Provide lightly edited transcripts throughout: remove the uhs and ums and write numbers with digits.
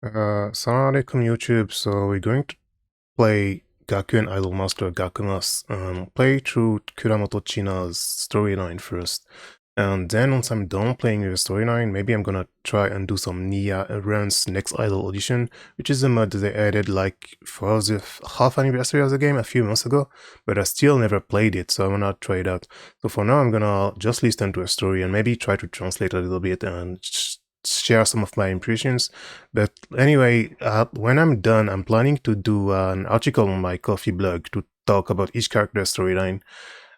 Assalamu alaikum YouTube. So we're going to play Gakuen Idolmaster Gakumas. Play through Kuramoto China's storyline first. And then once I'm done playing the storyline, maybe I'm gonna try and do some N.I.A runs next Idol Audition, which is a mod that they added like for the half anniversary of the game a few months ago, but I still never played it, so I wanna try it out. So for now I'm gonna just listen to a story and maybe try to translate a little bit and share some of my impressions. But anyway, when I'm done, I'm planning to do an article on my coffee blog to talk about each character's storyline.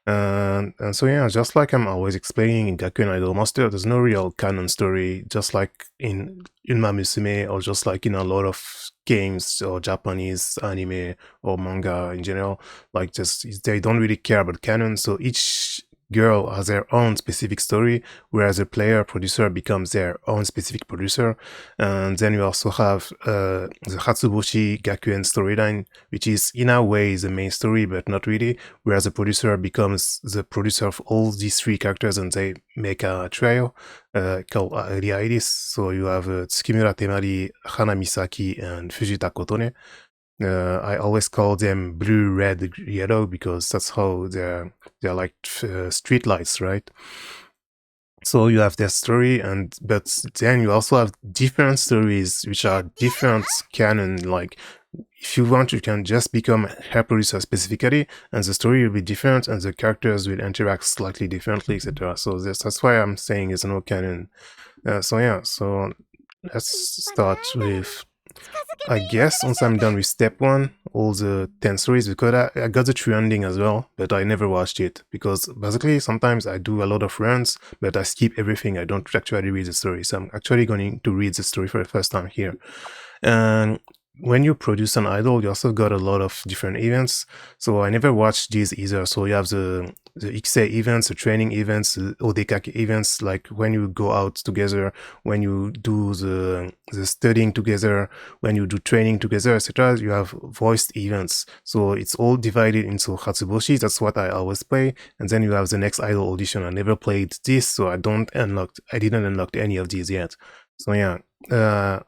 And so yeah, just like I'm always explaining in Gakuen Idolmaster, there's no real canon story, just like in Unma Musume, or just like in a lot of games or Japanese anime or manga in general. Like just they don't really care about canon, so each girl has their own specific story, whereas the player producer becomes their own specific producer. And then you also have the Hatsuboshi Gakuen storyline, which is in a way the main story, but not really, whereas the producer becomes the producer of all these three characters and they make a trio called Idis. So you have Tsukimura Temari, Hana Misaki, and Fujita Kotone. I always call them blue, red, yellow because that's how they're like street lights, right? So you have their story, but then you also have different stories which are different canon. Like if you want, you can just become her producer specifically, and the story will be different, and the characters will interact slightly differently, etc. So that's why I'm saying it's no canon. So yeah, so let's start with, I guess once I'm done with step 1, all the 10 stories, because I got the true ending as well, but I never watched it, because basically sometimes I do a lot of runs, but I skip everything, I don't actually read the story, so I'm actually going to read the story for the first time here. And when you produce an idol, you also got a lot of different events. So I never watched these either. So you have the Ikse events, the training events, the Odekake events, like when you go out together, when you do the studying together, when you do training together, etc. You have voiced events. So it's all divided into Hatsuboshi. That's what I always play. And then you have the next idol audition. I never played this, so I didn't unlock any of these yet. So yeah,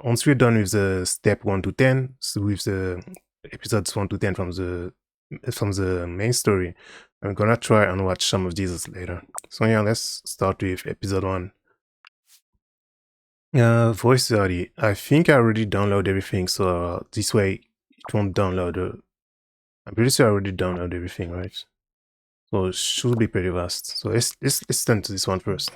once we're done with the step 1 to 10, so with the episodes 1 to 10 from the main story, I'm gonna try and watch some of these later. So yeah, let's start with episode 1. Voice Audio. I think I already downloaded everything, so this way it won't download. I'm pretty sure I already downloaded everything, right? So it should be pretty fast. So let's listen to this one first.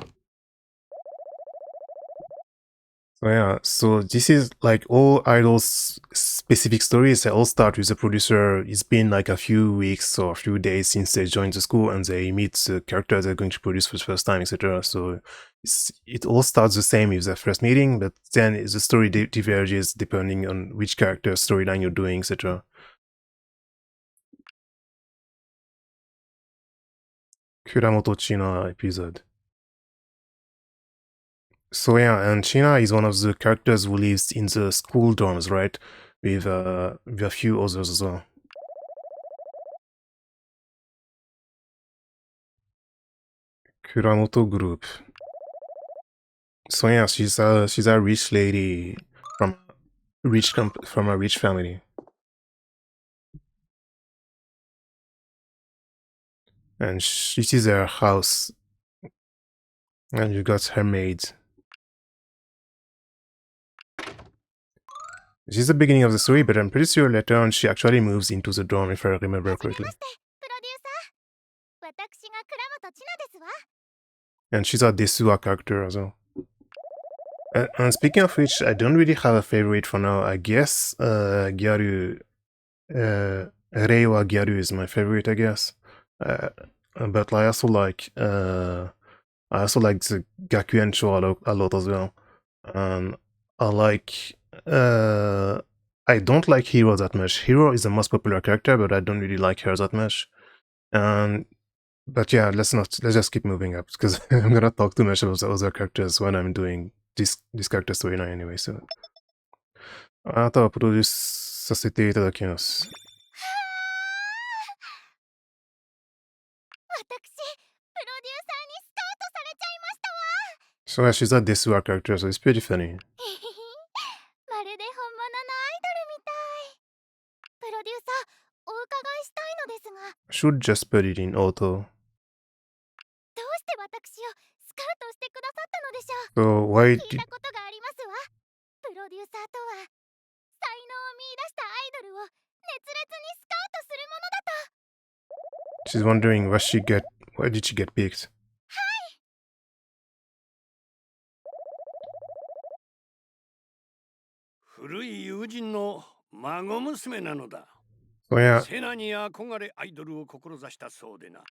So yeah, so this is like all idols specific stories. They all start with the producer. It's been like a few weeks or a few days since they joined the school and they meet the character they're going to produce for the first time, etc. So it all starts the same with the first meeting, but then the story diverges depending on which character storyline you're doing, etc. Kuramoto China episode. So yeah, and China is one of the characters who lives in the school dorms, right? With a few others as well. Kuramoto group. So yeah, she's a rich lady from from a rich family, and this is her house, and you got her maid. This is the beginning of the story, but I'm pretty sure later on she actually moves into the dorm, if I remember correctly. And she's a Desua character as well. And speaking of which, I don't really have a favorite for now. I guess Gyaru, Reiwa Gyaru is my favorite, I guess. But I also like the Gakuen show a lot as well. I like I don't like Hiro that much. Hiro is the most popular character, but I don't really like her that much. But yeah, let's just keep moving up, because I'm gonna talk too much about the other characters when I'm doing this character storyline anyway. So あなたはプロデュースさせていただきます。So yeah, she's a Desua character, so it's pretty funny. で本物のアイドルみたい。プロデューサー、お伺いしたいのですが。 Should just put it in auto. どうして私をスカウトしてくださったのでしょう。 So why 聞い did たことがありますわ。プロデューサーとは才能を見出したアイドルを熱烈にスカウトするものだと。 she's wondering why did she get picked? 古い友人の孫娘なのだ。 So yeah, セナに憧れアイドルを志したそうでな。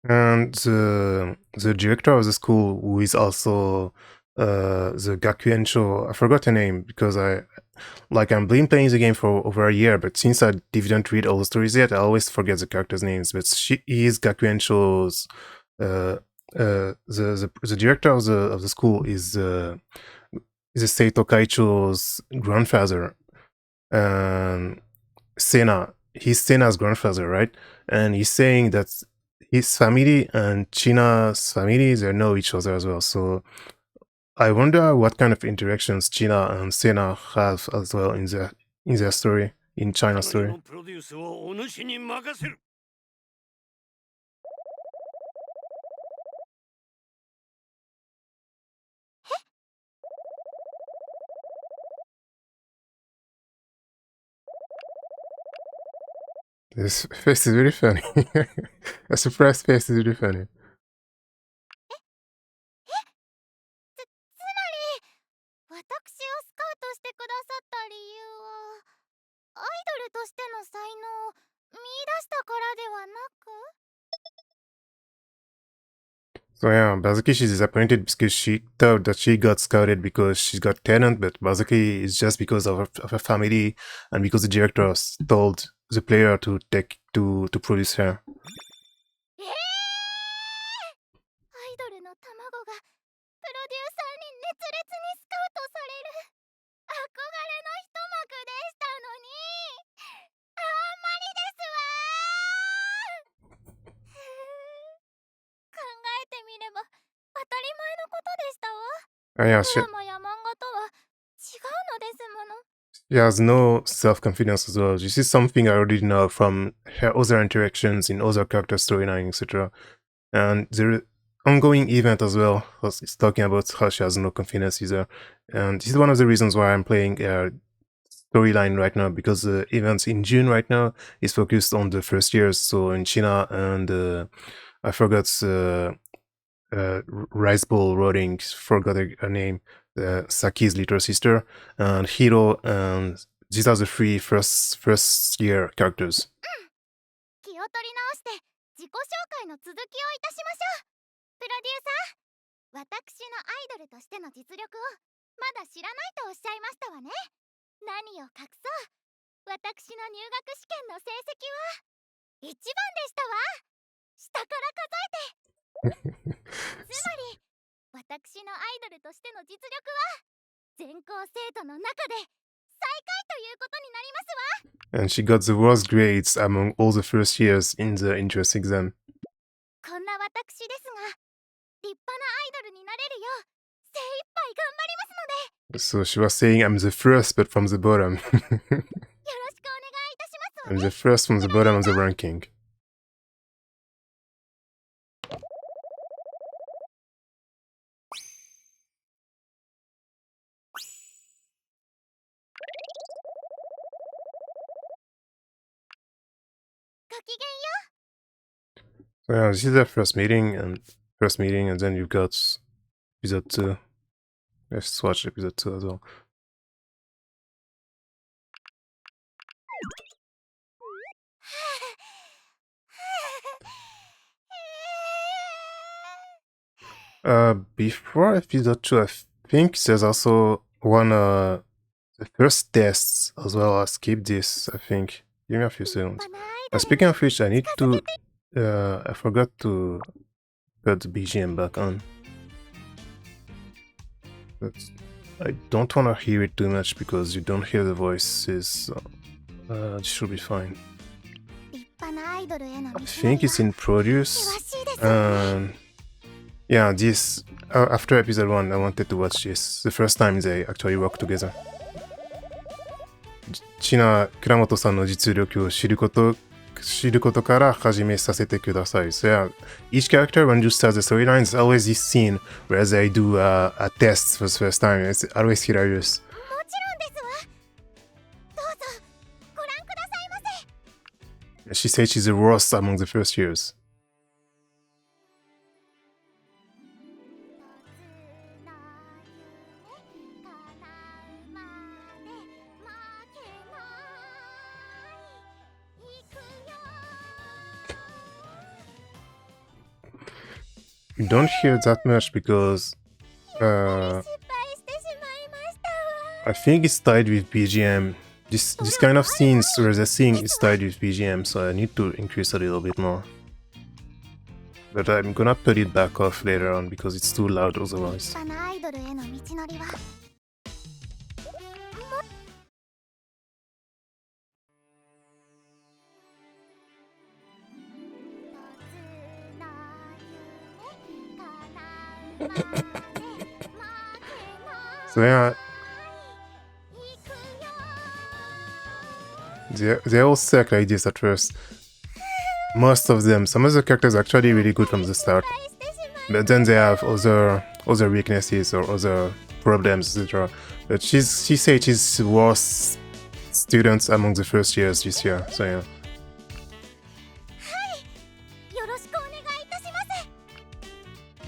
and the director of the school, who is also the Gakuen show, I forgot her name because I've been playing the game for over a year, but since I didn't read all the stories yet, I always forget the characters' names. But she is Gakuen show's the director of the school is Seito Kaicho's grandfather. He's Sena's grandfather, right? And he's saying that his family and China's family, they know each other as well. So I wonder what kind of interactions China and Sena have as well in their story, in China's 彼女 story. のプロデュースをお主に任せる。 This face is really funny. A surprised face is really funny. つまり私をスカウトしてくださった理由はアイドルとしての才能を見出したからではなく。 So yeah, basically she's disappointed because she thought that she got scouted because she's got talent, but basically it's just because of her family and because the director told the player to produce her. アイドルの卵がプロデューサーに熱烈にスカウトされる憧れの一幕でしたのに、あんまりですわ。考えてみれば当たり前のことでしたわ。 Yeah, ドラマや漫画とは違うのですもの。 she has no self-confidence as well. This is something I already know from her other interactions in other character storyline, etc. And the ongoing event as well is talking about how she has no confidence either. And this is one of the reasons why I'm playing storyline right now, because the events in June right now is focused on the first years. So in China and I forgot Rice Bowl Roding, forgot her name, Saki's little sister, and Hiro, and these are the three first year characters. 気を取り直して自己紹介の続きをいたしましょう。プロデューサー、私のアイドルとしての実力をまだ知らないとおっしゃいましたわね。何を隠そう、私の入学試験の成績は1番でしたわ。下から数えて。つまり私のアイドルとしての実力は全校生徒の中で最下位ということになりますわ。 And she got the worst grades among all the first years in the entrance exam. こんな私ですが立派なアイドルになれるよう精一杯頑張りますので、 So she was saying I'm the first, but from the bottom. よろしくお願いいたしますわ I'm ね。 the first from the bottom of the ranking. So yeah, this is the first meeting, and then you've got episode 2. Let's watch episode 2 as well. Before episode 2, I think there's also one the first tests as well. I'll skip this, I think. Give me a few seconds. Speaking of which, I need to I forgot to put the BGM back on. But I don't want to hear it too much because you don't hear the voices. It should be fine. I think it's in produce. Yeah, this after episode 1, I wanted to watch this. The first time they actually work together. 倉本さんの実力を知ることから始めさせてください。So yeah, each character when you start the storyline is always this scene where they do a test for the first time. It's always hilarious. もちろんですわ。どうぞご覧くださいませ。 She said she's the worst among the first years. 'You don't hear that much because I think it's tied with BGM. This kind of scenes where the sing is tied with BGM, so I need to increase a little bit more. But I'm gonna put it back off later on because it's too loud otherwise. So yeah, they all suck like this at first. Most of them. Some of the characters are actually really good from the start, but then they have other weaknesses or other problems, etc. But she said she's the worst student among the first years this year. So yeah.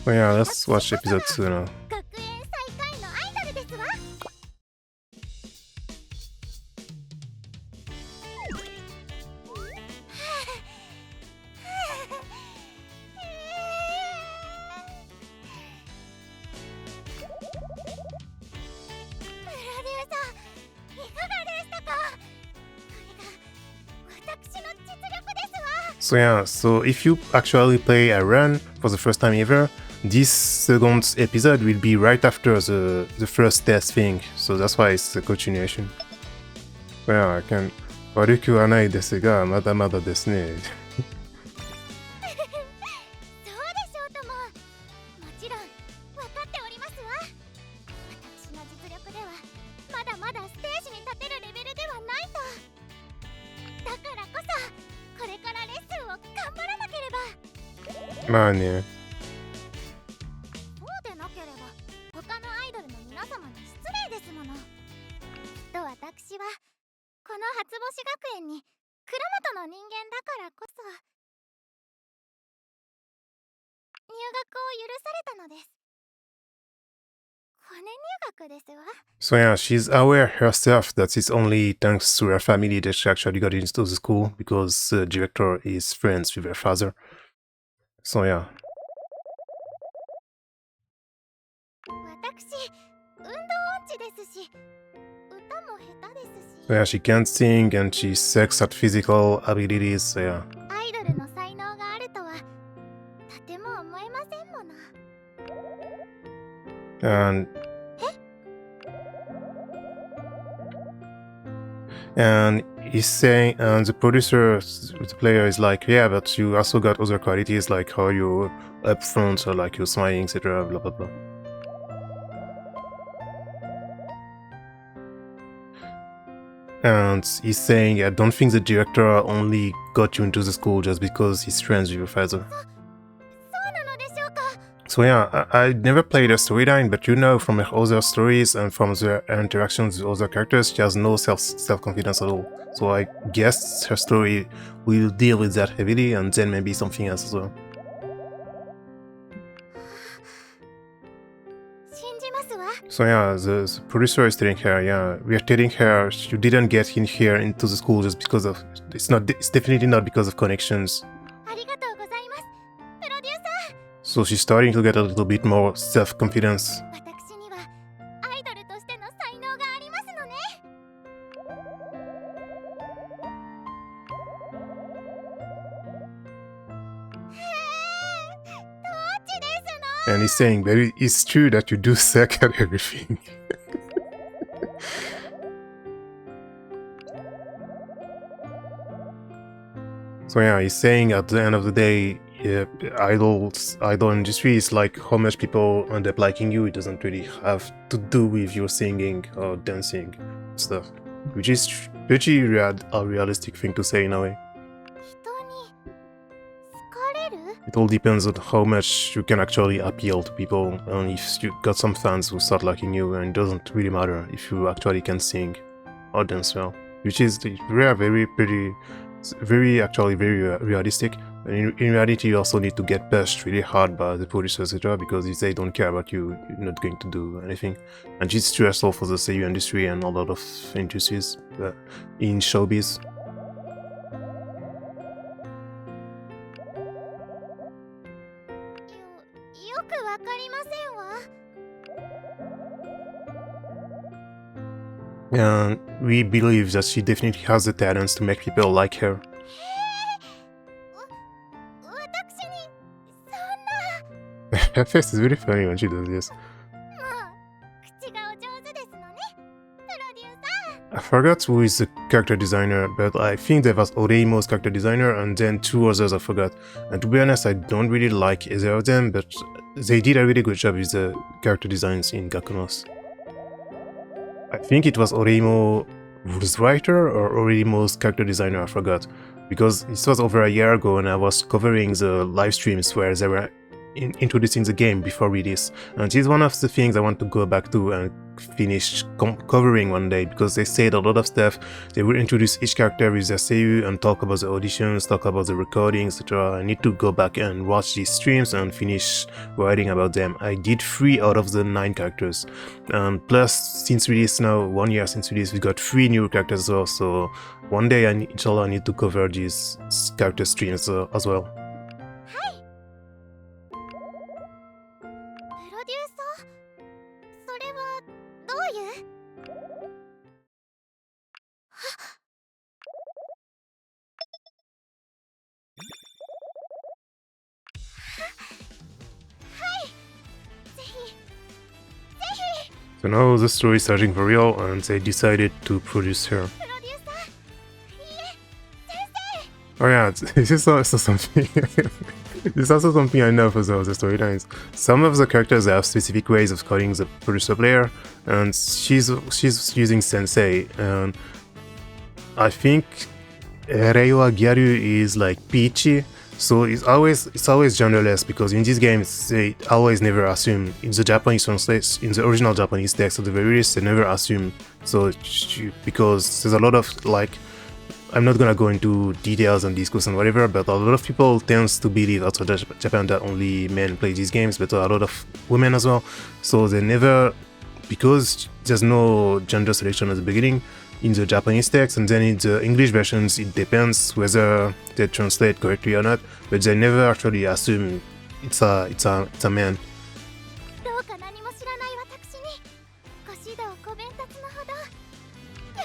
So yeah, let's watch episode 2 now. So yeah, so if you actually play a run for the first time ever, this second episode will be right after the first test thing, so that's why it's a continuation. Yeah, I can... 悪くはないですが、まだまだですね。まあね。そうでなければ他のアイドルの皆様に失礼ですもの。きっと私はこの初星学園に蔵本の人間だからこそ入学を許されたのです。骨入学ですわ。So yeah, she's aware herself that it's only thanks to her family that she actually got into the school because the director is friends with her father. So yeah. 私、運動音痴ですし、歌も下手ですし。So yeah, she can't sing and she sucks at physical abilities, so yeah. アイドルの才能があるとは、とても思えませんもの。And he's saying, and the producer, the player is like, yeah, but you also got other qualities like how you're upfront or like you're smiling, etc. Blah blah blah. And he's saying, I don't think the director only got you into the school just because he's friends with your father. So yeah, I never played a storyline, but you know from her other stories and from her interactions with other characters, she has no self-confidence at all. So I guess her story will deal with that heavily and then maybe something else as well. So yeah, the producer is telling her, yeah, we are telling her you didn't get in here into the school just because of, it's definitely not because of connections. So she's starting to get a little bit more self-confidence. And he's saying, but it's true that you do suck at everything. So yeah, he's saying at the end of the day, yeah, idol industry is like how much people end up liking you. It doesn't really have to do with your singing or dancing stuff. which is pretty a realistic thing to say in a way. 人に好かれる？ It all depends on how much you can actually appeal to people, and if you got some fans who start liking you, and it doesn't really matter if you actually can sing or dance well, which is very realistic. And in reality, you also need to get pushed really hard by the producers, etc. Because if they don't care about you, you're not going to do anything. And it's stressful for the seiyuu industry and a lot of industries in showbiz. よくわかりませんわ。 And we believe that she definitely has the talents to make people like her. 私にそんな。 Her face is really funny when she does this. もう口がお上手ですのね、プロデューサー。 I forgot who is the character designer, but I think there was Oreimo's character designer and then two others I forgot. And to be honest, I don't really like either of them, but they did a really good job with the character designs in Gakumas. I think it was Oreimo's writer or Oreimo's character designer, I forgot. Because this was over a year ago and I was covering the live streams where they were introducing the game before release. And this is one of the things I want to go back to and finish covering one day, because they said a lot of stuff. They will introduce each character with their seiyuu and talk about the auditions, talk about the recordings, etc. I need to go back and watch these streams and finish writing about them. I did 3 out of the 9 characters. Plus, since release now, 1 year since release, we got 3 new characters as well. So one day, inshallah, I need to cover these character streams as well. プロデューサー？それはどういう？ So now the story is starting for real and they decided to produce her. プロデューサー？いいえ、先生。 Oh yeah, this is also something. This is also something I know for the storylines. Some of the characters have specific ways of calling the producer player, and she's using sensei. And I think Reiwa Gyaru is like Peachy, so it's always genderless, because in these games they always never assume. In the Japanese translation, in the original Japanese text of the very least, they never assume. So because there's a lot of like, I'm not gonna go into details and discuss and whatever, but a lot of people tends to believe outside Japan that only men play these games, but a lot of women as well. So they never, because there's no gender selection at the beginning in the Japanese text, and then in the English versions it depends whether they translate correctly or not, but they never actually assume it's a man. どうか何も知らない私にご指導ご鞭達のほどよ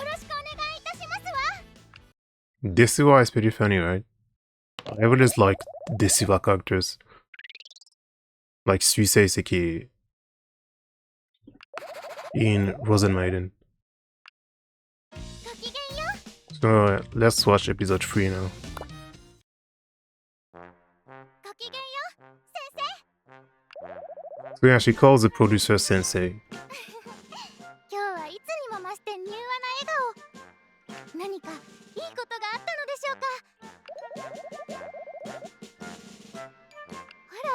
ろしくお願いいたしますわ。 Desiwa is pretty funny, right? I always like Desiwa characters. Like Suisei Seki in Rosenmaiden. ごきげんよう。 So let's watch episode 3 now. ごきげんよう、先生。 So yeah, she calls the producer sensei. 今日はいつにも増して柔和な笑顔。何かいいことがあったのでしょうか。ほら、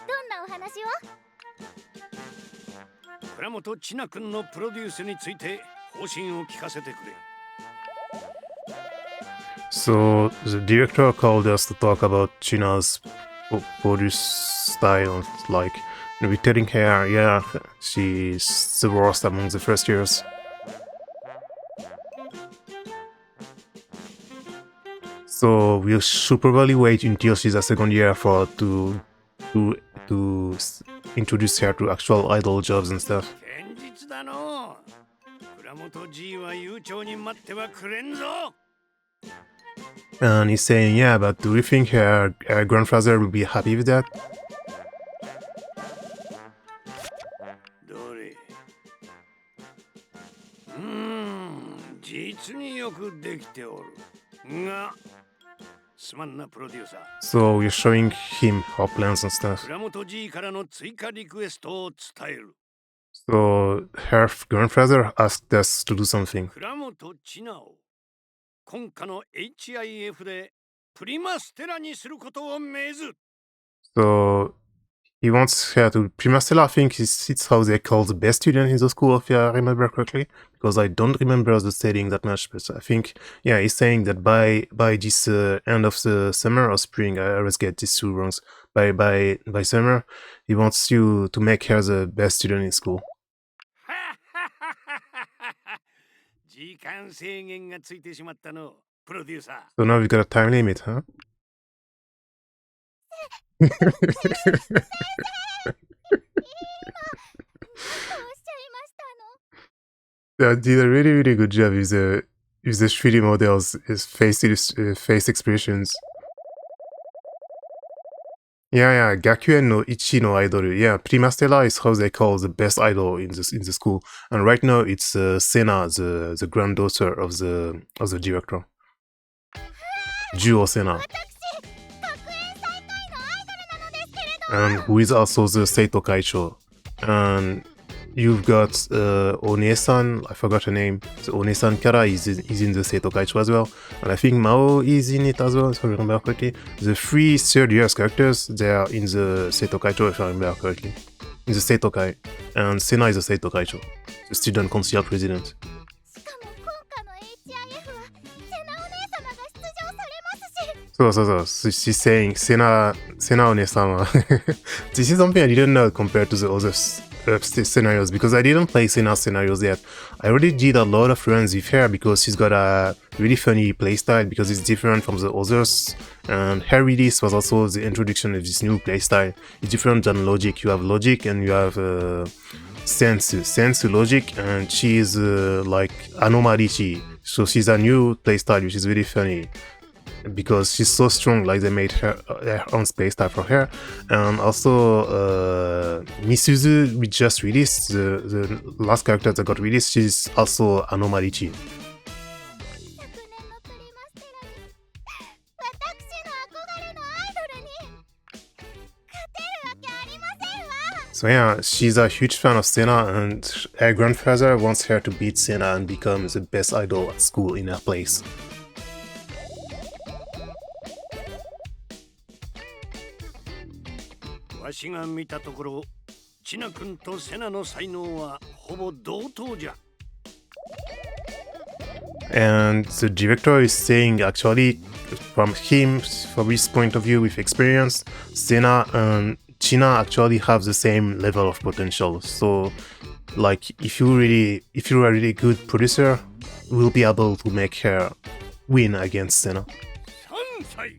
どんなお話を？倉本千奈君のプロデュースについて方針を聞かせてくれ。 So the director called us to talk about China's produce style, like we're telling her, yeah, she's the worst among the first years. So we should probably wait until she's a second year for to introduce her to actual idol jobs and stuff. 現実だの。倉本 G は悠長に待ってはくれんぞ。 And he's saying, yeah, but do you think her grandfather will be happy with that? どれ。実によくできておる。が、すまんなプロデューサー。 So we're showing him our plans and stuff. 倉本 G からの追加リクエストを伝える。So her grandfather asked us to do something. 倉本千奈を今夏の HIF でプリマステラにすることを命ず。 So he wants her to Prima Stella. I think it's how they call the best student in the school, if I remember correctly, because I don't remember the setting that much. But I think, yeah, he's saying that by this end of the summer or spring, I always get these two wrongs. By summer, he wants you to make her the best student in school. 時間制限がついてしまったの、プロデューサー。 So now we've got a time limit, huh? They did a really good job with the 3D models, his face expressions. Yeah, Gakuen no Ichi no idol. Yeah, Prima Stella is how they call the best idol in the school. And right now it's Sena, the granddaughter of the director. Juo Sena. And who is also the Seito Kaicho. And you've got One-san, I forgot her name. The One-san Kara is in the Seito Kaicho as well. And I think Mao is in it as well, if I remember correctly. The 3 third years characters, they are in the Seito Kaicho, if I remember correctly. In the Seito Kai. And Sena is the Seito Kaicho, the student council president. So she's saying Sena One-sama. This is something I didn't know compared to the other scenarios, because I didn't play Sena scenarios yet. I already did a lot of runs with her because she's got a really funny playstyle, because it's different from the others. And her release was also the introduction of this new playstyle. It's different than Logic. You have Logic and you have Sensu Logic, and she is like Anomaly Chi. So she's a new playstyle which is really funny, because she's so strong, like they made her own space type for her. And also Misuzu, we just released, the last character that got released, she's also Anomaly Chi. So yeah, she's a huge fan of Sena, and her grandfather wants her to beat Sena and become the best idol at school in her place. わしが見たところ、千奈君とセナの才能はほぼ同等じゃ。 And the director is saying, actually, from his point of view with experience, Sena and China actually have the same level of potential. So, like, if you're a really good producer, we'll be able to make her win against Sena. 3歳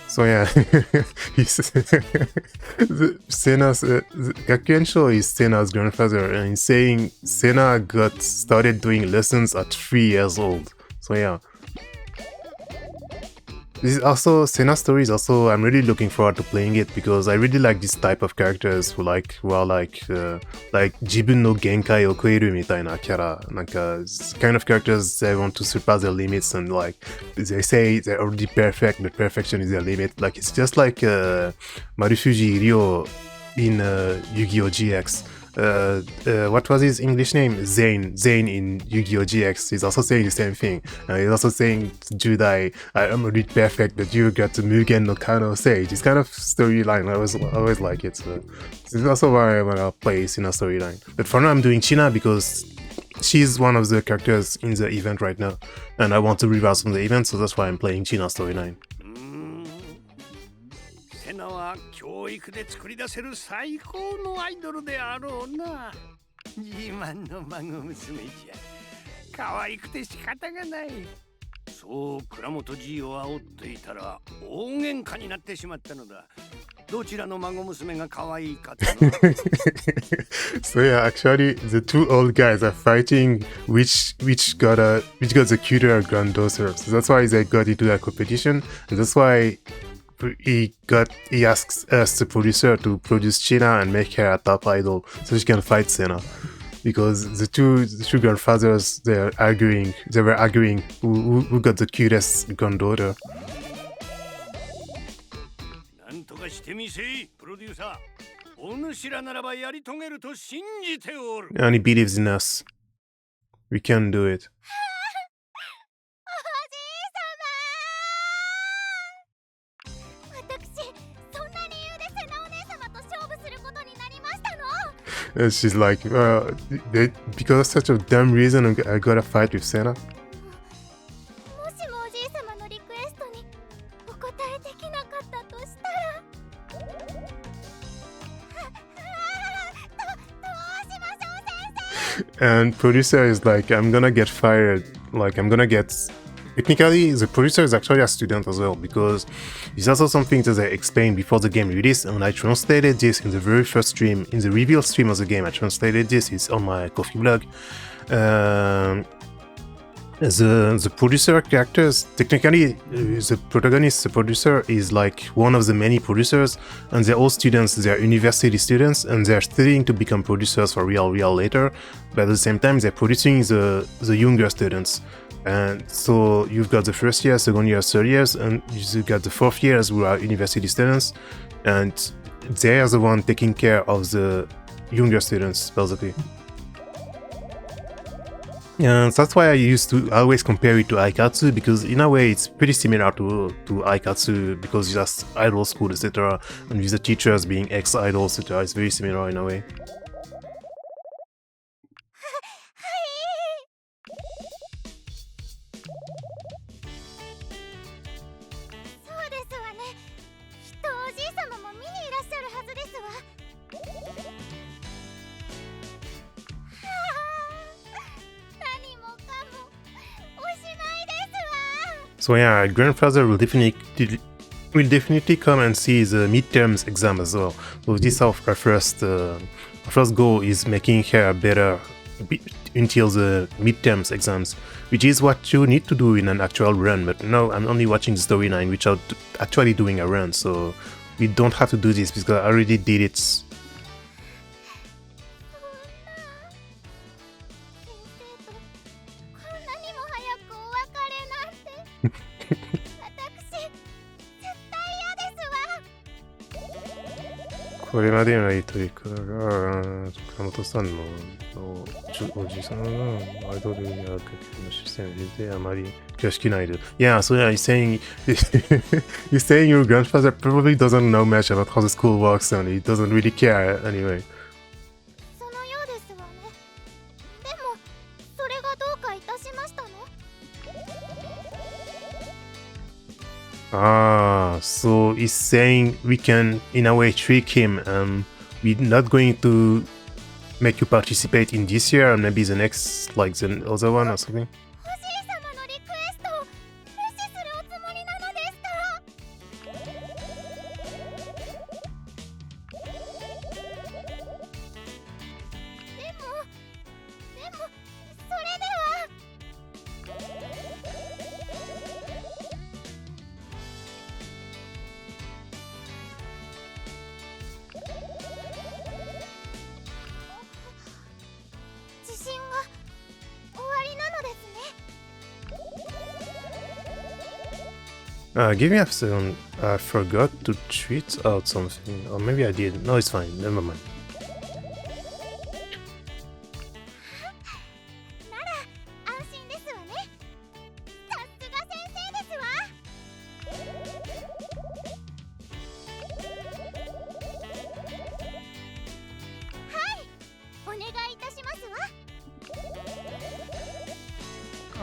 So yeah, Sena's Gakuen Show is Sena's grandfather, and he's saying Sena got started doing lessons at 3 years old. So yeah, this is also Sena's story is also, I'm really looking forward to playing it, because I really like this type of characters who are like 自分の限界を超えるみたいなキャラ、なんか kind of characters that want to surpass their limits, and like they say they're already perfect, but perfection is their limit. Like it's just like Marufuji Ryo in Yu-Gi-Oh! GX. What was his English name? Zane in Yu-Gi-Oh! GX. He's also saying the same thing. He's also saying Judai, I'm already perfect, but you got the Mugen no Kano Sage. This kind of storyline, I always like it. So this is also why I want to play Sina storyline. But for now I'm doing China because she's one of the characters in the event right now, and I want to reverse from the event, so that's why I'm playing China storyline. セナは教育で作り出せる最高のアイドルであろうな。自慢の孫娘じゃ。可愛くて仕方がない。そう倉本Gを煽っていたら大喧嘩になってしまったのだ。どちらの孫娘が可愛いかと。So yeah, actually, the two old guys are fighting which got the cuter granddaughter. So that's why they got into that competition, and that's why he asks us, the producer, to produce China and make her a top idol so she can fight Sena. Because the two grandfathers, they were arguing who got the cutest granddaughter. なんとかしてみせい、プロデューサー。お主らならばやり遂げると信じておる。 And he believes in us. We can do it. おじいさま、私そんな理由でセナお姉様と勝負することになりましたの。 And she's like, because of such a dumb reason, I gotta fight with Senna. もしもおじい様のリクエストにお答えできなかったとしたら、どうしましょう、先生。 And producer is like, I'm gonna get fired. Like, I'm gonna get... Technically, the producer is actually a student as well, because it's also something that I explained before the game release, and I translated this in the very first stream, in the reveal stream of the game. I translated this, it's on my coffee blog. The producer characters, technically, the protagonist, the producer, is like one of the many producers, and they're all students, they're university students, and they're studying to become producers for real later, but at the same time, they're producing the younger students. And so you've got the first year, second year, third years, and you've got the fourth years who are university students, and they are the one taking care of the younger students, basically. And that's why I used to always compare it to Aikatsu, because in a way it's pretty similar to Aikatsu, because it's just idol school, etc. And with the teachers being ex-idol, etc. It's very similar in a way. そうですわね。きっとおじい様も見にいらっしゃるはずですわ。何もかもおしまいですわ。 So yeah, grandfather will definitely come and see the midterms exam as well. So this is our first goal is making her better until the midterms exams, which is what you need to do in an actual run. But no, I'm only watching the storyline without actually doing a run, so we don't have to do this because I already did it. 先生とこんなにも早くお別れなんて。私絶対嫌ですわ。これまでのやりとりから倉本さんのおじさんがアイドルに会うの出演であまり詳しくないで。Yeah, so yeah, you're saying your grandfather probably doesn't know much about how the school works and he doesn't really care anyway. そのようですわね。でもそれがどうかいたしましたの？ So he's saying we can in a way trick him and we're not going to make you participate in this year and maybe the next, like the other one or something. おじい様のリクエストを無視するおつもりなのですか？でもそれでは。 自信が終わりなのですね。 Give me a second. I forgot to tweet out something. Or maybe I did. No, it's fine. Never mind. なら安心ですわね。さすが先生ですわ。はい、お願いいたしますわ。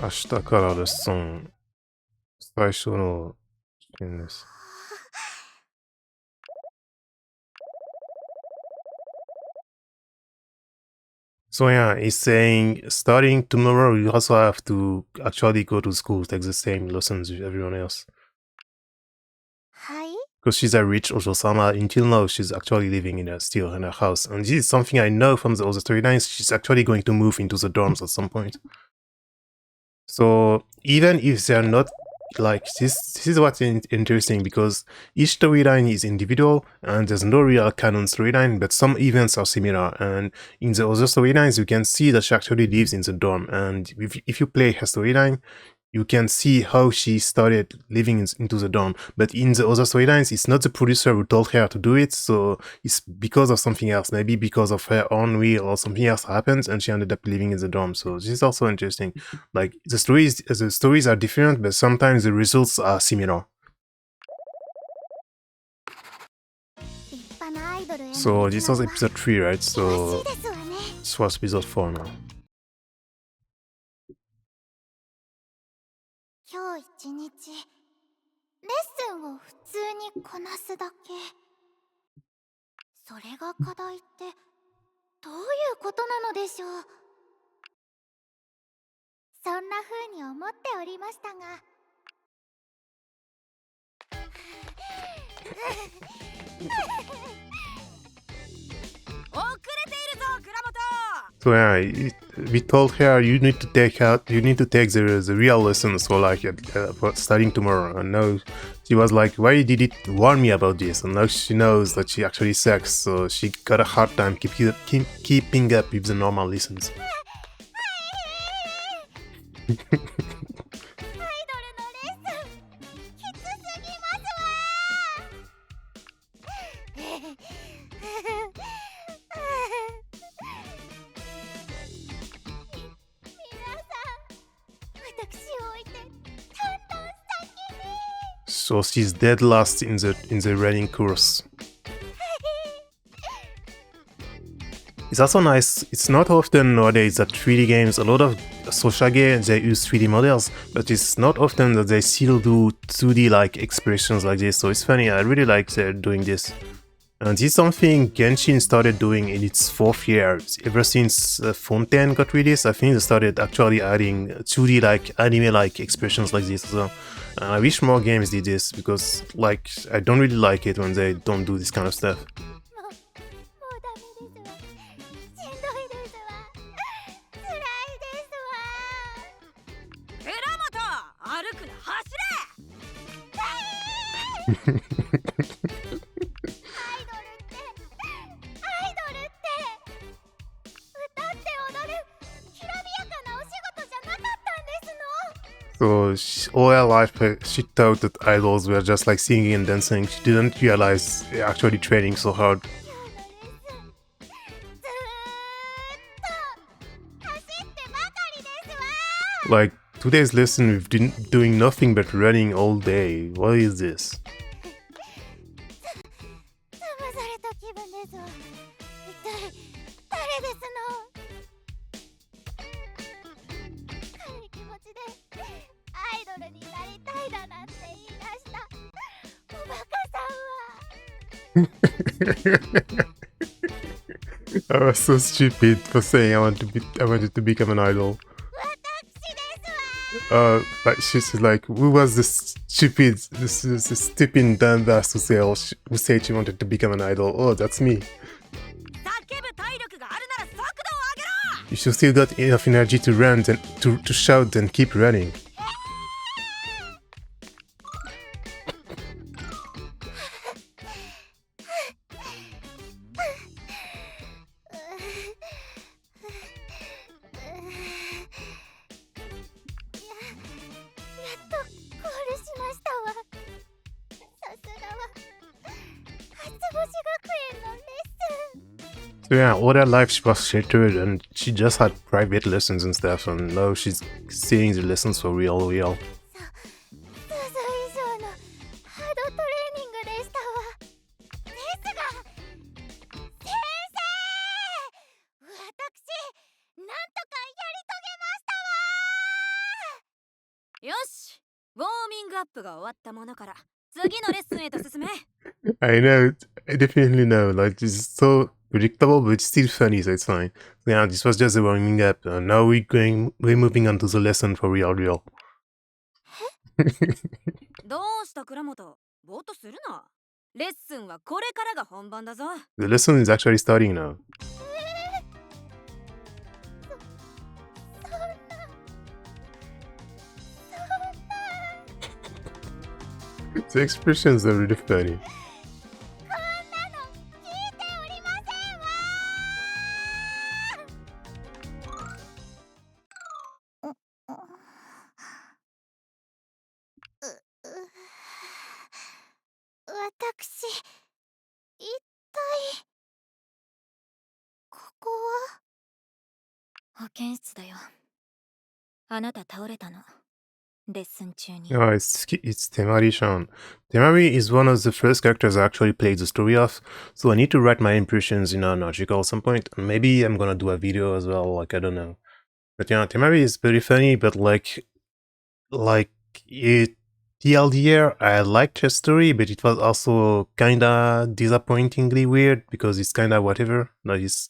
明日からレッスン最初の試験です。So yeah, he's saying starting tomorrow you also have to actually go to school, take the same lessons with everyone else. はい。 Because she's a rich Ojo-sama, until now she's actually living still in her house. And this is something I know from the other storylines, she's actually going to move into the dorms at some point. So even if they're not like this is what's interesting, because each storyline is individual and there's no real canon storyline, but some events are similar. And in the other storylines, you can see that she actually lives in the dorm. And if you play her storyline, you can see how she started living into the dorm. But in the other storylines, it's not the producer who told her to do it, so it's because of something else. Maybe because of her own will or something else happened, and she ended up living in the dorm. So this is also interesting. Like the stories are different, but sometimes the results are similar. So this was episode 3, right? So this was episode 4 now. 今日一日レッスンを普通にこなすだけ。それが課題ってどういうことなのでしょう。そんな風に思っておりましたが。So yeah, we told her you need to take the real lessons for like for starting tomorrow. And now she was like, why did it warn me about this? And now she knows that she actually sucks, so she got a hard time keeping up with the normal lessons. So she's dead last in the running course. It's also nice. It's not often nowadays that 3D games, a lot of social games, they use 3D models, but it's not often that they still do 2D like expressions like this. So it's funny. I really like they're doing this. And this is something Genshin started doing in its 4th year. Ever since Fontaine got released, I think they started actually adding 2D like anime like expressions like this. So I wish more games did this, because like I don't really like it when they don't do this kind of stuff. So all her life she thought that idols were just like singing and dancing. She didn't realize they're actually training so hard. Like today's lesson, we've been doing nothing but running all day. What is this? I was so stupid for saying I wanted to become an idol. Like she's like, who was this stupid dumbass who said she wanted to become an idol? Oh, that's me. You should still got enough energy to run and to shout and keep running. So yeah, all her life she was shattered and she just had private lessons and stuff, and now she's seeing the lessons for real. I know, I definitely know, like this is so predictable, but it's still funny, so it's fine. Yeah, this was just a warming up, and now we're moving on to the lesson for real. The lesson is actually starting now. The expressions are really funny. 私、一体ここは保健室だよ。あなた倒れたの。レッスン中に。Yeah, it's Temari-chan. Temari is one of the first characters I actually played the story of, so I need to write my impressions in an article at some point. And maybe I'm gonna do a video as well, like, I don't know. But yeah, Temari is very funny, but TLDR, I liked her story, but it was also kinda disappointingly weird because it's kinda whatever. It's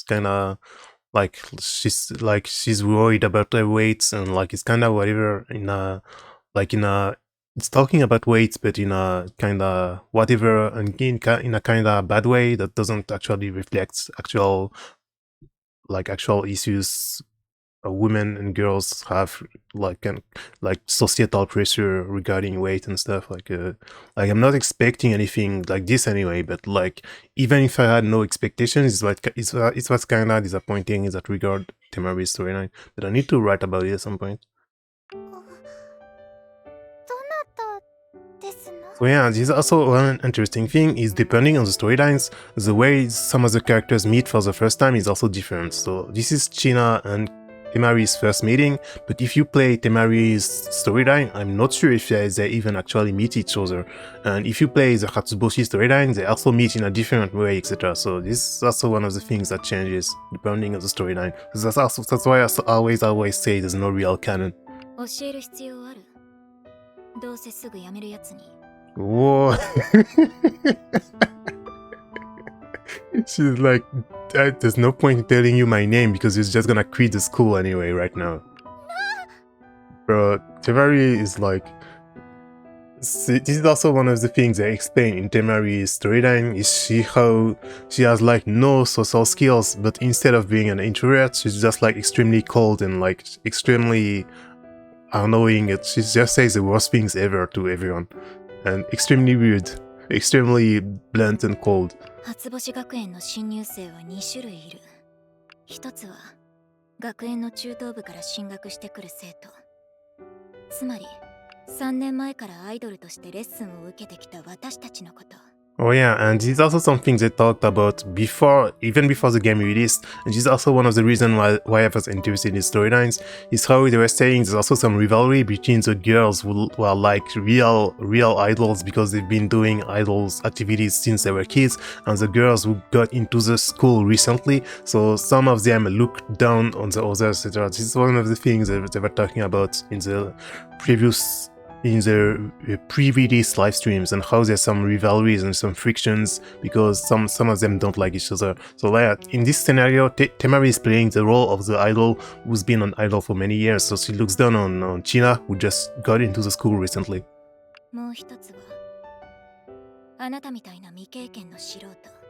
kinda she's worried about her weights and it's kinda whatever it's talking about weights, but in a kinda whatever and in a kinda bad way that doesn't actually reflect actual issues women and girls have societal pressure regarding weight and stuff. I'm not expecting anything like this anyway, but even if I had no expectations, it was kind of disappointing in that regard, Temari's storyline. But I need to write about it at some point. So yeah, this is also one interesting thing is depending on the storylines, the way some of the characters meet for the first time is also different. So this is China and Temari's first meeting, but if you play Temari's storyline, I'm not sure if they even actually meet each other. And if you play the Hatsuboshi storyline, they also meet in a different way, etc. So this is also one of the things that changes depending on the storyline. That's why I always say there's no real canon. Whoa. She's like, there's no point in telling you my name because it's just gonna quit the school anyway right now. Bro, Temari is this is also one of the things I explain in Temari's storyline is how she has no social skills, but instead of being an introvert, she's just extremely cold and extremely annoying. She just says the worst things ever to everyone. And extremely weird, extremely blunt and cold. 初星学園の新入生は2種類いる。一つは学園の中等部から進学してくる生徒。つまり3年前からアイドルとしてレッスンを受けてきた私たちのこと。Oh yeah, and this is also something they talked about even before the game released, and this is also one of the reasons why I was interested in storylines, is how they were saying there's also some rivalry between the girls who are real idols because they've been doing idols activities since they were kids, and the girls who got into the school recently, so some of them look down on the others, etc. This is one of the things that they were talking about in the pre-release live streams, and how there's some rivalries and some frictions because some of them don't like each other. So in this scenario, Temari is playing the role of the idol who's been an idol for many years, so she looks down on China, who just got into the school recently.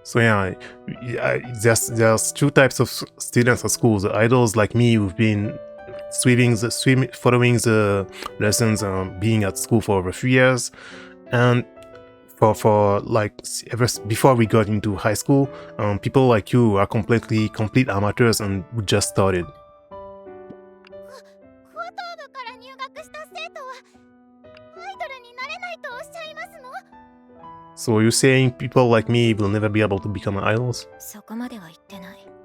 So yeah, there's two types of students at school. The idols like me who've been following the lessons, being at school for over 3 years, and for ever before we got into high school, people like you who are complete amateurs and who just started. So you're saying people like me will never be able to become idols?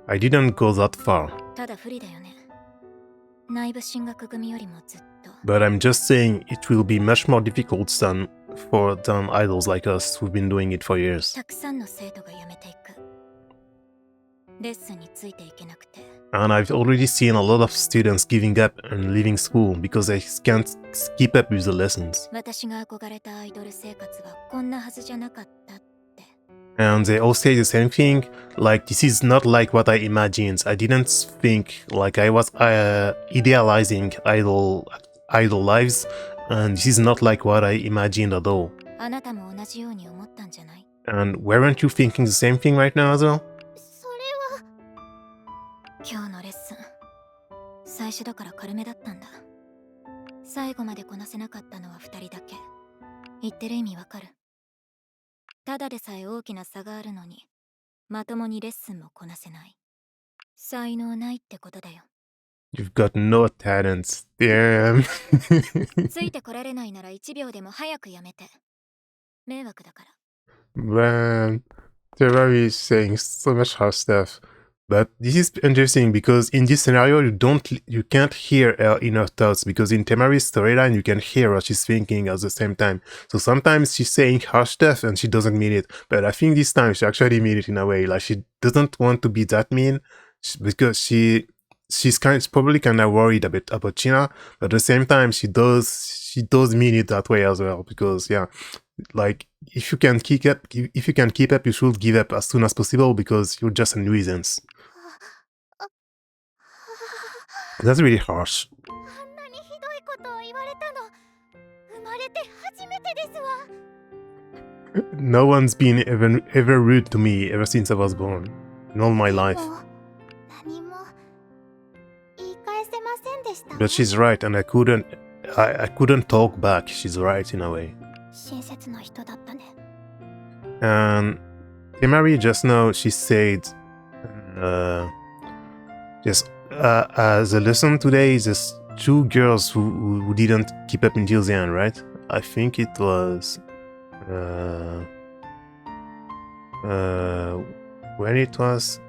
I didn't go that far. But I'm just saying it will be much more difficult than for idols like us who've been doing it for years. And I've already seen a lot of students giving up and leaving school because they can't keep up with the lessons. And they all say the same thing, this is not like what I imagined. I didn't think I was idealizing idol lives, and this is not like what I imagined at all. And weren't you thinking the same thing right now as well? You've got no talent. Damn. Man, Temari is saying so much harsh stuff. But this is interesting because in this scenario you can't hear her inner thoughts, because in Temari's storyline you can hear what she's thinking at the same time. So sometimes she's saying harsh stuff and she doesn't mean it. But I think this time she actually mean it in a way. Like, she doesn't want to be that mean because she's probably kind of worried a bit about China, but at the same time she does mean it that way as well, because yeah, like, if you can keep up, you should give up as soon as possible, because you're just a nuisance. That's really harsh. あんなにひどいことを言われたの生まれて初めてですわ。 No one's been ever rude to me ever since I was born in all my life. もう何も言い返せませんでしたわ。 But she's right, and I couldn't talk back. She's right in a way. 親切な人だったね。 And Temari just now, she said, the lesson today is just 2 girls who didn't keep up until the end, right? I think it was when it was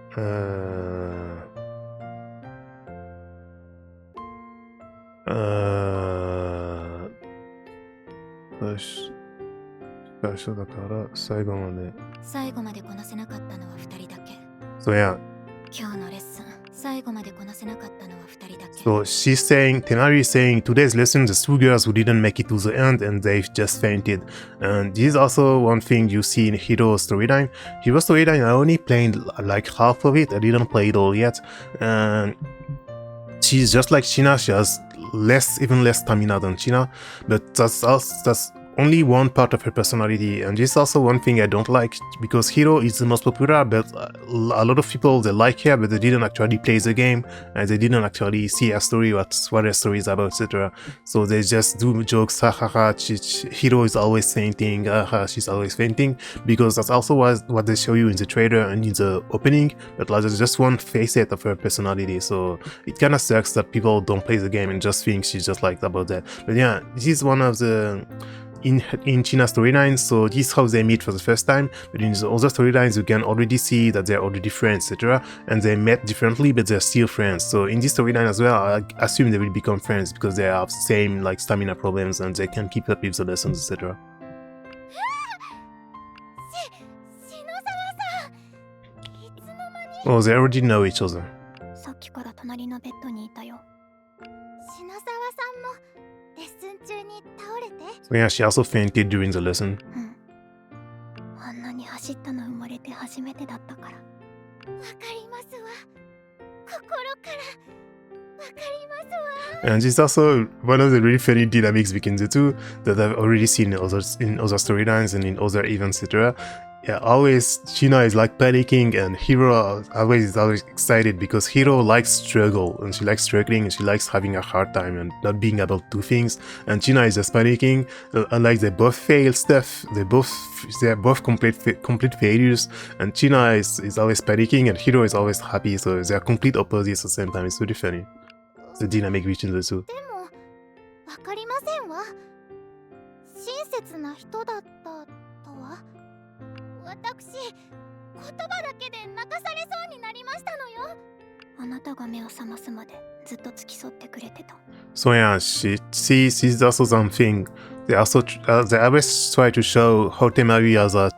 最後までこなせなかったのは2人だけ。 So yeah. 今日のレッスン最後までこなせなかったのは2人だけ。 So Temari is saying today's lesson, the 2 girls who didn't make it to the end and they've just fainted. And this is also one thing you see in Hiro's storyline. Hiro's storyline, I only played like half of it. I didn't play it all yet. And she's just like China. She has even less stamina than China. But that's only one part of her personality, and this is also one thing I don't like, because Hiro is the most popular, but a lot of people, they like her, but they didn't actually play the game, and they didn't actually see her story, what her story is about, etc. So they just do jokes, hahaha, Hiro is always fainting, haha, she's always fainting, because that's also what they show you in the trailer and in the opening, but like, there's just one facet of her personality, so it kind of sucks that people don't play the game and just think she's just like about that. But yeah, this is one of the in China's storyline, so this is how they meet for the first time, but in the other storylines you can already see that they're already friends, etc. And they met differently, but they're still friends. So in this storyline as well, I assume they will become friends because they have same like stamina problems and they can keep up with the lessons, etc. Oh, they already know each other. さっきから隣のベッドにいたよ。篠沢さんもレッスン中に倒れて。 So yeah, she also fainted during the lesson. あんなに走ったの生まれて初めてだったから。わかりますわ。心からわかりますわ。 And this is also one of the really funny dynamics between the two that I've already seen in other storylines and in other events, etc. Yeah, always China is like panicking and Hiro is always excited because Hiro likes struggle and she likes struggling and she likes having a hard time and not being able to do things, and China is just panicking. Unlike they both fail stuff, they're both complete failures, and China is always panicking and Hiro is always happy, so they're complete opposites at the same time. It's really funny, the dynamic between the two. でもわかりませんわ。親切な人だったとは。 私、言葉だけで泣かされそうになりましたのよ。あなたが目を覚ますまでずっと付き添ってくれてた。 So yeah, she's also something. They always try to show how Temari has a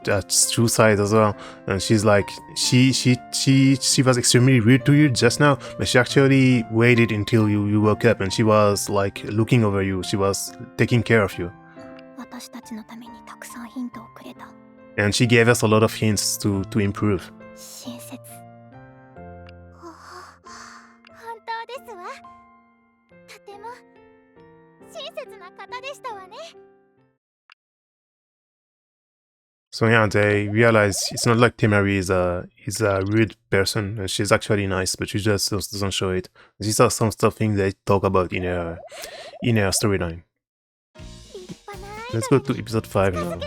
true side as well. And she's like, she was extremely rude to you just now, but she actually waited until you woke up and she was like looking over you. She was taking care of you. 私たちのためにたくさんヒントをくれた。 And she gave us a lot of hints to improve. 親切。本当ですわ。とても親切な方でしたわね。 So yeah, they realize it's not like Temari is a rude person, and she's actually nice, but she just doesn't show it. These are some things they talk about in her storyline. Let's go to episode 5 now.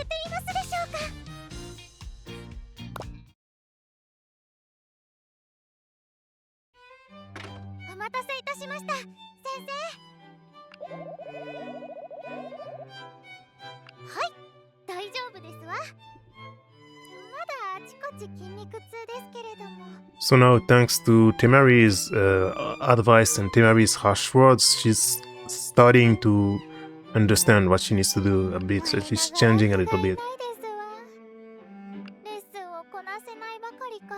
お待たせいたしました、先生。はい、大丈夫ですわ。ち筋肉痛ですけれども。 So now, thanks to Temari's advice and Temari's harsh words, she's starting to understand what she needs to do a bit. So she's changing a little bit. レッスンをこなせないばかりか、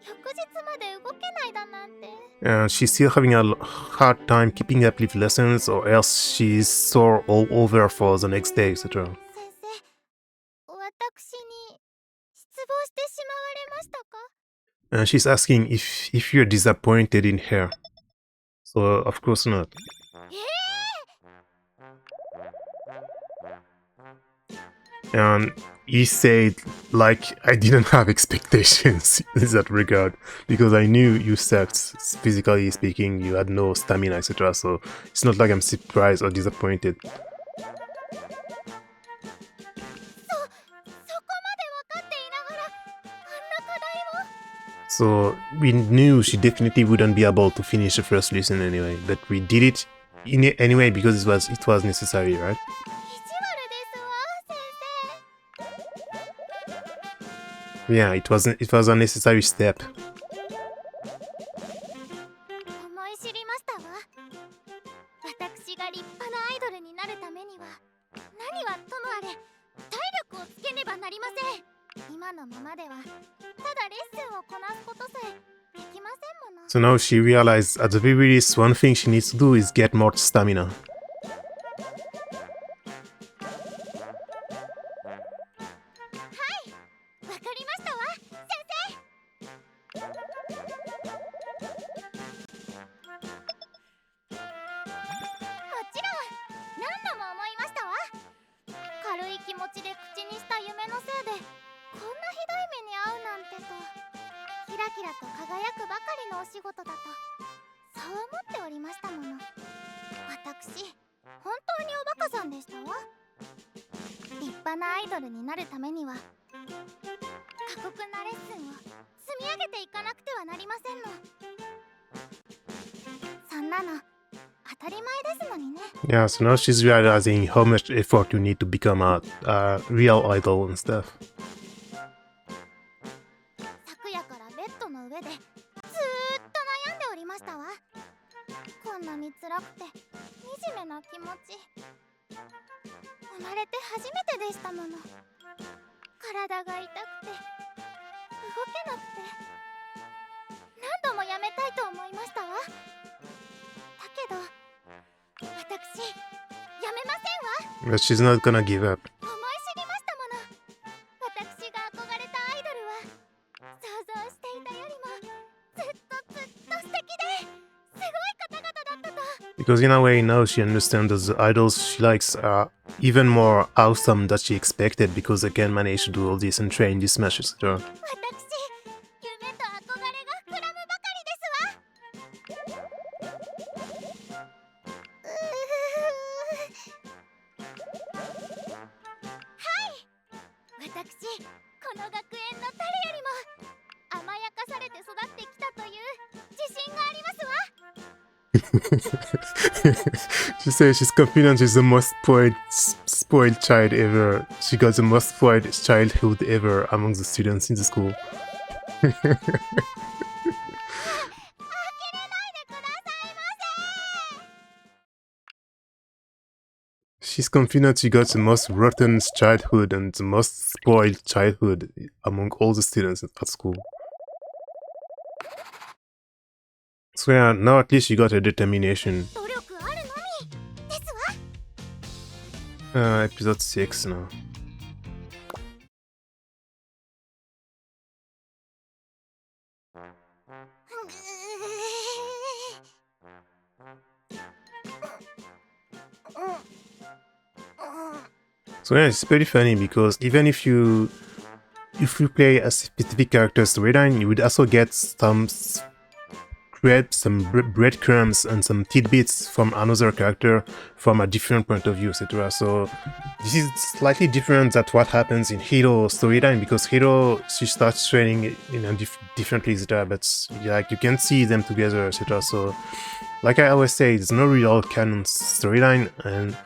翌日まで動けないだなんて。And she's still having a hard time keeping up with lessons, or else she's sore all over for the next day, etc. 先生、私に失望してしまわれましたか？ And she's asking if you're disappointed in her. So, of course not. And he said, like, I didn't have expectations in that regard, because I knew you sucked, physically speaking, you had no stamina, etc. So it's not like I'm surprised or disappointed. So we knew she definitely wouldn't be able to finish the first lesson anyway, but we did it anyway because it was necessary, right? Yeah, it was a necessary step. 思い知りましたわ。私が立派なアイドルになるためには、何はともあれ体力をつけねばなりません。今のままではただレッスンをこなすことさえできませんもの。 So now she realized at the very least one thing she needs to do is get more stamina. わかりましたわ、先生。もちろん何度も思いましたわ。軽い気持ちで口にした夢のせいでこんなひどい目に遭うなんてと。キラキラと輝くばかりのお仕事だとそう思っておりましたもの。私本当におバカさんでしたわ。立派なアイドルになるためには過酷なレッスンを積み上げていかなくてはなりませんの。そんなの当たり前ですのにね。 Yeah, so now she's realizing how much effort you need to become a real idol and stuff. 昨夜からベッドの上でずーっと悩んでおりましたわ。こんなに辛くて惨めな気持ち。生まれて初めてでしたもの。体が痛くて動けなくて何度もやめたいと思いましたわ。だけど私やめませんわ。 But she's not gonna give up. 思い知りましたもの。私が憧れたアイドルは想像していたよりもずっと素敵ですごい方々だったと。 Because in a way now she understands that the idols she likes are even more awesome than she expected because they can manage to do all this and train this much, etc. 私夢と憧れが膨らむばかりですわ。私、この学園の誰よりも甘やかされて育ってきたという自信がありますわ。 She says she's confident she's the most spoiled child ever. She got the most spoiled childhood ever among the students in the school. 呆れないでくださいませ。 She's confident she got the most rotten childhood and the most spoiled childhood among all the students at school. So yeah, now at least she got her determination. 努力あるのみですわ。 Episode 6 now. So yeah, it's pretty funny because even if you play a specific character storyline, you would also get some breadcrumbs and some tidbits from another character from a different point of view, etc. So this is slightly different than what happens in Hiro storyline because Hiro, she starts training in a differently, etc. But like you can see them together, etc. So like I always say, there's no real canon storyline, and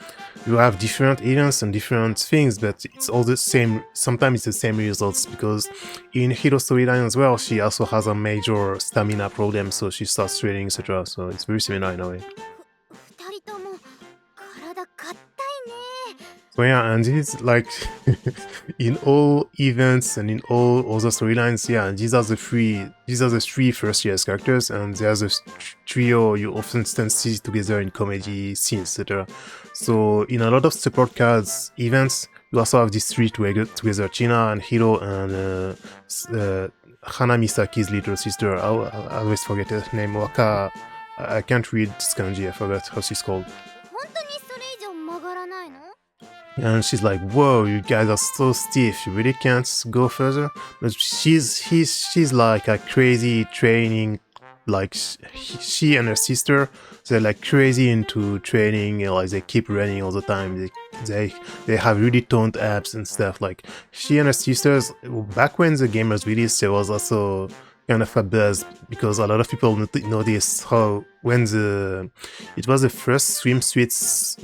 you have different events and different things, but it's all the same. Sometimes it's the same results, because in Hiro storyline as well, she also has a major stamina problem, so she starts training, etc. So it's very similar in a way. 二人とも体硬いね。 So yeah, and it's like in all events and in all other storylines, yeah, these are the three first years characters, and there's a trio you often see together in comedy scenes, etc. So in a lot of support cards events, you also have these three together, China and Hiro and Hana Misaki's little sister. I always forget her name. Waka. I can't read this kanji. I forgot how she's called. 本当にそれ以上曲がらないの？ And she's like, "Whoa, you guys are so stiff. You really can't go further." But she's like a crazy training. Like she and her sister, they're like crazy into training. Like they keep running all the time. They have really toned abs and stuff. Like she and her sisters. Back when the game was released, there was also kind of a buzz, because a lot of people noticed how when it was the first swimsuits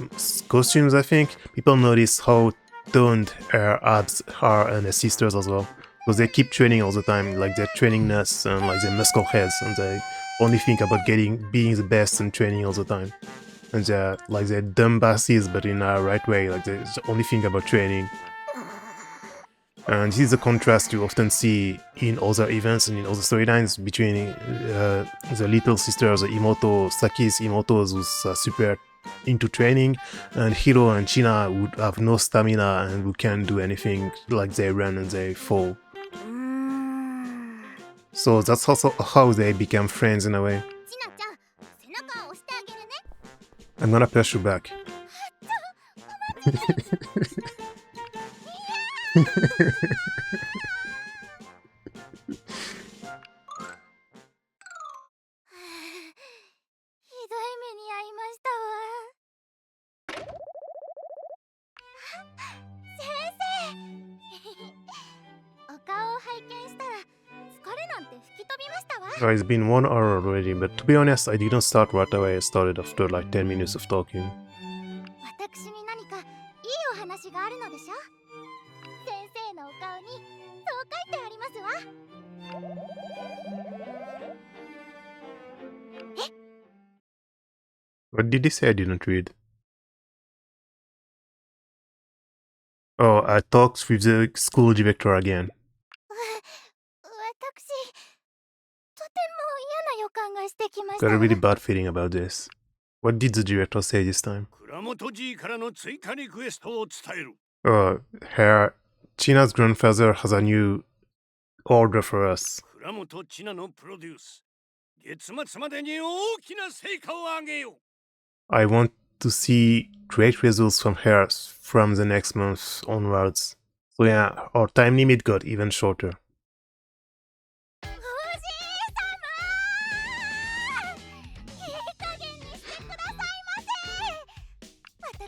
costumes, I think, people noticed how toned her abs are, and her sisters as well, because they keep training all the time. Like they're training nuts and like they're muscle heads, and they only think about being the best and training all the time. And they're dumb basses, but in a right way. Like they only think about training. And this is a contrast you often see in other events and in other storylines between the little sisters, the Imoto, Saki's Imotos, who's super into training, and Hiro and China would have no stamina and who can't do anything, like they run and they fall. So that's also how they become friends in a way. ちなちゃん、背中を押してあげるね。 I'm gonna push you back. ひどい目に遭いましたわ。先生、お顔を拝見したら疲れなんて吹き飛びましたわ。 It's been 1 hour already, but to be honest, I didn't start right away. I started after like 10 minutes of talking. 私に何かいいお話があるのでしょ？先生のお顔にそう書いてありますわ。 What did he say? I didn't read. Oh, I talked with the school director again. 私、とても嫌な予感がしてきました Got わ。 a really bad feeling about this. What did the director say this time? 倉本 G からの追加リクエストを伝える。 China's grandfather has a new order for us. 倉本千奈のプロデュース。月末までに大きな成果を上げよう。 I want to see great results from her from the next month onwards. So yeah, our time limit got even shorter. おじいさま、いい加減にしてくださいませ。私、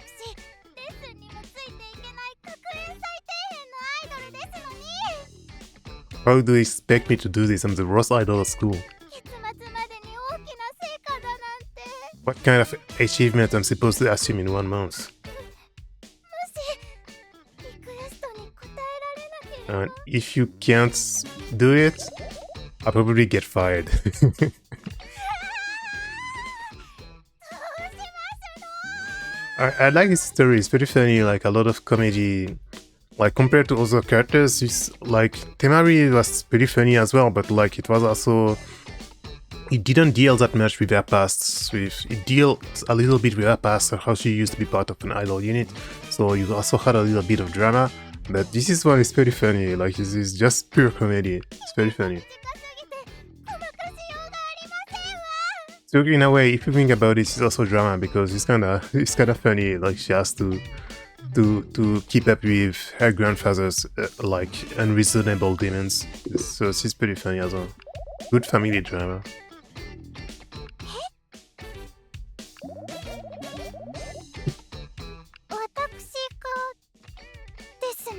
レッスンにもついていけない学園最底辺のアイドルですのに。 How do you expect me to do this? I'm the worst idol at school. 月末までに大きな成果だなんて。 What kind of achievement I'm supposed to assume in 1 month? もしリクエストに答えられなければ。 And if you can't do it, I'll probably get fired. どうしますの？ I like this story. It's pretty funny. Like a lot of comedy. Like compared to other characters, it's like Temari was pretty funny as well. But like it was also, it didn't deal that much with her past. It dealt a little bit with her past and how she used to be part of an idol unit. So you also had a little bit of drama. But this is one is pretty funny. Like this is just pure comedy. It's very funny. 近すぎてごまかしようがありませんわ。 So in a way, if you think about it, it's also drama because it's kind of funny. Like she has to keep up with her grandfather's like unreasonable demands. So she's pretty funny as well. Good family drama. 私がですの？でき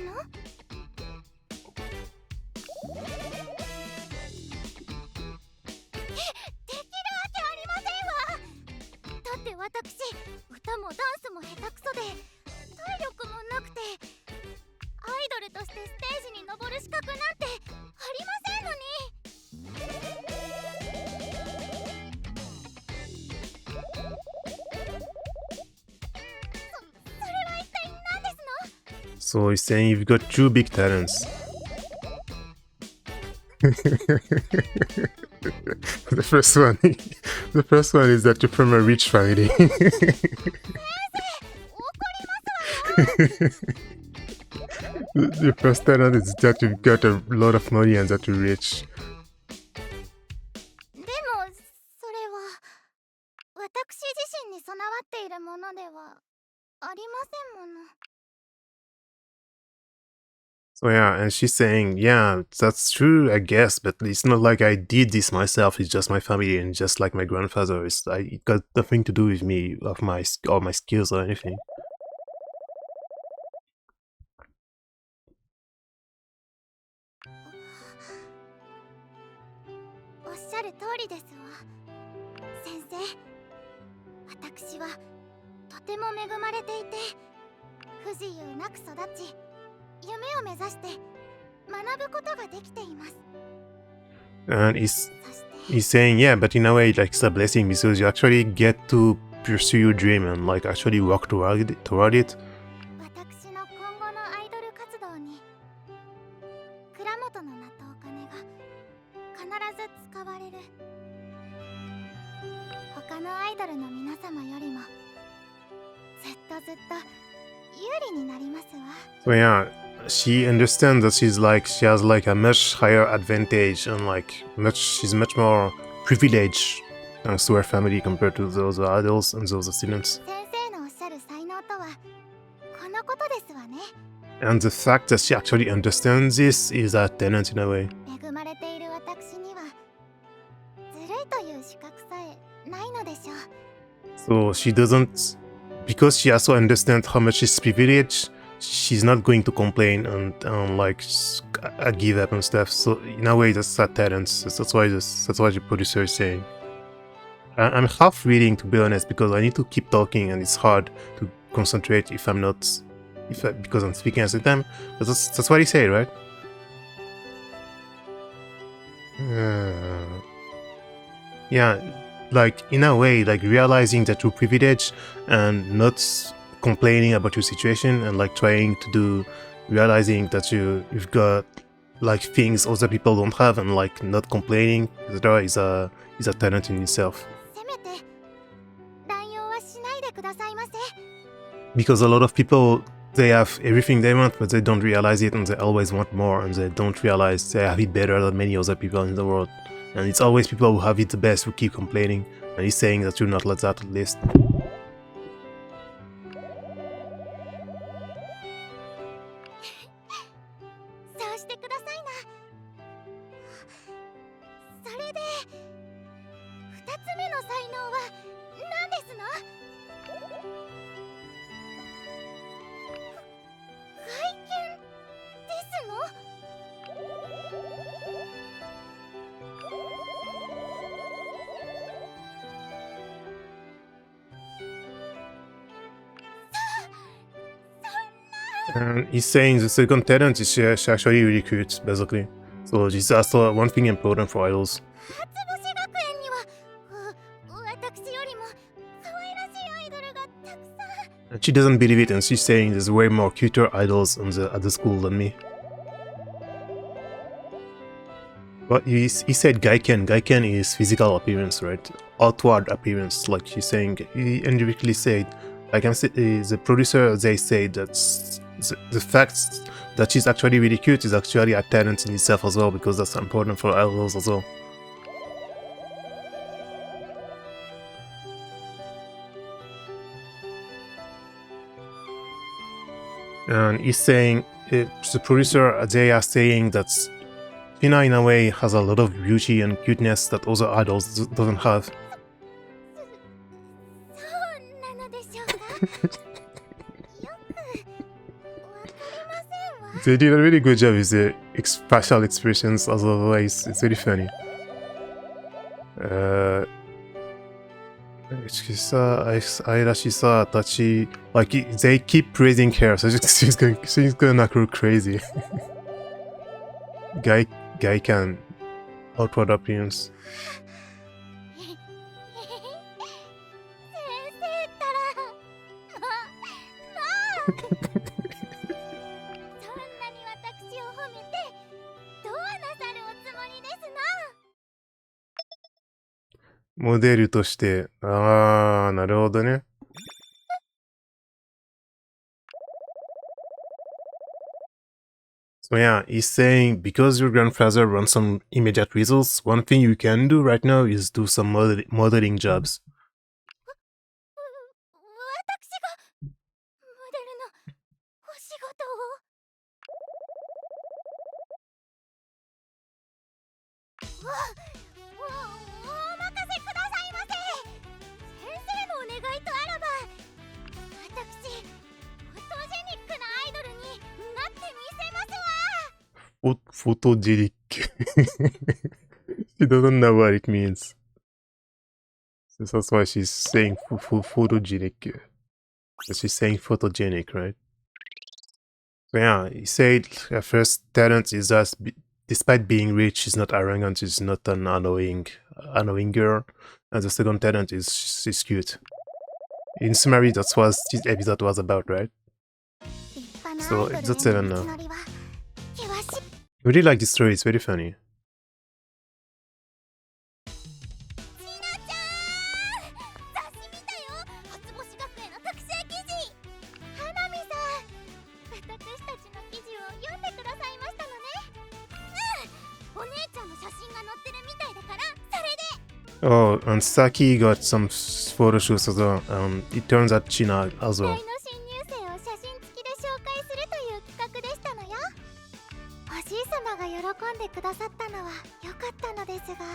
るわけありませんわ。だって私、歌もダンスも下手くそで、体力もなくて、アイドルとしてステージに登る資格なんてありませんのに。それは一体何ですの？ So he's saying you've got two big talents. The first one is that you're from a rich family. The first talent is that you've got a lot of money and that you're rich. でもそれは私自身に備わっているものではありませんもの。 So yeah, and she's saying, yeah, that's true, I guess, but it's not like I did this myself. It's just my family and just like my grandfather. It got nothing to do with me, or my skills or anything. おっしゃる通りですわ。先生、私はとても恵まれていて、不自由なく育ち、夢を目指して学ぶことができています。 And he's saying, yeah, but in a way, like, it's a blessing because you actually get to pursue your dream and like actually work toward it. 私の今後のアイドル活動に蔵元の名とお金が必ず使われる。他のアイドルの皆様よりもずっと有利になりますわ。 So yeah, she understands that she has like a much higher advantage and like she's much more privileged thanks to her family compared to those idols and those students. 先生のおっしゃる才能とはこのことですわね。 And the fact that she actually understands this is a talent in a way. 恵まれている私にはずるいという資格さえないのでしょう。 So she doesn't, because she also understands how much she's privileged, she's not going to complain and like give up and stuff. So in a way, that's a talent. That's why the producer is saying. I'm half reading, to be honest, because I need to keep talking and it's hard to concentrate because I'm speaking at the time. But that's what he said, right? Yeah, like in a way, like realizing that you're privileged and not complaining about your situation and like trying to realizing that you've got like things other people don't have and like not complaining, etc. is a talent in itself. せめて乱用はしないでくださいませ。 Because a lot of people, they have everything they want, but they don't realize it and they always want more and they don't realize they have it better than many other people in the world. And it's always people who have it the best who keep complaining. And he's saying that you're not like that, at least. そうしてくださいな。それで二つ目の才能は何ですの？外見ですの？ And he's saying the second talent is she actually really cute, basically. So this is also one thing important for idols. 初星学園には私よりも可愛らしいアイドルがたくさん。 And she doesn't believe it and she's saying there's way more cuter idols at the school than me. But he said Gakuen. Gakuen is physical appearance, right? Outward appearance, like she's saying. He indirectly said, like the producer, they say that the fact that she's actually really cute is actually a talent in itself as well, because that's important for idols as well. And he's saying, the producer, they are saying that N.I.A. in a way has a lot of beauty and cuteness that other idols doesn't have. そうなのでしょうか？よくわかりませんわ。 They did a really good job with the facial expressions as always. It's really funny. 愛らしさ touchy, like they keep praising her, so she's gonna go crazy. Guy can outward appearance. モデルとして、なるほどね。So yeah, he's saying because your grandfather wants some immediate results, one thing you can do right now is do some modeling jobs. 私がモデルのお仕事を。お任せくださいませ。先生のお願いとあらば、私フォトジェニックなアイドルになってみせますわ。Photogenic. She doesn't know what it means. So that's why she's saying photogenic. She's saying photogenic, right? So yeah, he said her first talent is that despite being rich, she's not arrogant, she's not an annoying girl. And the second talent is she's cute. In Temari, that's what this episode was about, right? So episode 7 now. I really like this story, it's very funny. お Oh, and Saki got some photo shoots as well. It turns out China as well. の新入生を写真付きで紹介するという企画でしたのよ。おじい様が喜んでくださったのは良かったのですが。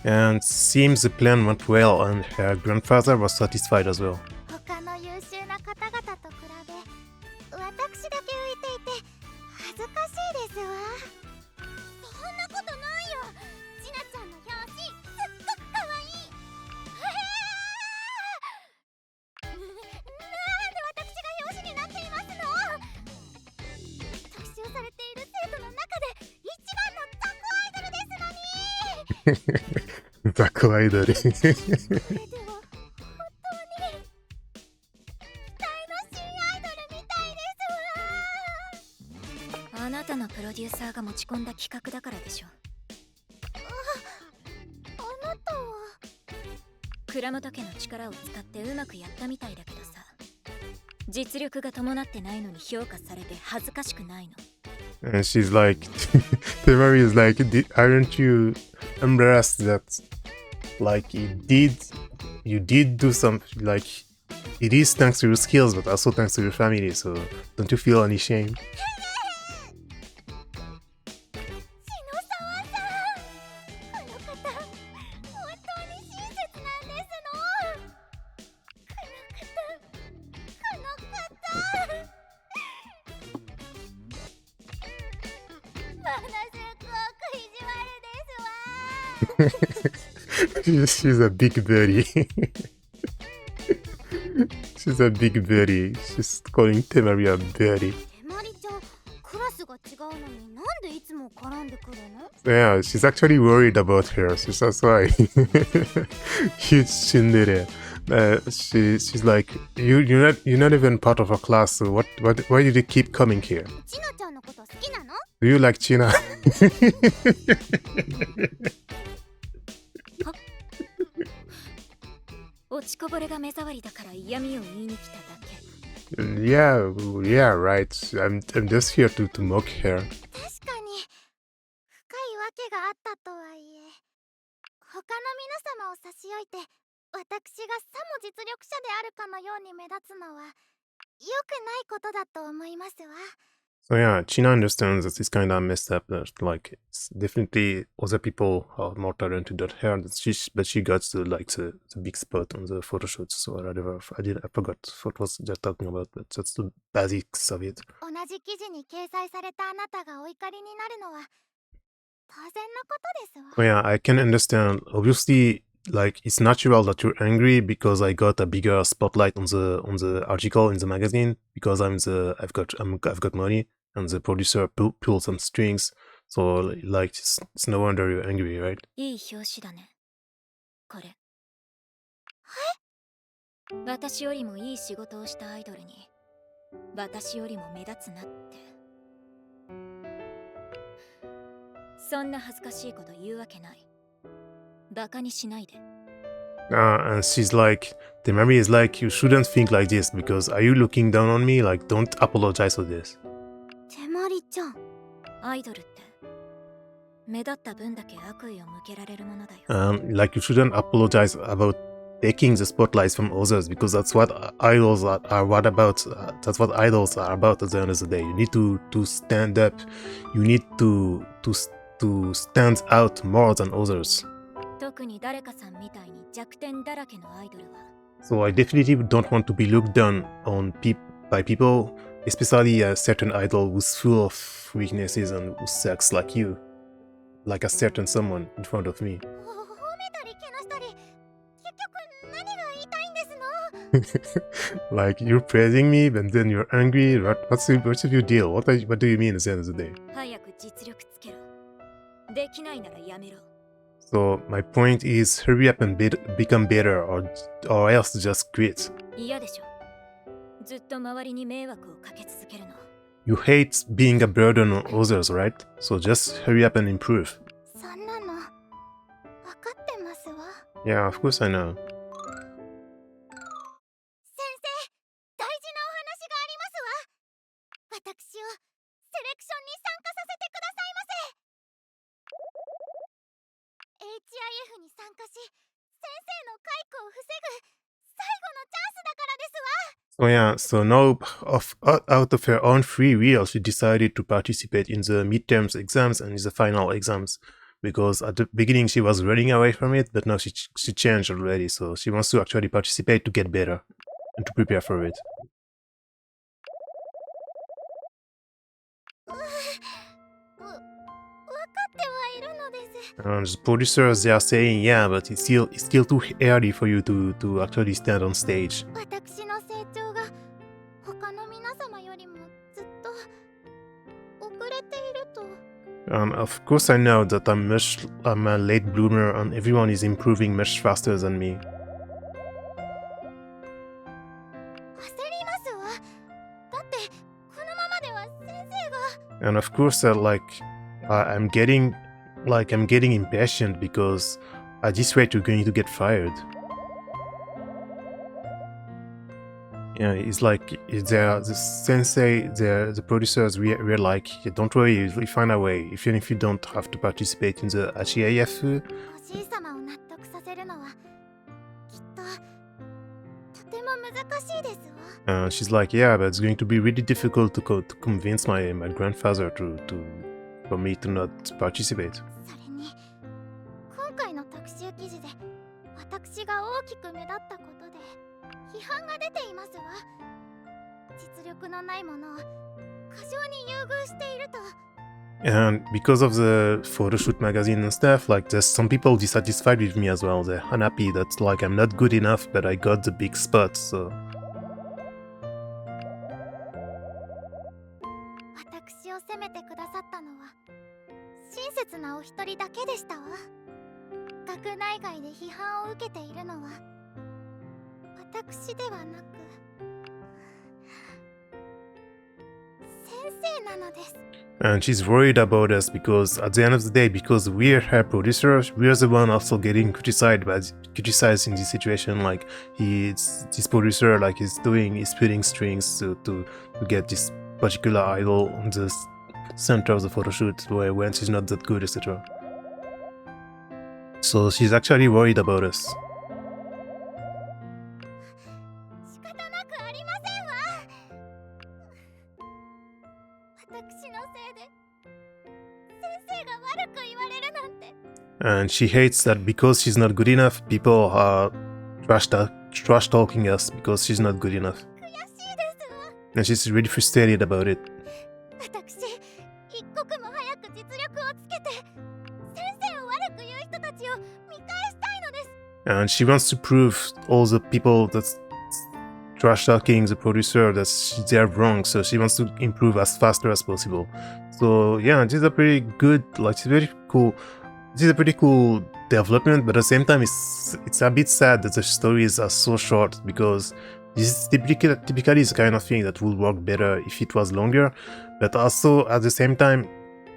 And seems the plan went well, and her grandfather was satisfied as well. 他の優秀な方々と比べ、私だけ浮いていて恥ずかしいですわ。そんなことないよ。ちなちゃんの表紙すっごく可愛い。なんで私が表紙になっていますの？特集されている生徒の中で一番のザクアイドルですのに。ザクアイドル。それでは本当に期待の新アイドルみたいですわ。あなたのプロデューサーが持ち込んだ企画だからでしょ。あなたは倉本家の力を使ってうまくやったみたいだけどさ、実力が伴ってないのに評価されて恥ずかしくないの？ And she's like, Temari is like, aren't you embarrassed that, like, you did do some, like, it is thanks to your skills, but also thanks to your family, so don't you feel any shame? 篠沢さん、この方本当に親切なんですの。この方ものすごく意地悪ですわ。She's a big birdie. She's a big birdie. She's calling Temari a birdie. 手まりちゃん、クラスが違うのになんでいつも絡んでくるの？ Yeah, she's actually worried about her, so that's why. Huge tsundere. She's like, you're not even part of her class, so why did you keep coming here? ちなちゃんのこと好きなの？ Do you like China? 落ちこぼれが目障りだから嫌味を言いに来ただけ。Yeah, right. I'm just here to mock her. 確かに深いわけがあったとはいえ、他の皆様を差し置いて私がさも実力者であるかのように目立つのは良くないことだと思いますわ。 So yeah, China understands that it's kind of messed up. That like, it's definitely other people are more talented than her. But she got the big spot on the photo shoots. So I forgot what was they're talking about, but that's the basics of it. 同じ記事に掲載されたあなたがお怒りになるのは当然のことですわ。 So yeah, I can understand. Obviously, like it's natural that you're angry because I got a bigger spotlight on the article in the magazine because I've got money and the producer pulled some strings, so like it's no wonder you're angry, right? いい表紙だね。これ。私よりもいい仕事をしたアイドルに、私よりも目立つなって。そんな恥ずかしいこと言うわけない。バカにしないで。And she's like, Temari is like, you shouldn't think like this because are you looking down on me? Like, don't apologize for this. 手まりちゃん。アイドルって目立った分だけ悪意を向けられるものだよ。Like you shouldn't apologize about taking the spotlights from others because that's what idols are what about. That's what idols are about at the end of the day. You need to stand up. You need to stand out more than others. 特に誰かさんみたいに弱点だらけのアイドルは。So I definitely don't want to be looked down on by people, especially a certain idol who's full of weaknesses and who sucks like you, like a certain someone in front of me. 褒めたりけなしたり、結局何が言いたいんですの？ Like you're praising me, but then you're angry. What's your deal? What do you mean at the end of the day? 早く実力つけろ。できないならやめろ。So my point is, hurry up and become better, or else just quit. 嫌でしょ。ずっと周りに迷惑をかけ続けるの。You hate being a burden on others, right? So just hurry up and improve. そんなの、わかってますわ。Yeah, of course I know. 先生、大事なお話がありますわ。私をセレクションに参加させてくださいませ。HIF に参加し、先生の解雇を防ぐ最後のチャンスだからですわ。So yeah, so now out of her own free will, she decided to participate in the midterms exams and in the final exams. Because at the beginning she was running away from it, but now she changed already. So she wants to actually participate to get better and to prepare for it. わかってはいるのです。And the producers, they are saying, yeah, but it's still too early for you to actually stand on stage. 私の成長が他の皆様よりもずっと遅れていると。Of course I know that I'm a late bloomer and everyone is improving much faster than me. 焦りますわ。だってこのままでは先生が。And of course, I'm getting impatient because at this rate you're going to get fired. Yeah, it's like the sensei, the producers, we're like, yeah, don't worry, we find a way. Even if you don't have to participate in the HIF. おじい様を納得させるのはきっととても難しいですわ。She's like, yeah, but it's going to be really difficult to convince my grandfather for me to not participate. それに今回の特集記事で私が大きく目立ったことで批判が出ていますわ。実力のないものを過剰に優遇していると。And because of the photo shoot magazine and stuff, like there's some people dissatisfied with me as well. They're unhappy that like I'm not good enough, but I got the big spot. So 私を責めてくださったのは親切なお一人だけでしたわ。学内外で批判を受けているのは私ではなく先生なのです。and she's worried about us because at the end of the day, because we're her producers, we're the one also getting criticized in this situation. Like this producer, like he's putting strings to get this particular idol on the center of the photo shoot when she's not that good, etc. So she's actually worried about us. 仕方なくありませんわ。私のせいで先生が悪く言われるなんて。And she hates that because she's not good enough, people are trash talking us because she's not good enough. 悔しいですわ。And she's really frustrated about it. 私一刻も早く実力をつけて先生を悪く言う人たちを見返したいのです。and she wants to prove all the people that's trash talking the producer that they're wrong, so she wants to improve as faster as possible. So yeah, this is a pretty good, like, it's very cool. This is a pretty cool development, but at the same time it's a bit sad that the stories are so short, because this is typically is the kind of thing that would work better if it was longer, but also at the same time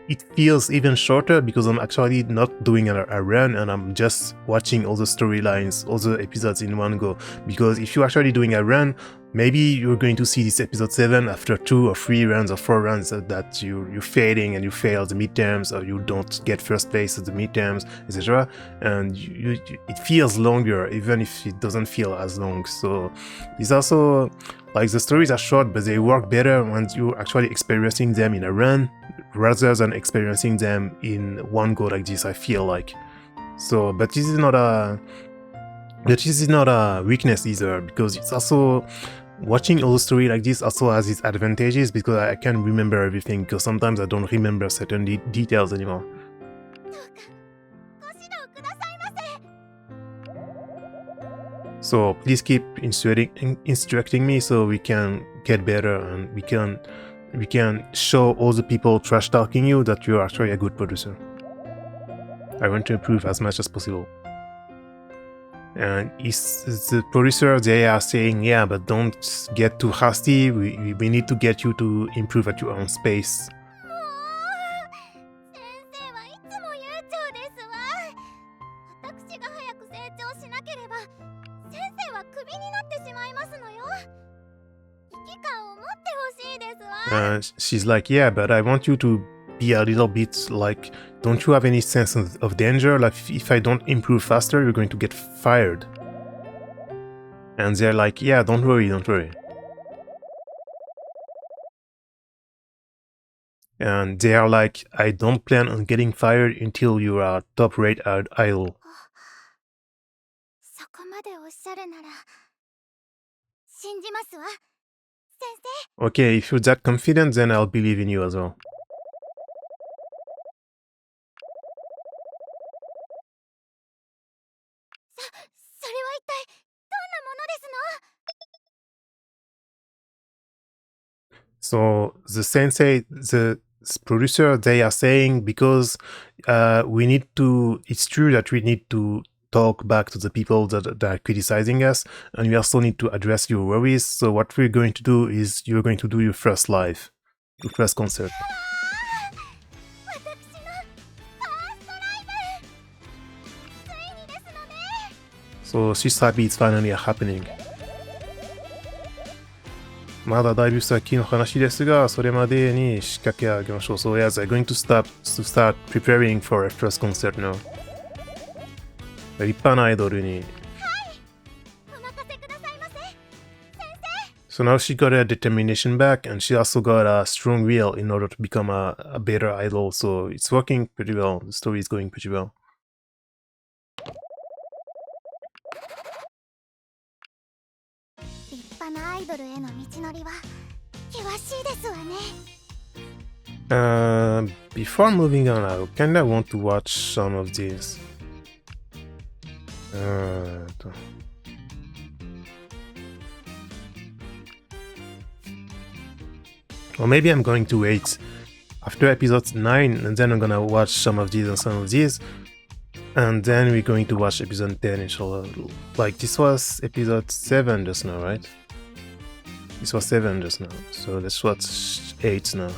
it feels even shorter because I'm actually not doing a run and I'm just watching all the storylines, all the episodes in one go. Because if you're actually doing a run, maybe you're going to see this episode 7 after 2 or 3 runs or 4 runs that you're failing and you fail the midterms, or you don't get first place at the midterms, etc. And it feels longer even if it doesn't feel as long. So it's also like the stories are short, but they work better when you're actually experiencing them in a run rather than experiencing them in one go like this, I feel like. So, but this is not a weakness either, because it's also watching all the story like this also has its advantages, because I can remember everything, because sometimes I don't remember certain details anymore. So please keep instructing me so we can get better and we can show all the people trash talking you that you're actually a good producer. I want to improve as much as possible. And the producer, they are saying, yeah, but don't get too hasty, we need to get you to improve at your own space. She's like, yeah, but I want you to be a little bit like, don't you have any sense of danger? Like, if I don't improve faster, you're going to get fired. And they're like, yeah, don't worry, don't worry. And they are like, I don't plan on getting fired until you are top-rate idol. Okay, if you're that confident, then I'll believe in you as well. So the sensei, the producer, they are saying, because it's true that we need to talk back to the people that are criticizing us, and we also need to address your worries. So what we're going to do is you're going to do your first live, your first concert. So she's happy it's finally happening. まだだいぶ先の話ですが、それまでに仕掛け上げましょう。So yes, I'm going to start preparing for a first concert now. 立派なアイドルに。So now she got her determination back, and she also got a strong will in order to become a better idol. So it's working pretty well. The story is going pretty well. Before moving on, I kinda want to watch some of these. Or maybe I'm going to wait after episode 9, and then I'm gonna watch some of these and some of these, and then we're going to watch episode 10, inshallah. Like, this was episode 7 just now, right? This was 7 just now, so let's watch 8 now.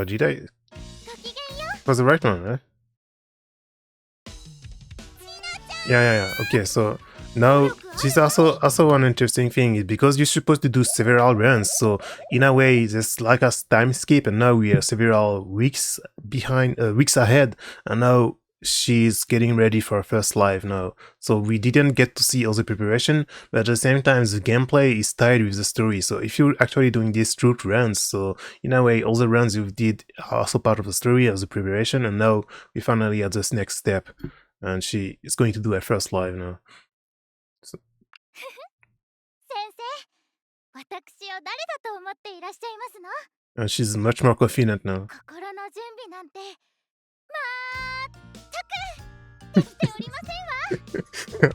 Did I? It was the right one, right? Yeah. Okay, so now this is also one interesting thing, is because you're supposed to do several runs. So in a way, there's like a time skip, and now we are several weeks behind, weeks ahead, and now she's getting ready for her first live now. So we didn't get to see all the preparation, but at the same time, the gameplay is tied with the story. So if you're actually doing these truth runs, so in a way, all the runs you did are also part of the story as the preparation, and now we finally at this next step, and she is going to do her first live now. So. 私を誰だと思っていらっしゃいますの？ And she's much more confident now. 心の準備なんてまーったくできておりません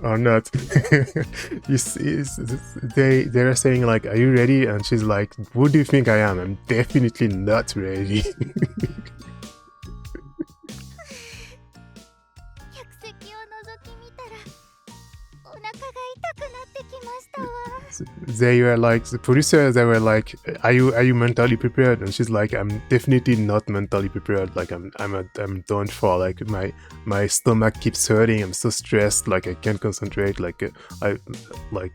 わ。 Or not. You see, they're saying like, "Are you ready?" And she's like, "What do you think I am? I'm definitely not ready." 客席を覗き見たらお腹が痛くなってきましたわ。 They were like, the producers, they were like, are you mentally prepared? And she's like, I'm definitely not mentally prepared. Like I'm done for. Like my stomach keeps hurting. I'm so stressed. Like I can't concentrate. Like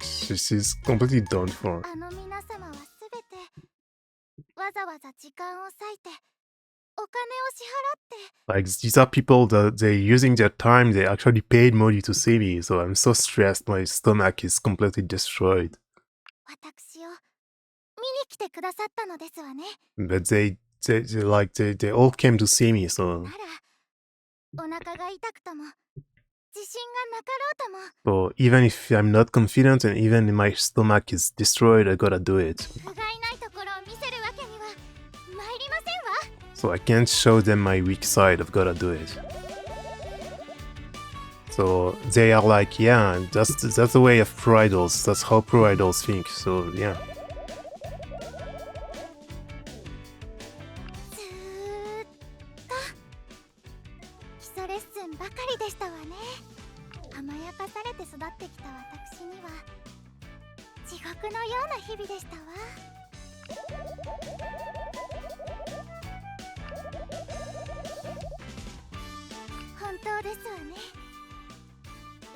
she's completely done for. あの皆様はすべてわざわざ時間を割いてお金を支払って Like these are people that they're using their time. They actually paid money to see me. So I'm so stressed. My stomach is completely destroyed. 私を見に来てくださったのですわね。 But they all came to see me. So ならお腹が痛くとも自信がなかろうとも so even if I'm not confident and even if my stomach is destroyed, I gotta do it. 不甲斐ないところを見せるわけには参りませんわ。 So I can't show them my weak side. I've gotta do it. So they are like, yeah, that's the way of pro idols. That's how pro idols think. So yeah. ずーっと基礎レッスンばかりでしたわね。甘やかされて育ってきた私には地獄のような日々でしたわ。本当ですわね。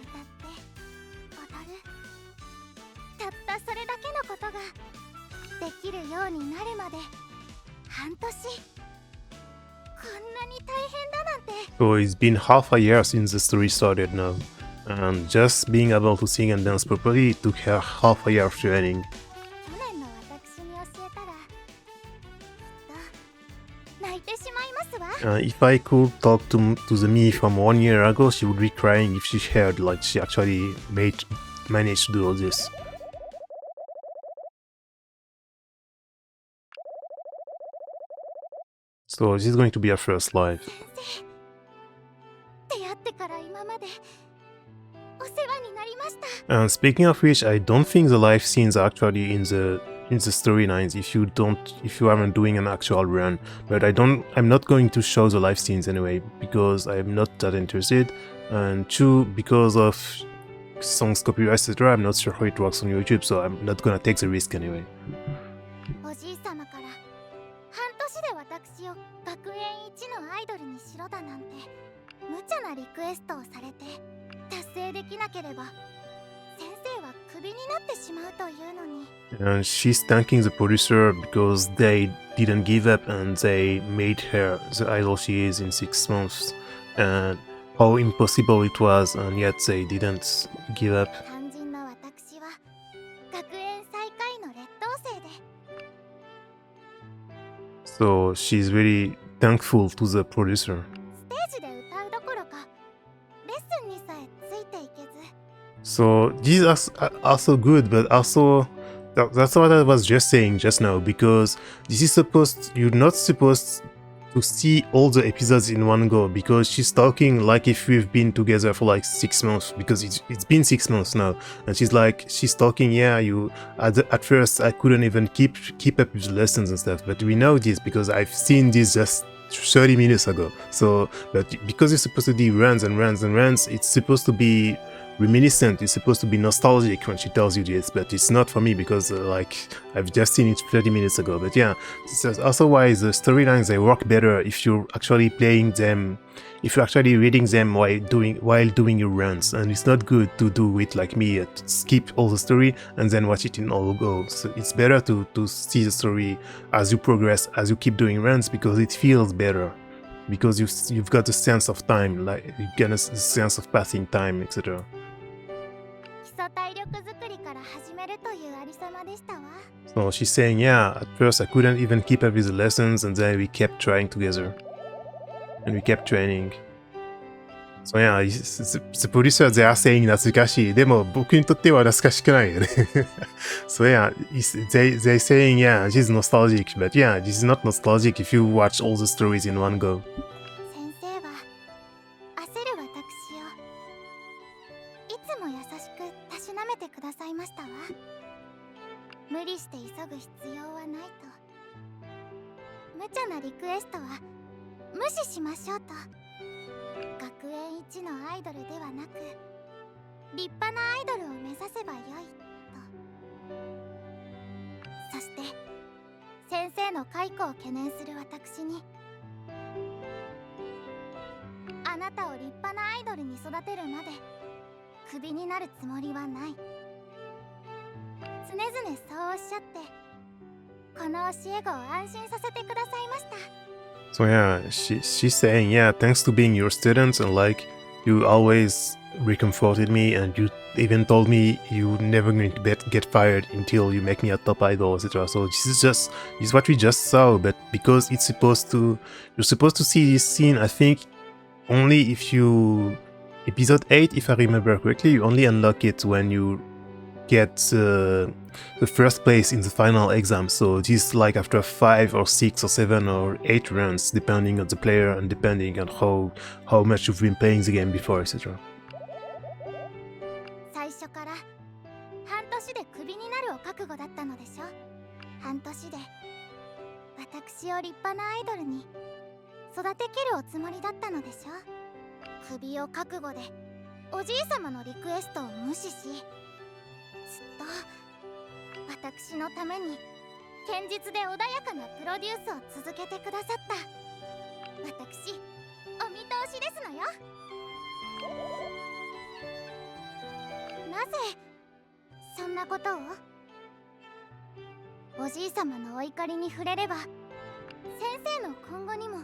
歌って踊る、たったそれだけのことができるようになるまで半年。こんなに大変だなんて。 So it's been half a year since the story started now, and just being able to sing and dance properly took her half a year of training. 去年の私に教えたらきっと泣いてしまいますわ。 If I could talk to the me from 1 year ago, she would be crying if she heard like she actually managed to do all this. So this is going to be our first live. 出会ってから今までお世話になりました。 And speaking of which, I don't think the live scenes are actually in the storylines if you aren't doing an actual run. But I'm not going to show the live scenes anyway because I'm not that interested. And two, because of songs copyright, etc., I'm not sure how it works on YouTube, so I'm not gonna take the risk anyway. おじい様から半年で私を学園一のアイドルにしろだなんて無茶なリクエストをされて達成できなければ先生はクビになってしまうというのに。 And she's thanking the producer because they didn't give up and they made her the idol she is in 6 months. And how impossible it was, and yet they didn't give up. 肝心の私は学園最下位の劣等生で So she's really thankful to the producer. ステージで歌うどころかレッスンにさえついていけず。 So these are also good, but also that's what I was just saying just now, because you're not supposed to see all the episodes in one go, because she's talking like if we've been together for like 6 months, because it's been 6 months now, and she's talking, yeah, at first I couldn't even keep up with the lessons and stuff, but we know this because I've seen this just 30 minutes ago. So, but because it's supposed to be runs and runs and runs, it's supposed to be reminiscent, it's supposed to be nostalgic when she tells you this, but it's not for me because I've just seen it 30 minutes ago. But yeah, that's also why the storylines, they work better if you're actually playing them, if you're actually reading them while doing your runs. And it's not good to do it like me, skip all the story and then watch it in all go. So it's better to see the story as you progress, as you keep doing runs, because it feels better, because you've got a sense of time, like you get a sense of passing time, etc. 基礎体力作りから始めるというありさまでしたわ。 So she's saying, yeah, at first I couldn't even keep up with the lessons, and then we kept trying together. And we kept training. So yeah, the producer, they are saying 懐かしい。でも僕にとっては懐かしくないよね。So yeah, they saying yeah, she's nostalgic, but yeah, this is not nostalgic if you watch all the stories in one go. 先生は焦る私をいつも優しくたしなめてくださいましたわ。無理して急ぐ必要はないと。無茶なリクエストは無視しましょうと。学園一のアイドルではなく立派なアイドルを目指せばよいと。そして先生の解雇を懸念する私に、あなたを立派なアイドルに育てるまでクビになるつもりはない。常々そうおっしゃってこの教え子を安心させてくださいました。So yeah, she's saying yeah, thanks to being your students and like you always recomforted me and you even told me you never going to get fired until you make me a top idol, etc. So this is what we just saw, but because you're supposed to see this scene, I think only if you episode 8, if I remember correctly, you only unlock it when you get the first place in the final exam. So this is like after 5 or 6 or 7 or 8 runs, depending on the player and depending on how much you've been playing the game before, etc. 最初から半年でクビになるを覚悟だったのでしょ。半年で私を立派なアイドルに育てきるおつもりだったのでしょ。クビを覚悟でおじいさまのリクエストを無視し、ずっと私のために堅実で穏やかなプロデュースを続けてくださった。私お見通しですのよ。なぜそんなことを？おじいさまのお怒りに触れれば先生の今後にも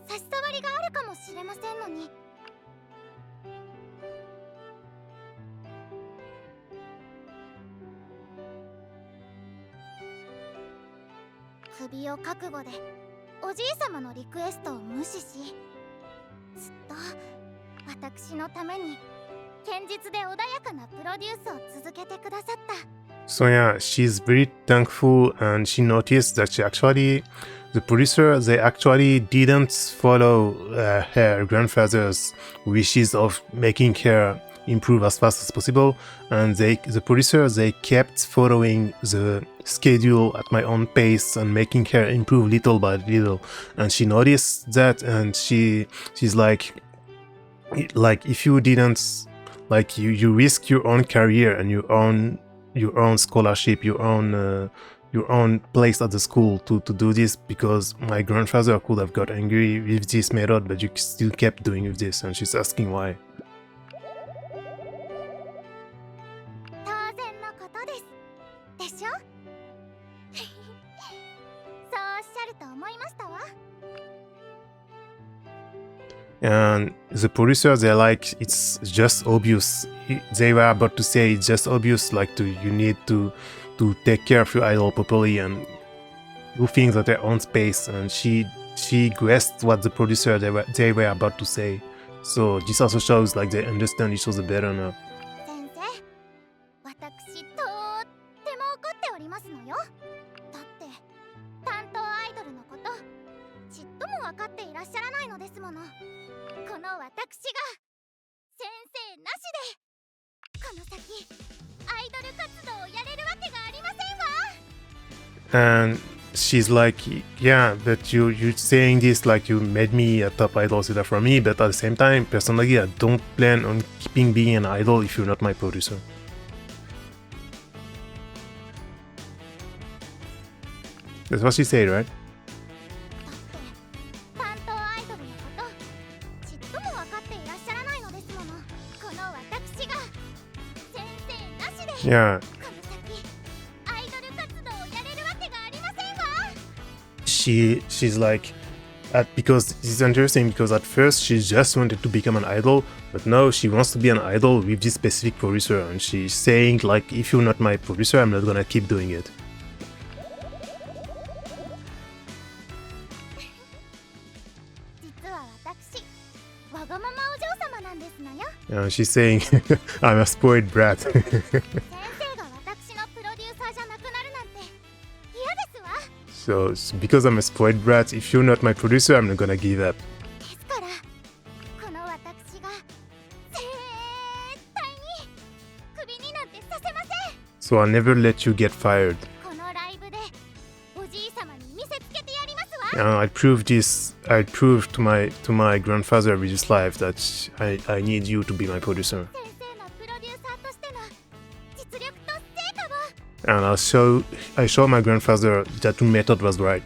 差し障りがあるかもしれませんのに。クビを覚悟でおじいさまのリクエストを無視し、ずっと私のために堅実で穏やかなプロデュースを続けてくださった。So yeah, she's very thankful and she noticed that the producer, they actually didn't follow her grandfather's wishes of making her improve as fast as possible, and the producer, they kept following the schedule at my own pace and making her improve little by little. And she noticed that, and she's like if you didn't, like you risk your own career and your own scholarship, your own place at the school to do this, because my grandfather could have got angry with this method, but you still kept doing with this. And she's asking why. 当然のことです。でしょ？そうおっしゃると思いましたわ。And the producer, they're like, it's just obvious. They were about to say it's just obvious, like you need to take care of your idol properly and do things at their own space. And she guessed what the producer they were about to say. So this also shows like they understand each other better now. 先生、私とっても怒っておりますのよ。だって担当アイドルのことちっとも分かっていらっしゃらないのですもの。この私が先生なしでこの先アイドル活動をやれるわけがありませんわ。 And she's like, yeah, but you're saying this like you made me a top idol sitter for me, but at the same time, personally, I don't plan on keeping being an idol if you're not my producer. That's what she said, right? だって担当アイドルのことちっとも分かっていらっしゃらないのですもの。この私が先生なしで Yeah. この先アイドル活動をやれるわけがありませんわ。 She's like, because it's interesting because at first she just wanted to become an idol, but now she wants to be an idol with this specific producer, and she's saying like, if you're not my producer, I'm not gonna keep doing it. 実は私わがままお嬢様なんですのよ。 She's saying I'm a spoiled brat. 先生が私のプロデューサーじゃなくなるなんて嫌ですわ。 So because I'm a spoiled brat, if you're not my producer, I'm not gonna give up. ですからこの私が絶対にクビになんてさせません。 So I'll never let you get fired. このライブでおじい様に見せつけてやりますわ。 I proved this. I proved to my grandfather with this life that I need you to be my producer. 先生のプロデューサーとしての実力と成果を。 And I show my grandfather that the method was right.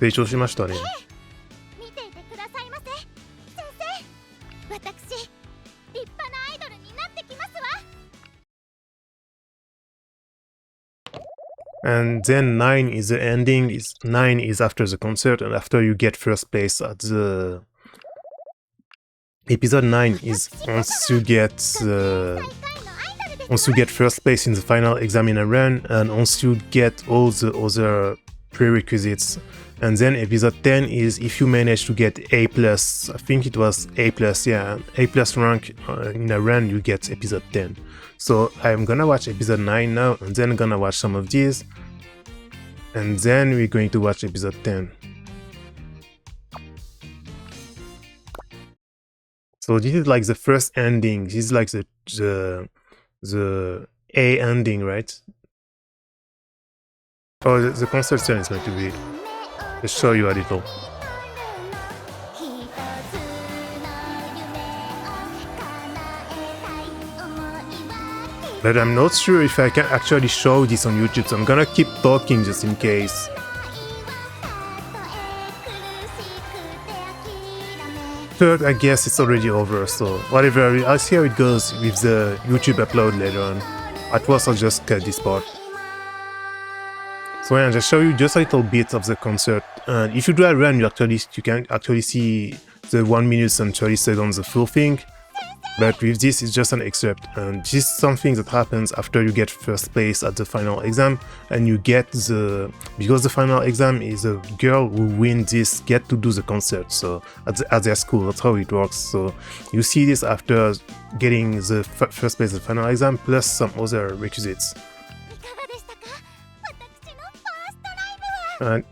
成長しましたね。見ていてくださいませ。先生、私立派なアイドルになってきますわ。 And then 9 is the ending. 9 is after the concert, and after you get first place at the episode 9 is once you get first place in the final exam in a run, and once you get all the other prerequisites. And then episode 10 is if you manage to get A+, I think it was A+, yeah, A+ rank in a run, you get episode 10. So I'm gonna watch episode 9 now, and then gonna watch some of these, and then we're going to watch episode 10. So this is like the first ending. This is like the A ending, right? Oh, the concert scene is going to be. Let's show you a little. But I'm not sure if I can actually show this on YouTube, so I'm gonna keep talking just in case. Third, I guess it's already over, so whatever, I'll see how it goes with the YouTube upload later on. At first, I'll just cut this part. So yeah, I'll just show you just a little bit of the concert. And if you do a run, you can actually see the 1 minute and 30 seconds, the full thing. But with this, it's just an excerpt, and this is something that happens after you get first place at the final exam, and you get because the final exam is a girl who wins this get to do the concert, so at their school, that's how it works. So you see this after getting the first place at the final exam, plus some other requisites. And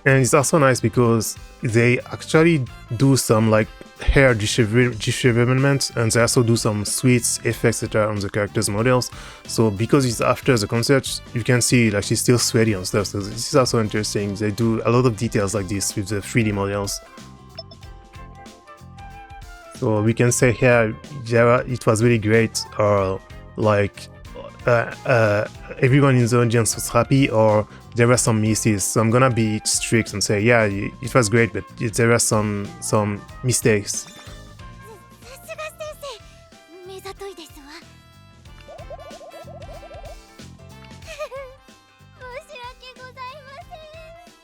it's also nice because they actually do some like hair dishevelment, and they also do some sweet effects that are on the characters' models. So because it's after the concert, you can see like she's still sweaty and stuff. So this is also interesting. They do a lot of details like this with the 3D models. So we can say here, it was really great, or like everyone in the audience was happy, or there were some misses. So I'm gonna be strict and say, yeah, it was great, but there were some mistakes.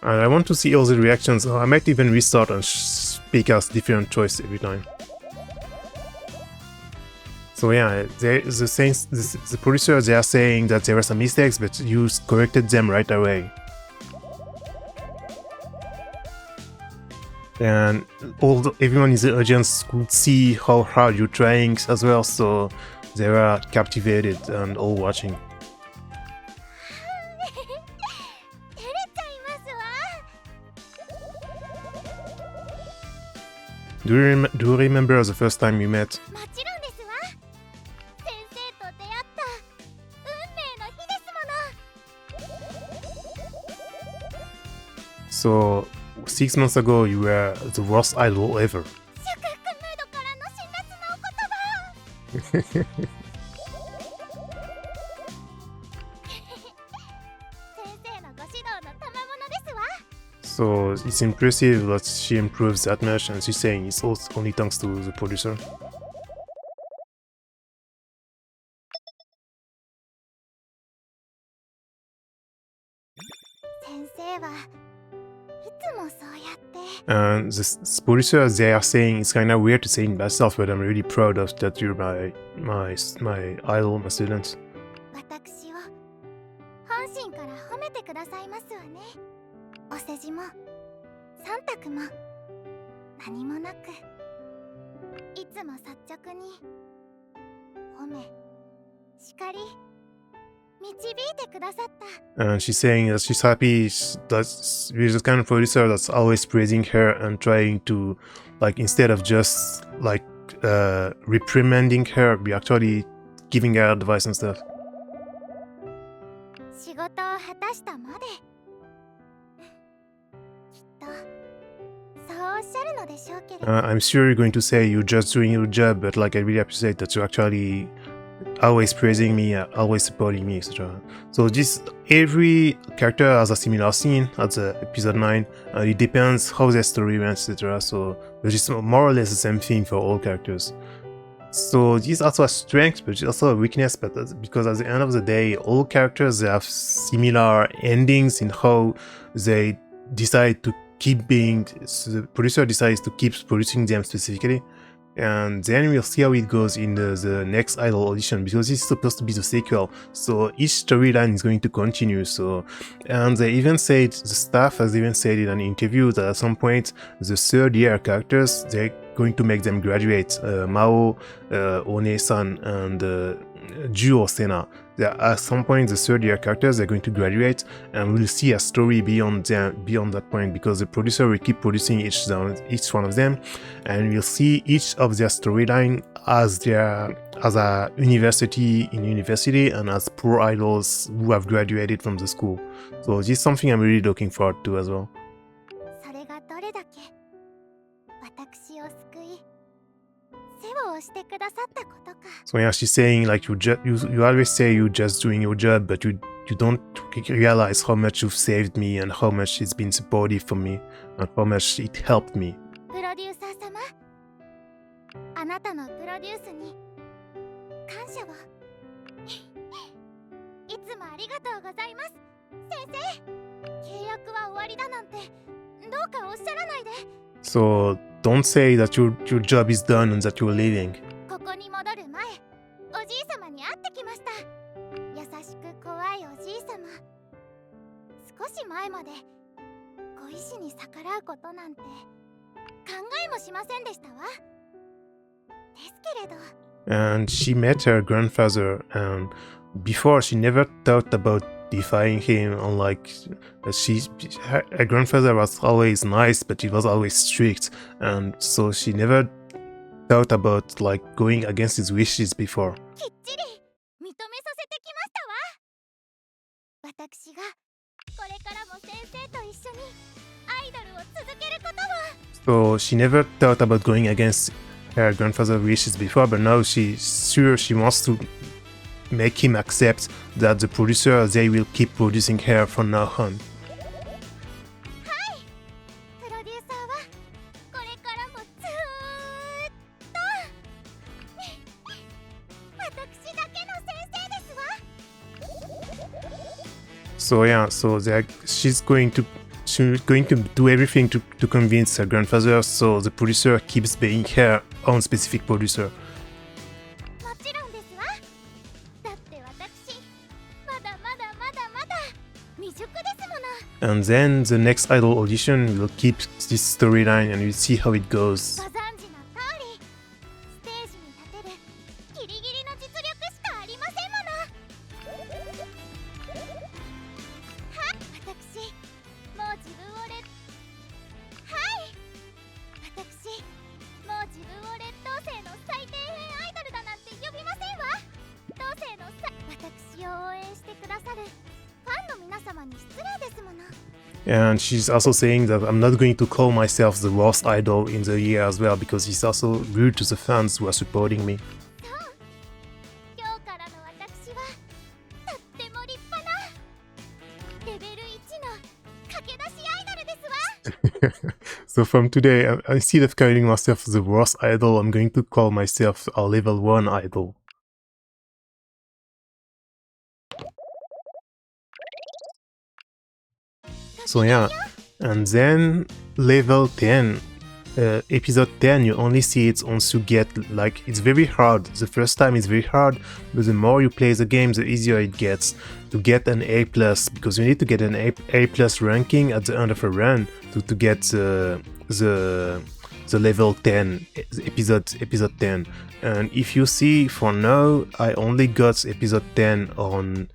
And I want to see all the reactions, so I might even restart and speak as different choice every time. So yeah, the producers, they are saying that there were some mistakes, but you corrected them right away. And everyone in the audience could see how hard you're trying as well, so they were captivated and all watching. Do you remember the first time you met? So 6 months ago, you were the worst idol ever. So it's impressive that she improves that much, and she's saying it's only thanks to the producer. And the producers, they are saying it's kind of weird to say it myself, but I'm really proud of that you're my idol, my student. 何もなくいつも率直に褒め叱り導いてくださった。 And she's saying that she's happy that we're the kind of producer that's always praising her and trying to, like, instead of just like reprimanding her, be actually giving her advice and stuff. 仕事を果たしたまできっとそうおっしゃるのでしょうけれど、 I'm sure you're going to say you're just doing your job, but like I really appreciate that you're actually always praising me, always supporting me, etc. So this every character has a similar scene at the episode 9, and it depends how their story went, etc. So it's just more or less the same thing for all characters. So this is also a strength, but it's also a weakness, but because at the end of the day, all characters, they have similar endings in how they decide to keep being, so the producer decides to keep producing them specifically. And then we'll see how it goes in the next Idol Audition, because this is supposed to be the sequel, so each storyline is going to continue. So, and they even said, the staff has even said in an interview that at some point the third year characters, they're going to make them graduate. Mao, One-san, and Ju or Sena. At some point, the third year characters are going to graduate, and we'll see a story beyond that point, because the producer will keep producing each one of them, and we'll see each of their storyline as a university and as pro idols who have graduated from the school. So this is something I'm really looking forward to as well. それがどれだけ私を救い世話をしてくださったことか。 So yeah, she's saying like you always say you're just doing your job, but you don't realize how much you've saved me and how much it's been supportive for me and how much it helped me. プロデューサー様、あなたのプロデュースに感謝をいつもありがとうございます。先生、契約は終わりだなんてどうかおっしゃらないで。 So don't say that your job is done and that you're leaving. ここに戻る前、おじいさまに会ってきました。優しく怖いおじいさま。少し前までご意志に逆らうことなんて考えもしませんでしたわ。ですけれど。 And she met her grandfather, and before she never thought about defying him. Unlike her grandfather was always nice, but he was always strict, and so she never thought about like going against his wishes before. きっちり認めさせてきましたわ。私がこれからも先生と一緒にアイドルを続けることを。 So she never thought about going against her grandfather's wishes before, but now she's sure she wants to make him accept that the producer, they will keep producing her from now on. プロデューサーはこれからもずーっと私だけの先生ですわ。 So yeah, so she's going to do everything to convince her grandfather, so the producer keeps being her own specific producer. もちろんですわ。だって私まだ未熟ですもの。 And then the next Idol Audition will keep this storyline and we'll see how it goes. ご存知の通り、ステージに立てるギリギリの実力しかありませんもの。はい、私もう自分をはい、私もう自分を劣等生の最底辺アイドルだなんて呼びませんわ。同性の私を応援してくださるファンの皆様に失礼ですもの。 And she's also saying that I'm not going to call myself the worst idol in the year as well, because it's also rude to the fans who are supporting me. そう今日からの私はとっても立派なレベル1の駆け出しアイドルですわ。 So from today, instead of calling myself the worst idol, I'm going to call myself a level 1 idol. So yeah, and then level 10, episode 10, you only see it once you get, like, it's very hard. The first time it's very hard, but the more you play the game, the easier it gets to get an A+, because you need to get an A+ ranking at the end of a run to get the the level 10 episode 10. And if you see, for now I only got episode 10 on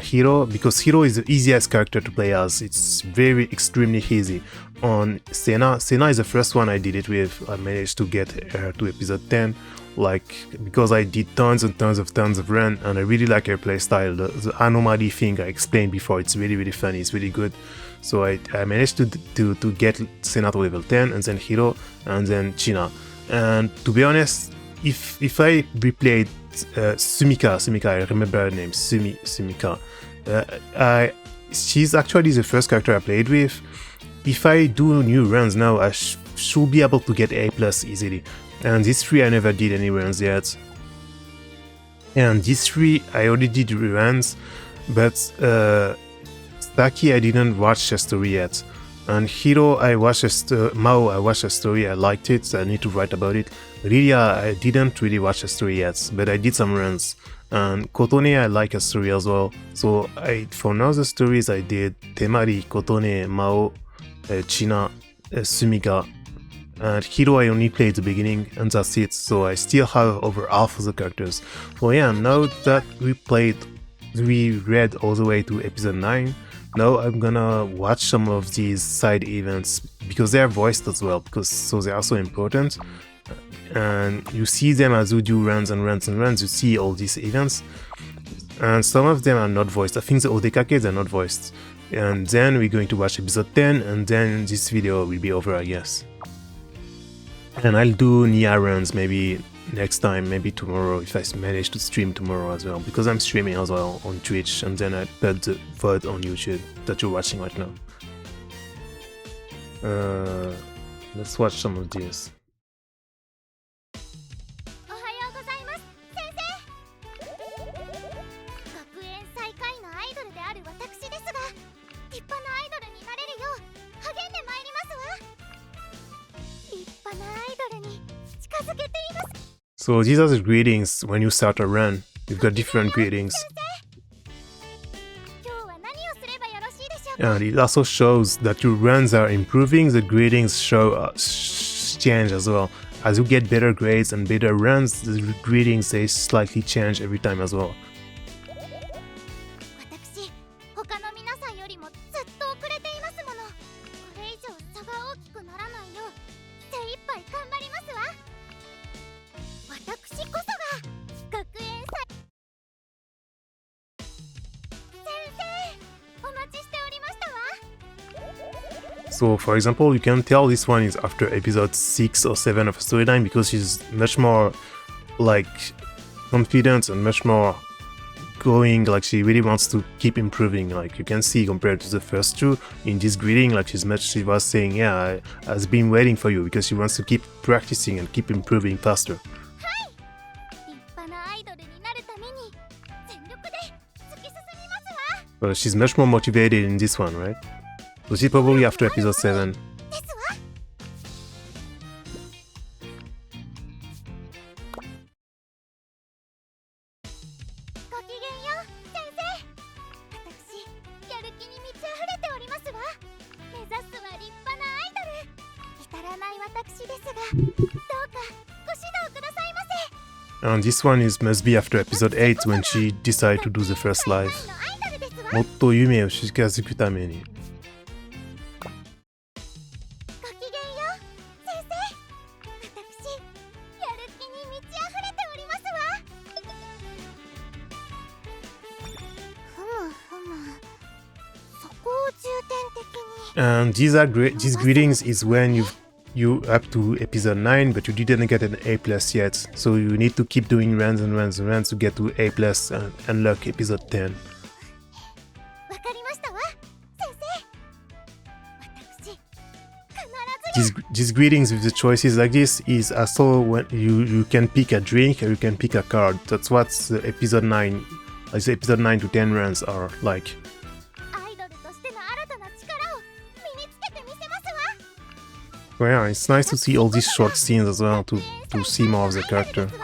Hiro, because Hiro is the easiest character to play as. It's very extremely easy. On Sena is the first one I did it with. I managed to get her to episode 10, like, because I did tons of run, and I really like her playstyle. The anomaly thing I explained before, it's really funny, it's really good. So I managed to get Sena to level 10, and then Hiro, and then China. And to be honest, if I replayed Sumika, I remember her name, Sumika. She's actually the first character I played with. If I do new runs now, I should be able to get A+ easily. And these 3 I never did any runs yet. And these 3 I already did runs, but Staki I didn't watch the story yet. And Hiro I watched Mao I watched the story, I liked it, so I need to write about it. Lilia I didn't really watch the story yet, but I did some runs. And Kotone I like a story as well. So for now the stories I did Temari, Kotone, Mao, China, Sumika, and Hiro I only played the beginning, and that's it. So I still have over half of the characters. So yeah, now that we read all the way to episode 9, now I'm gonna watch some of these side events, because they are voiced as well, so they are so important. And you see them as you do runs and runs and runs, you see all these events. And some of them are not voiced. I think the Odekake are not voiced. And then we're going to watch episode 10, and then this video will be over, I guess. And I'll do N.I.A runs maybe next time, maybe tomorrow, if I manage to stream tomorrow as well, because I'm streaming as well on Twitch, and then I put the VOD on YouTube that you're watching right now. Let's watch some of these. おはようございます、先生。学園最下位のアイドルである私ですが、立派なアイドルになれるよう励んでまいりますわ。立派なアイドルに近づけています。 So these are the greetings when you start a run. You've got different greetings. 今日は何をすればよろしいでしょうか。 And it also shows that your runs are improving. The greetings show change as well. As you get better grades and better runs, the greetings they slightly change every time as well. 私、他の皆さんよりもずっと遅れていますもの。これ以上差が大きくならないよう精一杯頑張りますわ。私こそが学園祭。先生、お待ちしておりましたわ。 So for example, you can tell this one is after episode 6 or 7 of a storyline, because she's much more like confident and much more going, like she really wants to keep improving. Like you can see compared to the first 2 in this greeting, like she was saying, yeah, I've been waiting for you, because she wants to keep practicing and keep improving faster. 立派なアイドルになるために全力で突き進みますわ。 But she's much more motivated in this one, right? So she's probably after episode 7. ですわ。ごきげんよう、先生。私、やる気に満ち溢れておりますわ。目指すは立派なアイドル。至らない私ですが、どうかご指導くださいませ。 And this one must be after episode 8 when she decided to do the first live. のアイドルですわ。もっと夢を近づくために。ごきげんよう、先生。私、やる気に満ち溢れておりますわ。ふむふむ。そこを重点的に。 And these greetings is when you up to episode 9, but you didn't get an A+ yet. So you need to keep doing runs and runs and runs to get to A+ and unlock episode 10. わかりましたわ、先生。私、必ず。 These greetings with the choices like this is also when you can pick a drink or you can pick a card. That's what the episode 9 to 10 runs are like. アイドルとしての新たな力を身につけてみせますわ。 So yeah, it's nice to see all these short scenes as well to see more of the character. 先生、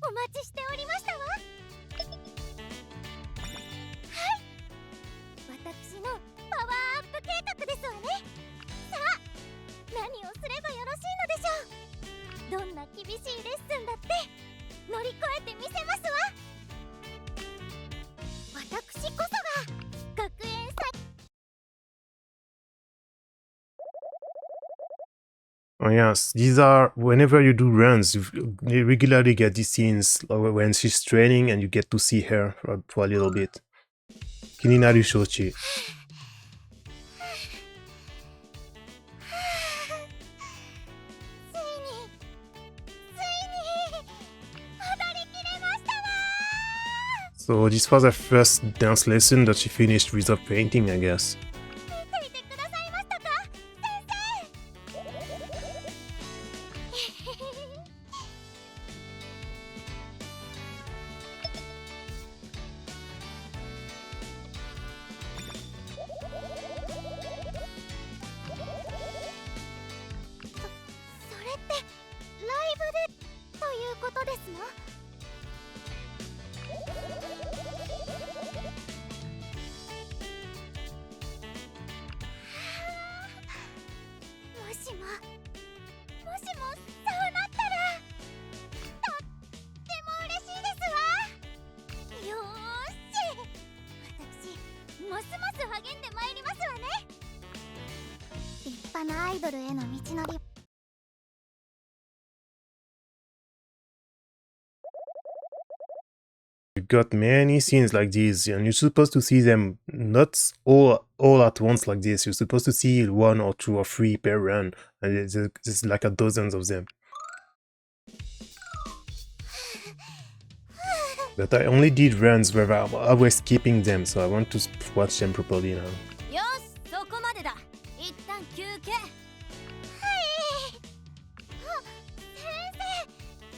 お待ちしておりましたわ。はい、私のパワーアップ計画すればよろしいのでしょう。どんな厳しいレッスンだって乗り越えてみせますわ。私こそが学園祭。 Oh yes, these are whenever you do runs, you regularly get these scenes when she's training and you get to see her for a little bit. Kininaru Shochi. 踊りきれましたわ。 So this was her first dance lesson that she finished without painting, I guess. 見ていてくださいましたか、先それってライブでということですの？もしもそうなったらとっても嬉しいですわ。よーし、私ますます励んでまいりますわね。立派なアイドルへの道のり。 You got many scenes like these, and you're supposed to see them not all at once like this. You're supposed to see 1 or 2 or 3 per run, and there's like a dozens of them. But I only did runs where I'm always skipping them, so I want to watch them properly now. よし、そこまでだ。一旦休憩。はい。あ、先生、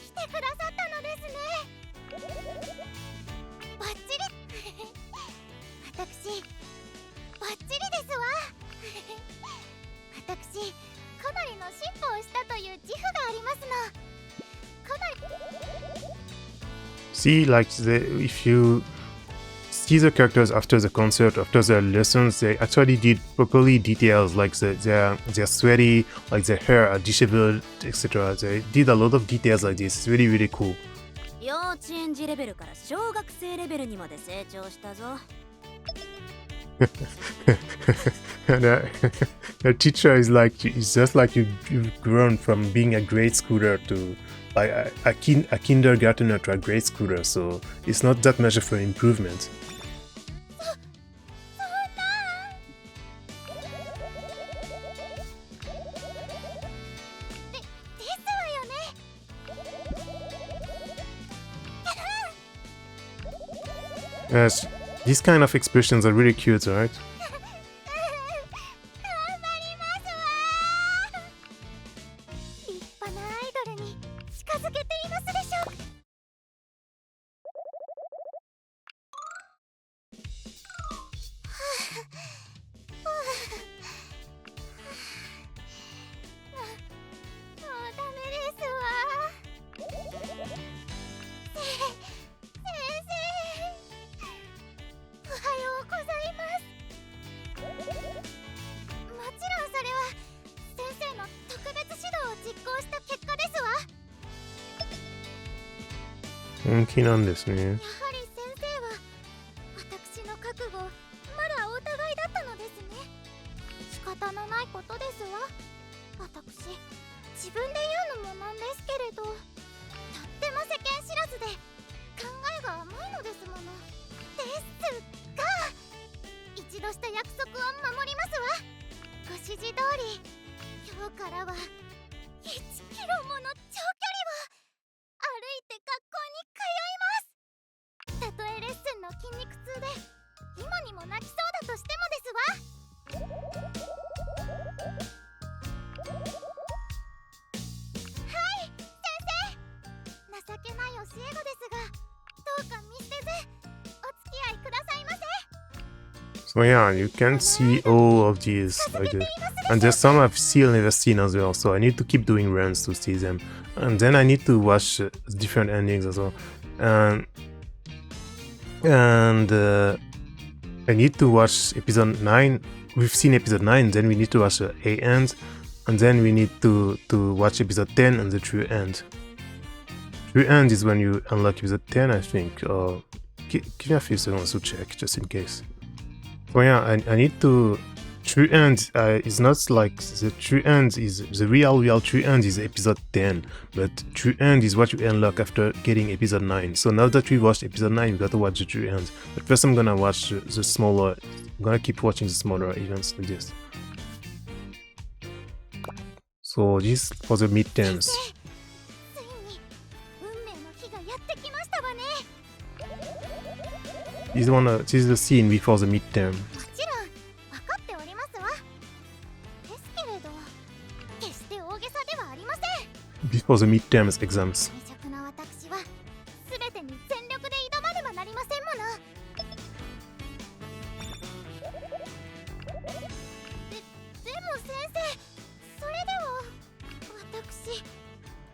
来てくださったのですね。バッチリ。私、バッチリですわ。私、かなりの進歩をしたという自負がありますの。かなり。 See, like if you see the characters after the concert, after their lessons, they actually did properly details, like they're sweaty, like their hair are disheveled, etc. They did a lot of details like this. It's really, really cool. 幼稚園児レベルから小学生レベルにまで成長したぞ。And her teacher is like, it's just like you've grown from being a grade schooler to like a kindergartner to a grade schooler, so it's not that much of an improvement. ですわよね。 Yes, these kind of expressions are really cute, right? 頑張りますわ。立派なアイドルに近づけていますでしょうか。もうダメですわ。先生、おはようございます。もちろんそれは先生の特別指導を実行した結果ですわ。本気なんですね。やはり先生は私の覚悟まだお疑いだったのですね。仕方のないことですわ。私自分で言うのもなんですけれど、とっても世間知らずで考えが甘いのですもの。ですが、一度した約束を守りますわ。ご指示通り今日からは1キロもの長距離を歩いて学校に通います。たとえレッスンの筋肉痛で今にも泣きそうだとしてもですわ。はい、先生。情けない教え子ですが、どうか見捨てずお付き合いくださいませ。 So yeah, you can see all of these like this. And there's some I've still never seen as well, so I need to keep doing runs to see them. And then I need to watch different endings as well. And I need to watch episode 9. We've seen episode 9, then we need to watch the A end. and then we need to watch episode 10 and the true end. True end is when you unlock episode 10, I think. Give me a few seconds to check, just in case. So yeah, I need to... True end is not like the true end is the real true end is episode 10, but true end is what you unlock after getting episode 9. So now that we watched episode 9, we got to watch the true end. But first I'm gonna watch the smaller. I'm gonna keep watching the smaller events like this. So this for the midterms. ついに運命の日がやってきましたわね。 This is the scene before the midterm. もちろん分かっておりますわ。ですけれど、決して大げさではありません。 Before the midterms exams. 未熟な私は全てに全力で挑まねばなりませんもの。でも先生、それでは私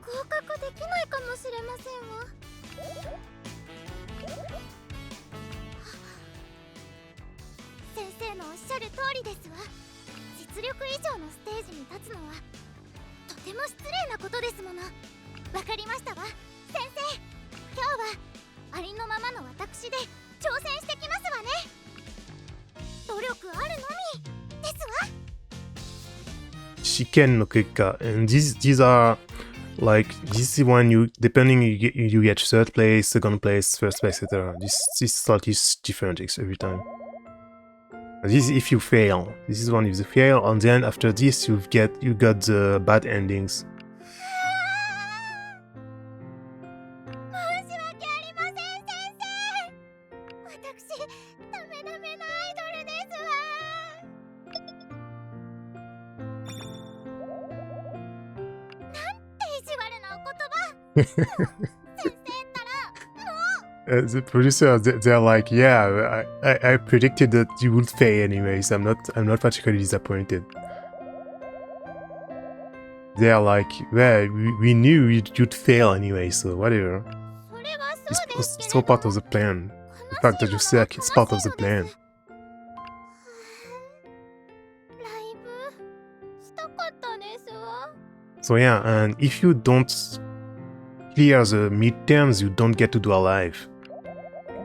合格できないかもしれませんわ。先生のおっしゃる通りですわ。実力以上のステージに立つのはとても失礼なことですもの。わかりましたわ。先生、今日はありのままの私で挑戦してきますわね。努力あるのみですわ。試験の結果 and these are like this is when you depending you get third place, second place, first place, etc. This slot is different every time. This is if you fail. This is one if you fail, and then after this you got the bad endings. 申し訳ありません、先生。私ダメダメなアイドルですわ。なんて意地悪なお言葉。先生ったら The producer, they're like, yeah, I predicted that you would fail anyways. I'm not particularly disappointed. They're like, well, we knew you'd fail anyway, so whatever. それはそうですけ It's れ all ど。 part of the plan. The fact that you suck, it's part of the plan. ライブしたかったですわ。 So yeah, and if you don't clear the midterms, you don't get to do a live.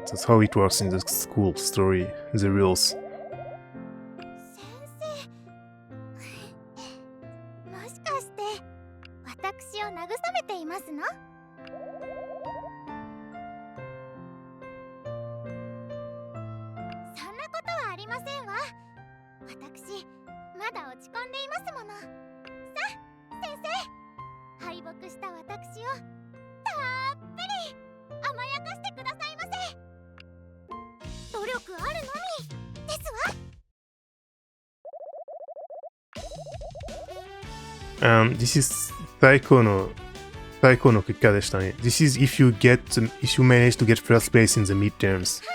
That's how it works in the school story, the rules. 先生、もしかして私を慰めていますの？そんなことはありませんわ。私まだ落ち込んでいますもの。さあ先生、敗北した私をたっぷり甘やかしてくださいませ。努力あるのみですわ。This is 最高の結果でしたね。This is if you manage to get first place in the midterms. 先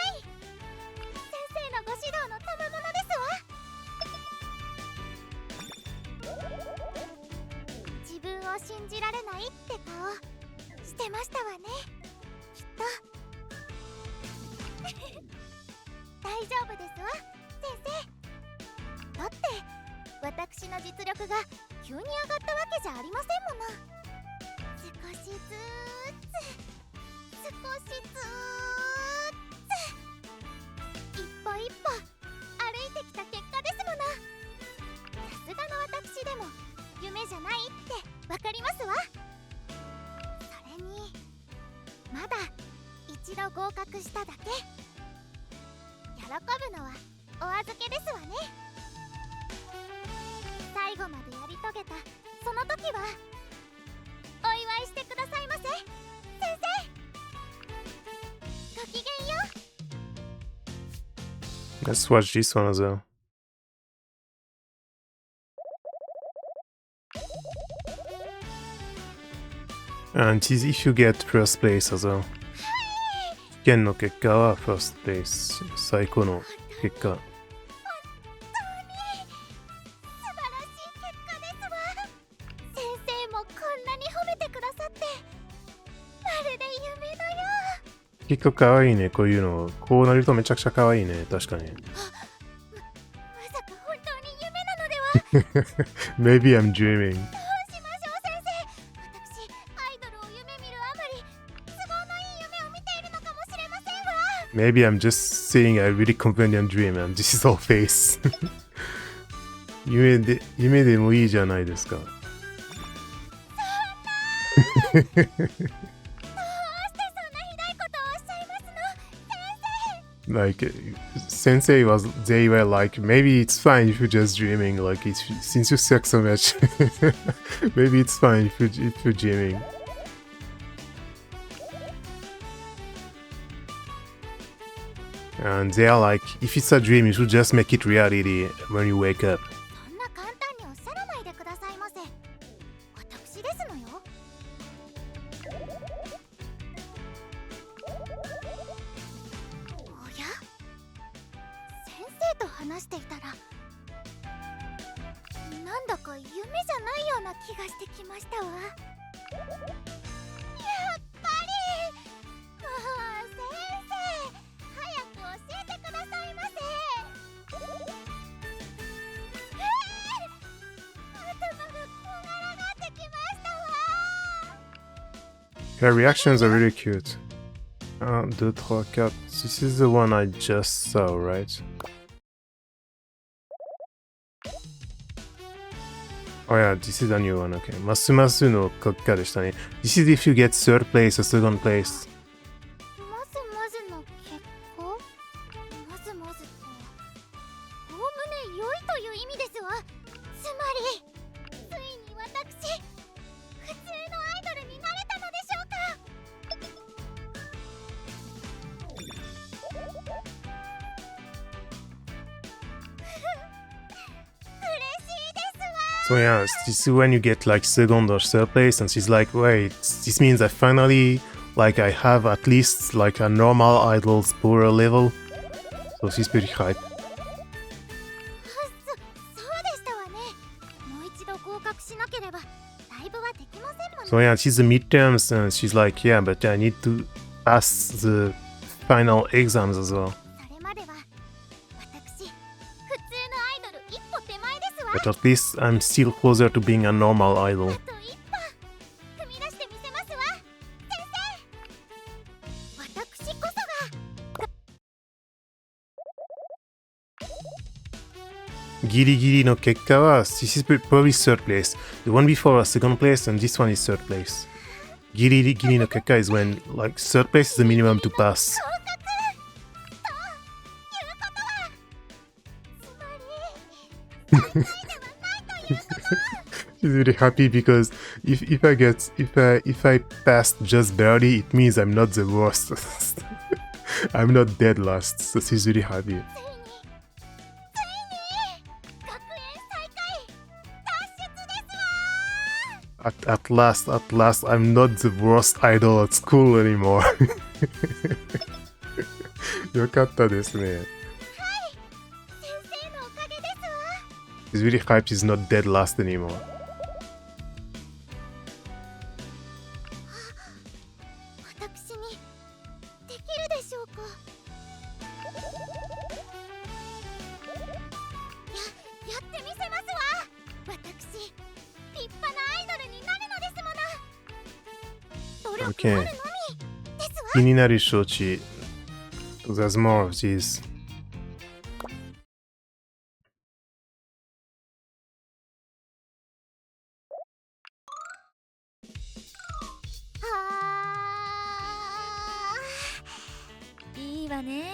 生のご指導の賜物ですわ。自分を信じられないって顔してましたわね。きっと大丈夫ですわ、先生。だって私の実力が急に上がったわけじゃありませんもの。少しずつ一歩一歩歩いてきた結果ですもの。さすがの私でも夢じゃないってわかりますわ。それにまだ一度合格しただけ。喜ぶのはお預けですわね。最後までやり遂げたその時はお祝いしてくださいませ、先生。ごきげんよう。 Let's watch this one as well. And this is if you get first place as well. 試験の結果は first place 最高の結果。本当に素晴らしい結果ですわ。先生もこんなに褒めてくださってまるで夢のよ結構可愛いね、こういうの。こうなるとめちゃくちゃ可愛いね、確かに。う。まさか本当に夢なのでは。Maybe I'm dreaming. どうしましょう先生。私アイドルを夢見るあまり都合のいい夢を見ているのかもしれませんわ。 Maybe I'm just seeing a really convenient dream and this is all face. 夢でもいいじゃないですか。どうしてそんなひどいことをおっしゃいますの先生。 Like Sensei they were like, maybe it's fine if you're just dreaming. Like since you suck so much, maybe it's fine if you're dreaming. And they are like, if it's a dream, you should just make it reality when you wake up. そんな簡単におっしゃらないでくださいませ。私ですのよ。おや、先生と話していたらなんだか夢じゃないような気がしてきましたわ。やっぱりもう先生、早く教えてくださいませ。頭がこんがらがってきましたわ。 Her reactions are really cute. 1, 2, 3, 4. This is the one I just saw, right? Oh yeah, this is a new one, okay. ますますの結果でしたね。This is if you get third place or second place. まずまずの結果、まずまずとおおむね良いという意味ですわ。つまりついに私普通のアイドルになれたのでしょうか。嬉しいですわ。 So yeah, this is when you get like second or third place, and she's like, wait, this means I finally, like I have at least like a normal idol's power level. So she's pretty hyped. そうでしたわね。もう一度合格しなければライブはできませんもの。 So yeah, she's the midterms, and she's like, yeah, but I need to pass the final exams as well. それまでは私普通のアイドル一歩手前ですわ。 But at least I'm still closer to being a normal idol. あと一歩踏み出してみせますわ。先生、私こそがギリギリの結果は this is probably third place. The one before was second place, and this one is third place. ギリギリの結果 is when like third place is the minimum to pass. 合格ということはつまり最下位ではないということ。 She's really happy because if I passed just barely, it means I'm not the worst. I'm not dead last, so she's really happy. ついに学園最下位脱出ですわ。 At last, I'm not the worst idol at school anymore. よかったですね。先生のおかげですわ。 She's really hyped she's not dead last anymore. 私にできるでしょうか。やってみせますわ。私立派なアイドルになるのですもの。努力 Okay. あるのみですわ。気になる処置。There's more of these. いいわね。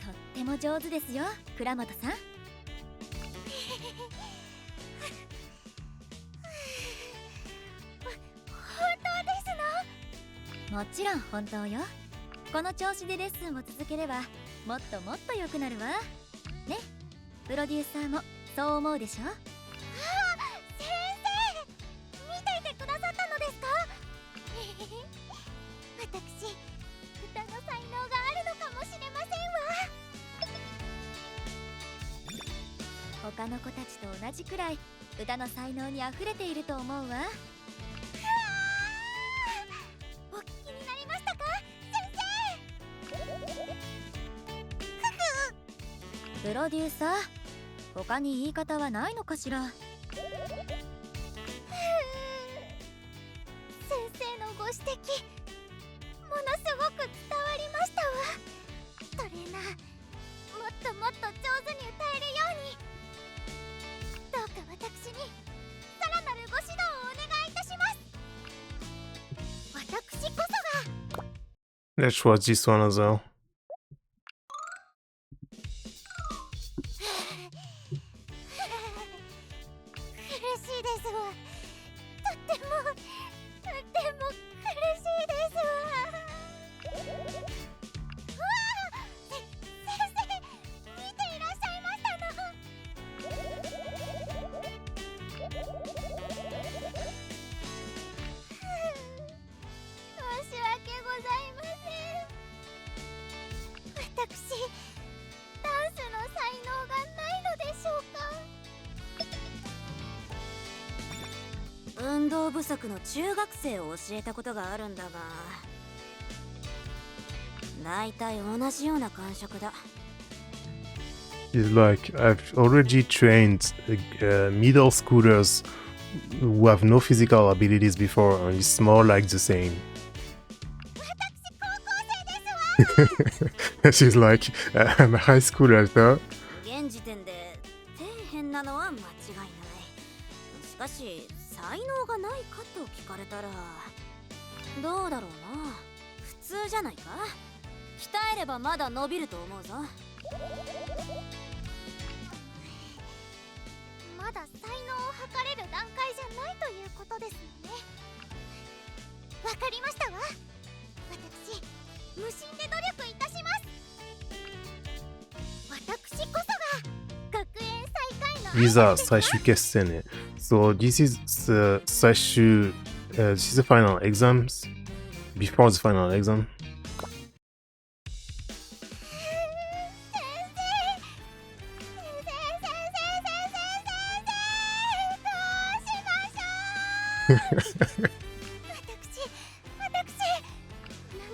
とっても上手ですよ、倉本さん。本当ですの？もちろん本当よ。この調子でレッスンを続ければもっともっと良くなるわね。プロデューサーもそう思うでしょ。先生、見ていてくださったのですか？私、歌の才能があるのかもしれませんわ。他の子たちと同じくらい歌の才能にあふれていると思うわ。お聞きになりましたか、先生？プロデューサー、他に言い方はないのかしら。先生のご指摘ものすごく伝わりましたわ。トレーナー、もっともっと上手に歌えるように、どうか私にさらなるご指導をお願いいたします。私こそが Let's watch this one as well. 苦しいですわ。とっても苦しいですわ。うわあ、先生、見ていらっしゃいましたの。申し訳ございません。私、ダンスの才能がないのでしょうか。運動不足の中学生を教えたことがあるんだが、だいたい同じような感触だ。 It's like I've already trained middle schoolers who have no physical abilities before, and it's more like the same. 私、高校生ですわ。She's like, I'm a high schooler, though. 現時点で底辺なのは間違いない。しかし才能がないかと聞かれたらどうだろうな。普通じゃないか。鍛えればまだ伸びると思うぞ。まだ才能を測れる段階じゃないということですよね。わかりましたわ。私、無心で努力いたします。私こそが学園最下位のアイドルですわ。 These are 最終決戦ね。So this is the 最終、this is the final exams. Before the final exam. 私、なん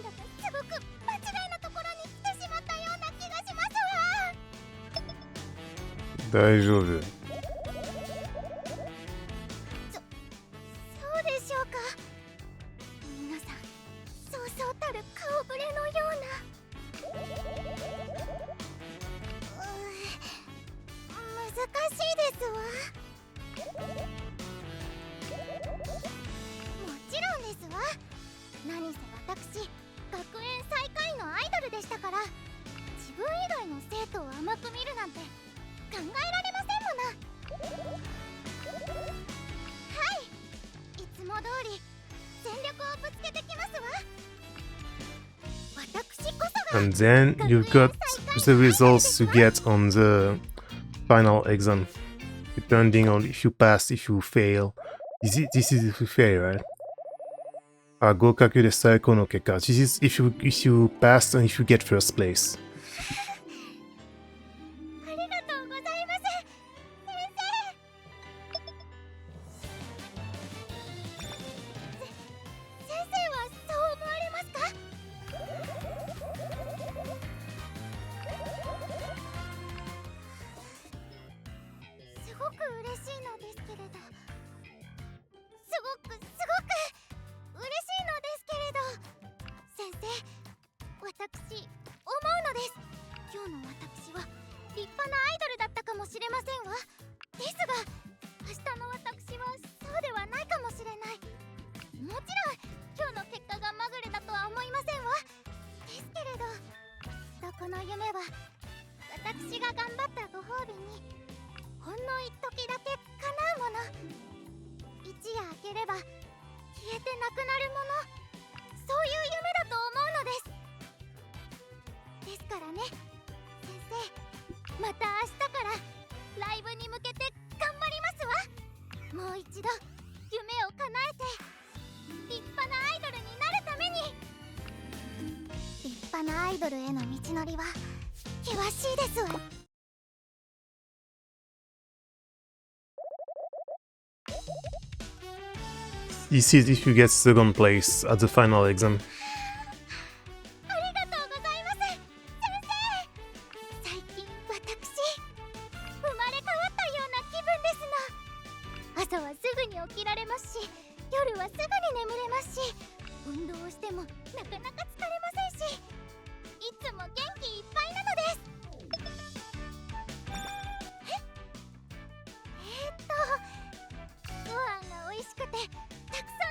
だかすごく間違いなところに来てしまったような気がしますわ。大丈夫。そうでしょうか。皆さん、そうそうたる顔ぶれのような。難しいですわ。もちろんですわ。何せ私、学園最下位のアイドルでしたから、自分以外の生徒を甘く見るなんて考えられませんもの。はい、いつも通り全力をぶつけてきますわ。私こそが And then you've got the results you get on the final exam, depending on if you pass, if you fail. This is if you fail, right? 合格で最高の結果。This is if you pass and if you get first place. ありがとうございます、先生。先生はそう思われますか？すごく嬉しいのですけれど、すごく嬉しいのですけれど、先生、私思うのです。今日の私は立派なアイドルだったかもしれませんわ。ですが、明日の私はそうではないかもしれない。もちろん今日の結果がまぐれだとは思いませんわ。ですけれど、きっとこの夢は私が頑張ったご褒美にほんの一時だけ叶うもの。一夜明ければ消えてなくなるもの、そういう夢だと思うのです。ですからね、先生、また明日からライブに向けて頑張りますわ。もう一度夢を叶えて立派なアイドルになるために。立派なアイドルへの道のりは険しいですわ。This is if you get second place at the final exam. ありがとうございます、先生。最近私生まれ変わ朝はすぐに起きられますし、夜はすぐに眠れますし、運動をしてもなかなか疲れませんし、いつも元気いっぱいなのです。ご飯が美味しくてたくさ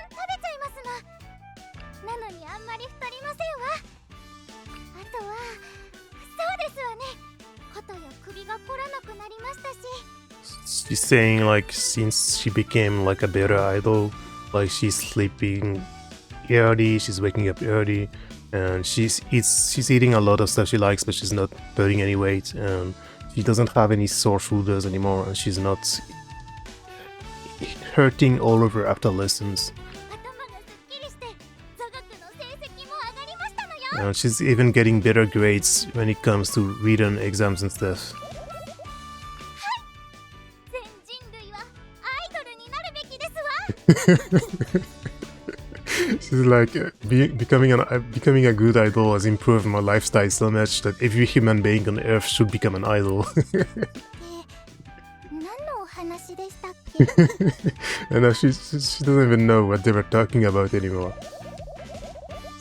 ん食べちゃいますの。なのにあんまり太りませんわ。あとはそうですわね、肩や首が凝らなくなりましたし。 She's saying like since she became like a better idol, like she's sleeping early, she's waking up early, and she's eating a lot of stuff she likes, but she's not putting any weight, and she doesn't have any sore shoulders anymore, and she's not hurting all over after lessons. 頭がすっきりして座学の成績も上がりましたのよ。 And she's even getting better grades when it comes to written exams and stuff. 全人類はアイドルになるべきですわ。She's like becoming a good idol has improved my lifestyle so much that every human being on earth should become an idol. 何のお話でしたっけ？ And now she doesn't even know what they were talking about anymore.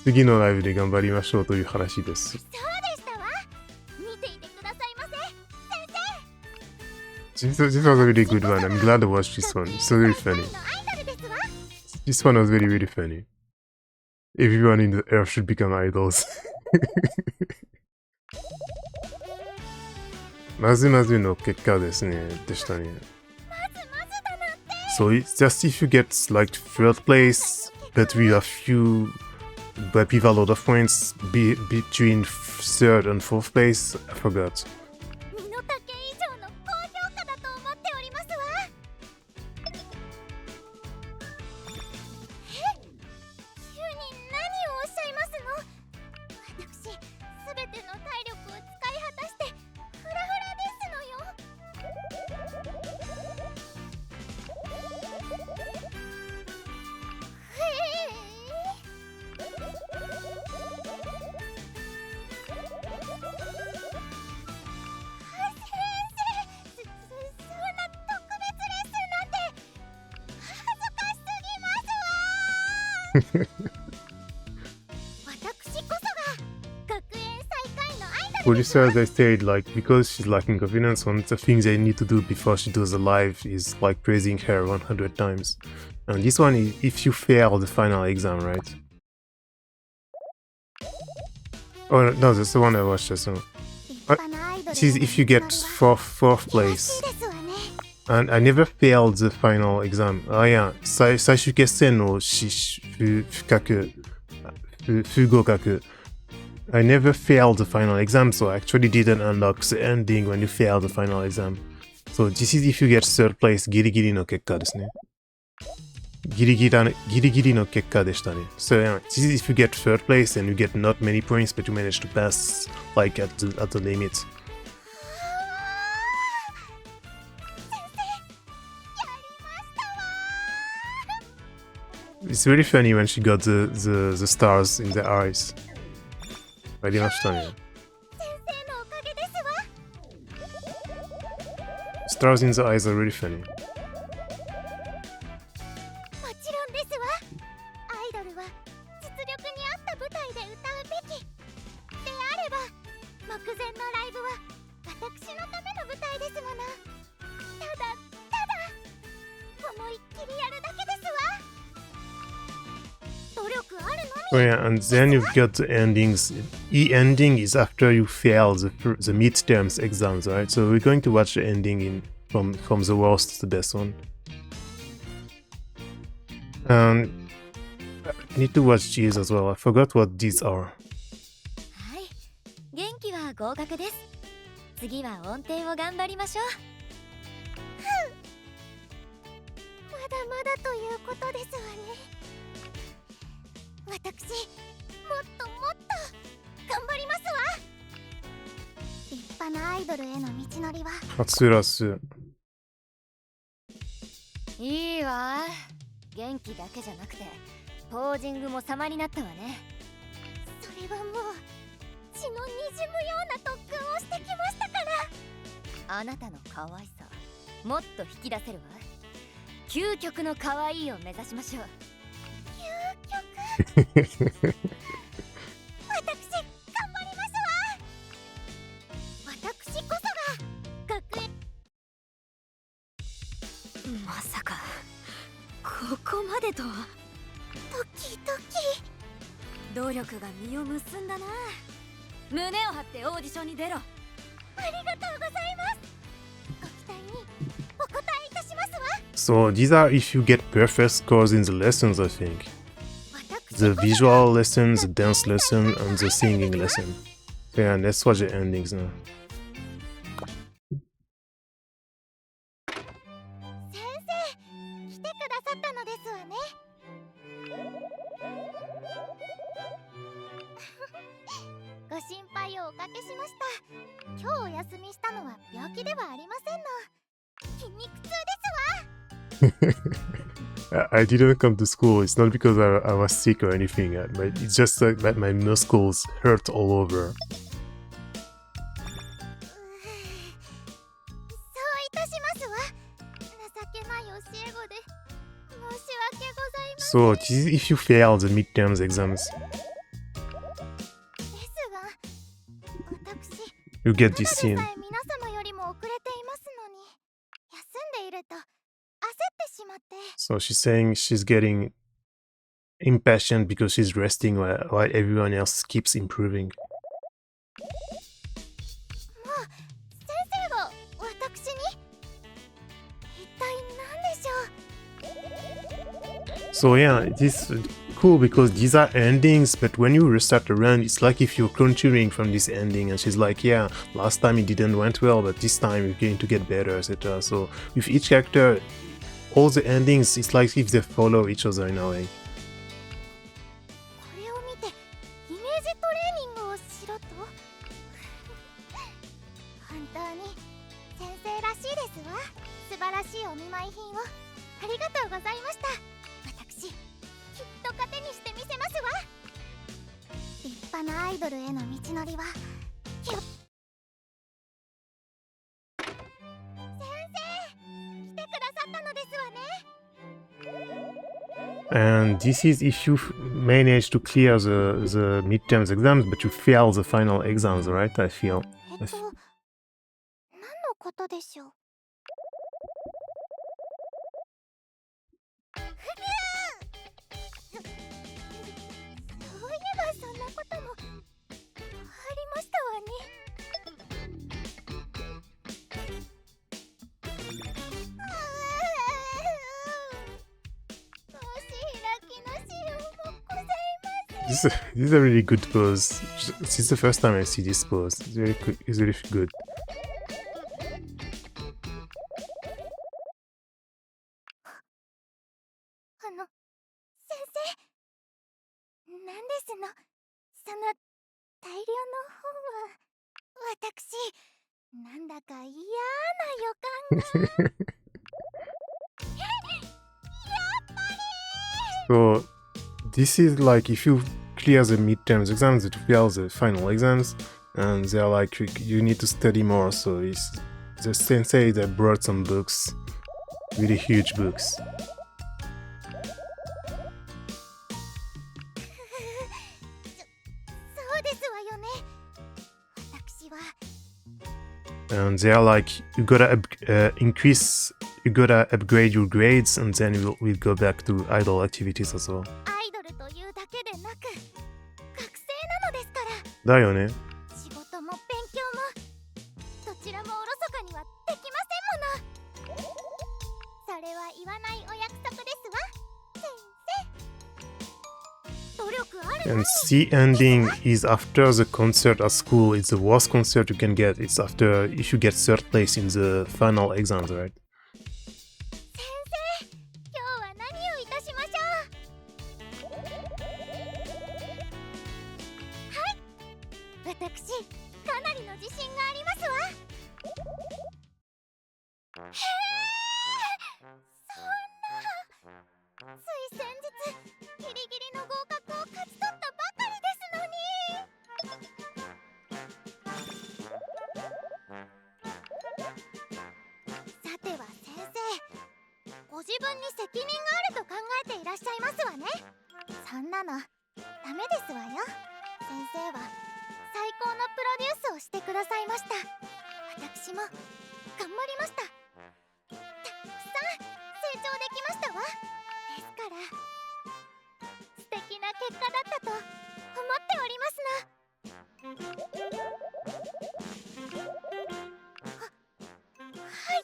次のライブで頑張りましょうという話です。そうでしたわ。見ていてくださいませ、先生。 This was a really good one. I'm glad to watch this one. It's really funny. アイドルですわ。 This one was really, really funny. Everyone in the earth should become idols. まずまずの結果ですね。でしたね。まずまずだなんて。 So it's just if you get like third place, but with a lot of points between third and fourth place, I forgot. 身の丈以上の高評価だと思っておりますわ。急に何をおっしゃいますの？私、すべての体力を使い果たしてフラフラですのよ。Producers, they said like because she's lacking confidence, one of the things they need to do before she does a live is like praising her 100 times. And this one is if you fail the final exam, right? Oh no, that's the one I watched just now. This is if you get fourth place. And I never failed the final exam. Ah yeah, 最終決戦の不合格. I never failed the final exam, so I actually didn't unlock the ending when you fail the final exam. So this is if you get third place, ギリギリの結果ですね。ギリギリの結果でしたね。So yeah, this is if you get third place and you get not many points, but you manage to pass like at the limit. It's really funny when she got the stars in the eyes. ありましたね。Stars in the eyes are really funny. もちろんですわ。アイドルは実力に合った舞台で歌うべき。であれば、目前のライブは私のための舞台ですもの。ただ思いっきりやるだけですわ。努力あるのみ。 Oh yeah, and then you've got the endings. E-ending is after you fail the midterms exams, right? So we're going to watch the ending from the worst to the best one. And I need to watch G's as well. I forgot what these are. はい、元気は合格です。次は音程を頑張りましょう。まだまだということですわね。私、もっともっと頑張りますわ。立派なアイドルへの道のりは初ラス。いいわ。元気だけじゃなくてポージングも様になったわね。それはもう血のにじむような特訓をしてきましたから。あなたの可愛さもっと引き出せるわ。究極の可愛いを目指しましょう。究極私頑張りますわ。私こそが学園。まさかここまでとは。ドキドキ。努力が実を結んだな。胸を張ってオーディションに出ろ。ありがとうございます。ご期待にお答えいたしますわ。 So these are if you get perfect scores in the lessons, I think. The visual lessons, the dance lesson, and the singing lesson. Yeah, let's watch the endings now. 先生、来てくださったのですわね。ご心配をおかけしました。今日お休みしたのは病気ではありませんの。筋肉痛ですわ。I didn't come to school. It's not because I was sick or anything. It's just that my muscles hurt all over. そういたしますわ。情けない教え子で申し訳ございません。 So this is if you fail the midterms exams, ですが、私 you get ただで this さえ scene. 皆様よりも遅れていますのに、休んでいると焦ってしまって。 So she's saying she's getting impatient because she's resting while everyone else keeps improving. まあ、先生が私に一体何でしょう。 So yeah, this is cool because these are endings, but when you restart the run, it's like if you're continuing from this ending, and she's like, yeah, last time it didn't went well, but this time you're going to get better, etc. So with each character, all the endings, it's like if they follow each other in a way. これを見てイメージトレーニングをしろと。本当に先生らしいですわ。素晴らしいお見舞い品をありがとうございました。私きっと糧にしてみせますわ。立派なアイドルへの道のりは先生、来てくださったのですわね。 And this is if you manage to clear the midterms exams, but you fail the final exams, right? I feel. 何のことでしょう。そういえばそんなこともありましたわね。申し開きのしようもございません。 This is a really good pose. This is the first time I see this pose. It's really good. 先生、なんですのその大量の本は。私なんだか嫌な予感が。 So this is like if you clear the midterms exams, you fail the final exams, and they're like you need to study more. So it's the sensei that brought some books, really huge books. そうですわよね。私は And they're like you gotta you gotta upgrade your grades, and then we'll go back to idol activities as well. アイドルというだけでなく学生なのですから。だよね。仕事も勉強もどちらもおろそかにはできませんもの。それは言わないお約束ですわ、先生。努力ある And the ending is after the concert at school. It's the worst concert you can get. It's after if you get third place in the final exams, right? 先生、今日は何をいたしましょう。はい、私かなりの自信がありますわ。へえ、そんな。つい先日ギリギリの合格を勝ち取ったばかりですのに。さては先生、ご自分に責任があると考えていらっしゃいますわね。そんなのダメですわよ。先生は最高のプロデュースをしてくださいました。私も頑張りました。たくさん成長できましたわ。ですから素敵な結果だったと思っておりますの。はい。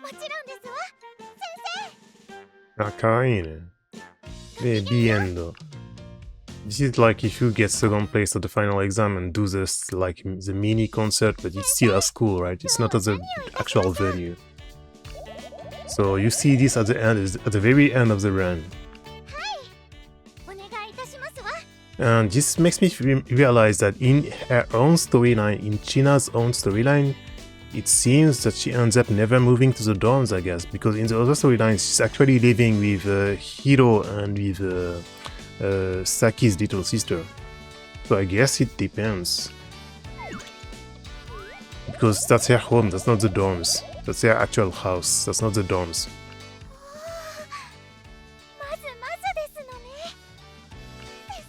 もちろんですわ、先生。あ、かわいいね。で、the end. This is like if you get second place at the final exam and do this like the mini concert, but it's still at school, right? It's not at the actual venue. So you see this at the end, at the very end of the run. お願いいたしますわ。 And this makes me realize that in her own storyline, in China's own storyline, it seems that she ends up never moving to the dorms, I guess, because in the other storylines, she's actually living with Hiro and with Saki's little sister. So I guess it depends. Because that's her home, that's not the dorms. That's her actual house, that's not the dorms. まずまずですのね。先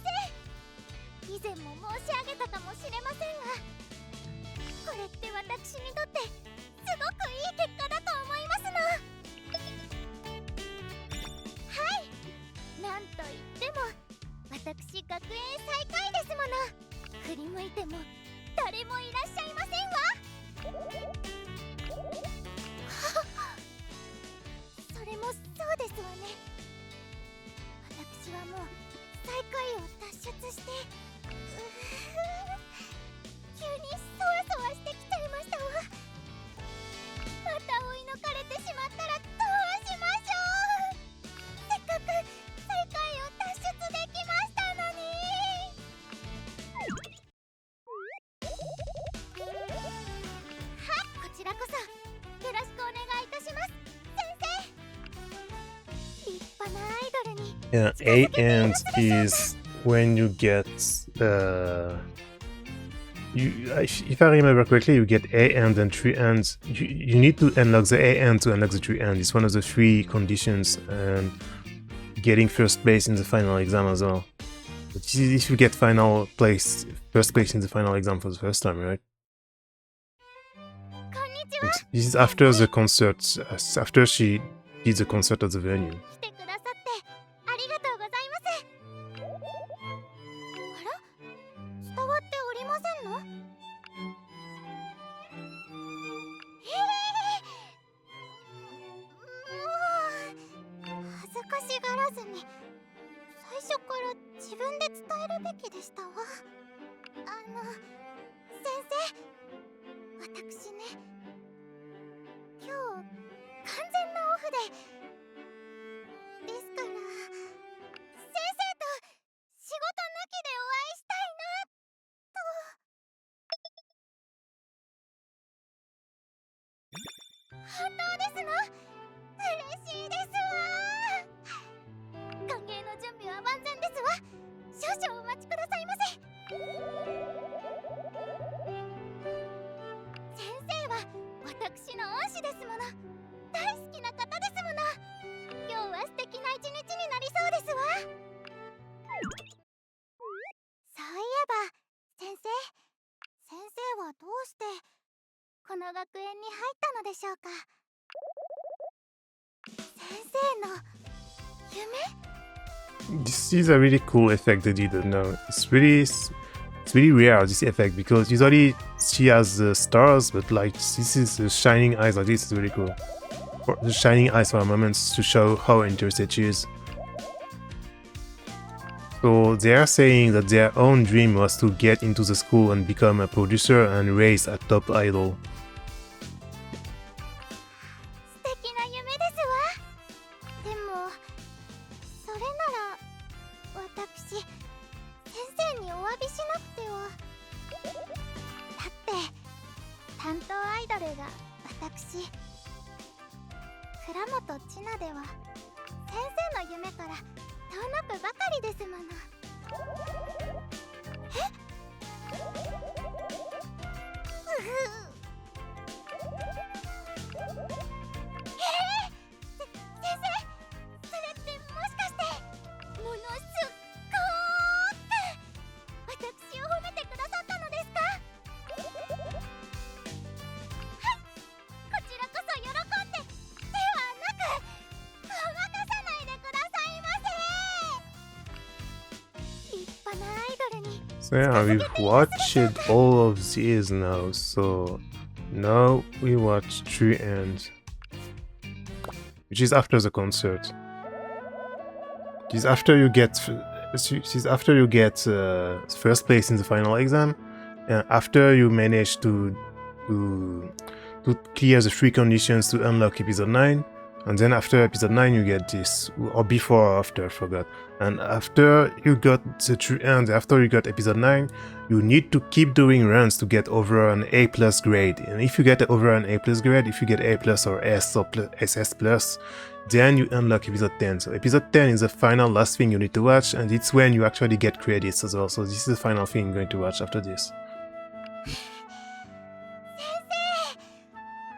生、以前も申し上げたかもしれませんが、これって私にとってすごくいい結果だと思いますの。はい、なんといっても私学園最下位ですもの。振り向いても誰もいらっしゃいませんわ。それもそうですわね。私はもう最下位を脱出して、急にそわそわしてきちゃいましたわ。また追い抜かれてしまったらどうしましょう。せっかく最下位を脱出できましたのに。はい、こちらこそよろしくお願いいたします、先生。立派なアイドルに。Yeah, A end is when you get if I remember correctly, you get A end and 3 ends. You need to unlock the A end to unlock the 3 end. It's one of the 3 conditions, and getting first place in the final exam as well. But this is if you get first place in the final exam for the first time, right? こんにちは。 This is after the concert, after she did the concert at the venue. 来てくださってありがとうございます。あら、伝わっておりませんの？もう恥ずかしがらずに最初から自分で伝えるべきでしたわ。先生、私ね、今日完全なオフで。ですから、先生と仕事抜きでお会いしたいなと。本当ですの？嬉しいですわ。歓迎の準備は万全ですわ。少々お待ちくださいませ。先生は私の恩師ですもの。大好きな方ですもの。今日は素敵な一日になりそうですわ。そういえば、先生はどうしてこの学園に入ったのでしょうか。先生の夢？ This is a really cool effect they did. No, it's really rare, this effect, because usually she has stars, but like this is the shining eyes like this is really cool. Or the shining eyes for a moment to show how interested she is. So they are saying that their own dream was to get into the school and become a producer and raise a top idol. 素敵な夢ですわ。でもそれなら私、先生にお詫びしなくては。だって担当アイドルが私、倉本千奈では先生の夢から遠のくばかりですもの。え？ So yeah, we've watched all of these now, so now we watch 3 ends, which is after the concert. This is after you get first place in the final exam, and after you manage to clear the 3 conditions to unlock episode 9, and then after episode 9 you get this, or before or after, I forgot. And after you got the 3 ends, after you got episode 9, you need to keep doing runs to get over an A+ grade. And if you get over an A+ grade, if you get A+ or S or SS+, then you unlock episode 10. So episode 10 is the final last thing you need to watch, and it's when you actually get credits as well. So this is the final thing you're going to watch after this.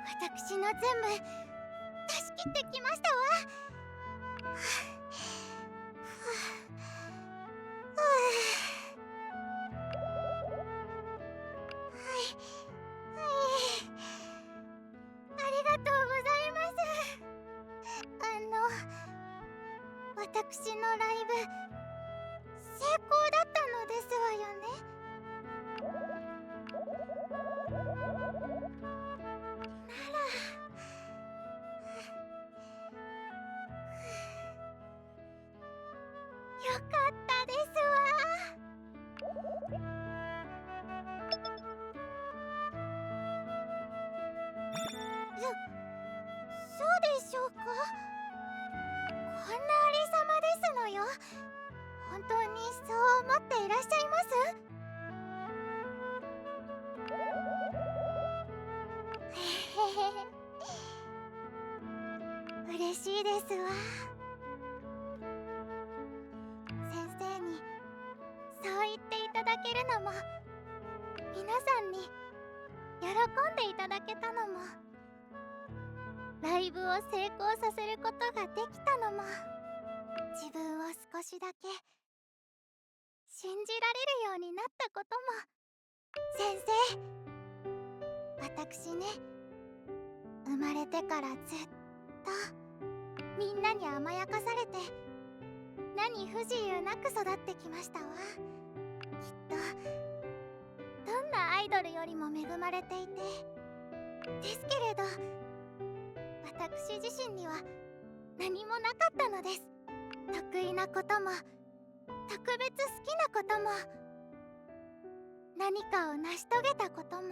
私の全部出し切ってきましたわ。ありがとうございます。私のライブ成功だったのですわよね。よかったですわ。そうでしょうか。こんなありさまですのよ。本当にそう思っていらっしゃいます？嬉しいですわ。先生にそう言っていただけるのも、皆さんに喜んでいただけたのも、ライブを成功させることができたのも、自分を少しだけ信じられるようになったことも、先生、私ね、生まれてからずっとみんなに甘やかされて、何不自由なく育ってきましたわ。きっとどんなアイドルよりも恵まれていて、ですけれど私自身には何もなかったのです。得意なことも特別好きなことも、何かを成し遂げたことも。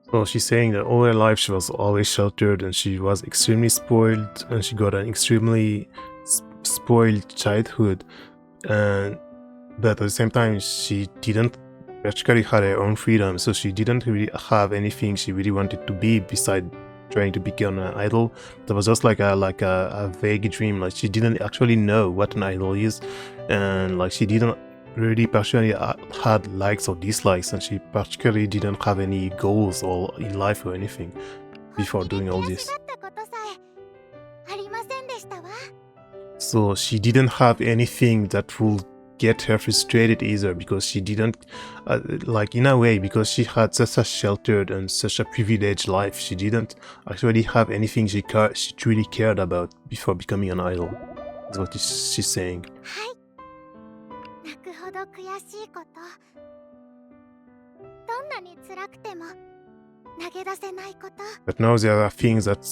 So she's saying that all her life she was always sheltered, and she was extremely spoiled, and she got an extremely spoiled childhood, but at the same time she didn't practically have her own freedom, so she didn't really have anything she really wanted to be beside trying to become an idol. That was just like a vague dream. Like she didn't actually know what an idol is, and like she didn't really particularly had likes or dislikes, and she particularly didn't have any goals or in life or anything before doing all this. So she didn't have anything that would get her frustrated either, because she didn't, like in a way, because she had such a sheltered and such a privileged life, she didn't actually have anything she truly cared about before becoming an idol. That's what she's saying. But now there are things that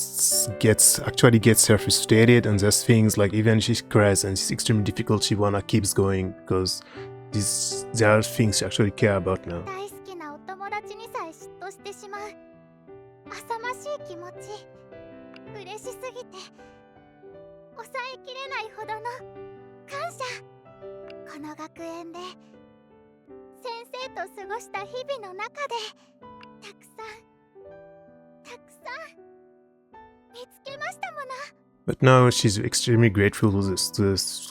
actually gets her frustrated, and there's things like even she cries and it's extremely difficult, she wanna keeps going because there are things she actually care about now. But now she's extremely grateful to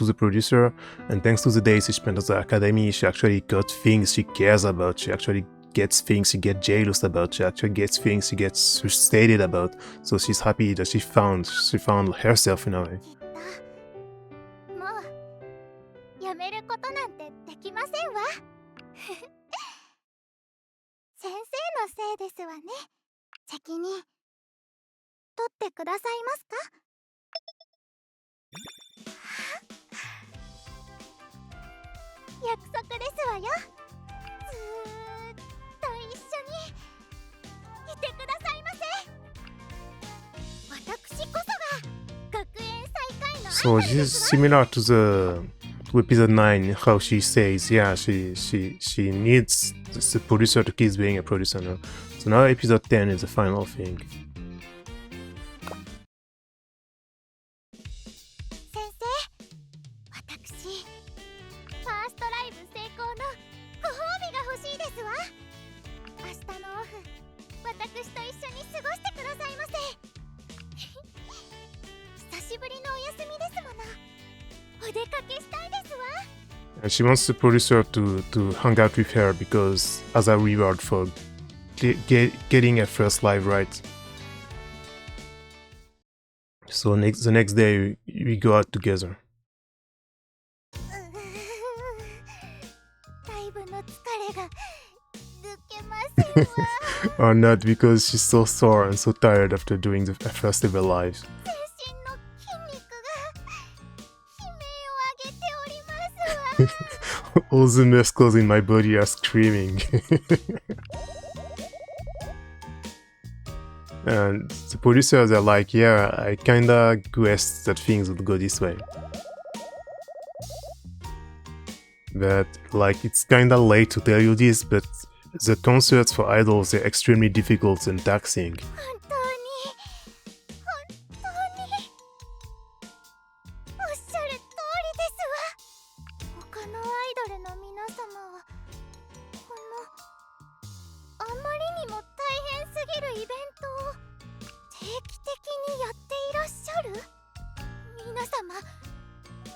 the producer, and thanks to the days she spent at the academy, she actually got things she cares about, she actually gets things she gets jealous about, she actually gets things she gets frustrated about, so she's happy that she found herself in a way. と一緒にいてくださいませ。私こそが学園最下位のアイ So ドル this で is すわ。 similar to episode 9, how she says, yeah, she needs the producer to keep being a producer now. So now episode 10 is the final thing. 先生、私ファーストライブ成功のご褒美が欲しいですわ。明日のオフ、私と一緒に過ごしてくださいませ。久しぶりのお休みですもの。お出かけしたいですわ。 And she wants the producer to hang out with her because as a reward for getting her first live right. So the next day we go out together. ライブの疲れが抜けませんわ。 Or not, because she's so sore and so tired after doing the first ever live. 全身の筋肉が悲鳴を上げておりますわ。 All the muscles in my body are screaming. And the producers are like, yeah, I kinda guessed that things would go this way. But, like, it's kinda late to tell you this, but the concerts for idols are extremely difficult and taxing. 本当におっしゃる通りですわ。他のアイドルの皆様はあまりにも大変すぎるイベントを定期的にやっていらっしゃる。皆様、人間でい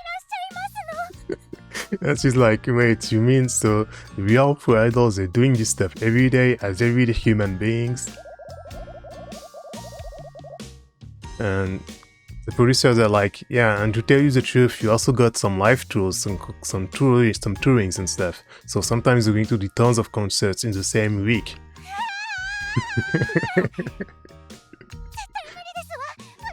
らっしゃいますの。 And she's like, wait, you mean so real pro idols are doing this stuff every day as everyday human beings? And the producers are like, yeah, and to tell you the truth, you also got some live tours, some tourings and stuff. So sometimes you're going to do tons of concerts in the same week. 絶対無理ですわ。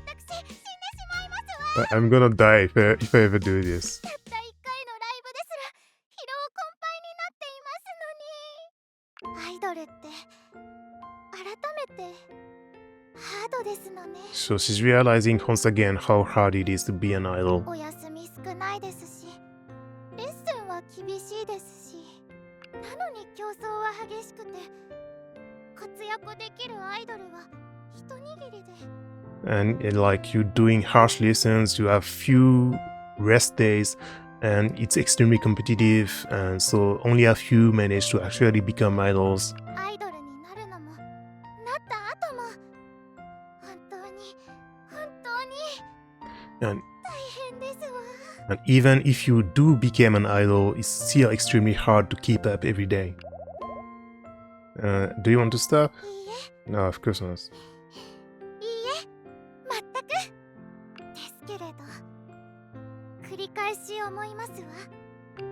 私、死んでしまいますわ。 I'm gonna die if I ever do this. たった一回のライブですら疲労困憊になっていますのに。アイドルって改めてハードですのね。 So she's realizing once again how hard it is to be an idol. お休み少ないですし、レッスンは厳しいですし、なのに競争は激しくて、活躍できるアイドルは一握りで。 And like you're doing harsh lessons, you have few rest days, and it's extremely competitive, and so only a few manage to actually become idols. アイドルになるのも、なった後も、本当に And 大変ですわ。 And even if you do become an idol, it's still extremely hard to keep up every day. Do you want to stop? いいえ。 No, of course not. いいえ、全くですけれど、繰り返し思いますわ。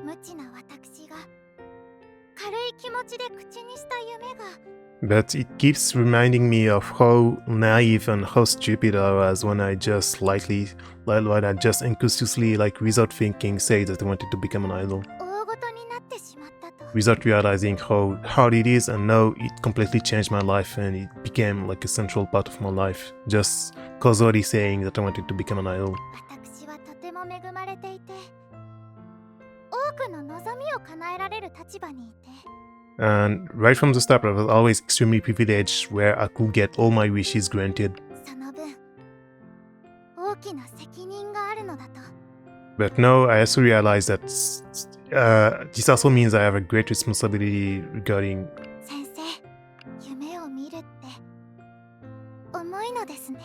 無知な私が軽い気持ちで口にした夢が But it keeps reminding me of how naive and how stupid I was when I just incautiously, like without thinking, say that I wanted to become an idol. 大ごとになってしまったと。 Without realizing how hard it is, and now it completely changed my life and it became like a central part of my life. Just casually saying that I wanted to become an idol. 私はとても恵まれていて、多くの望みを叶えられる立場にいて、 And right from the start, I was always extremely privileged where I could get all my wishes granted. その分大きな責任があるのだと。 But now I also realize that this also means I have a great responsibility regarding 先生、夢を見るって重いのですね。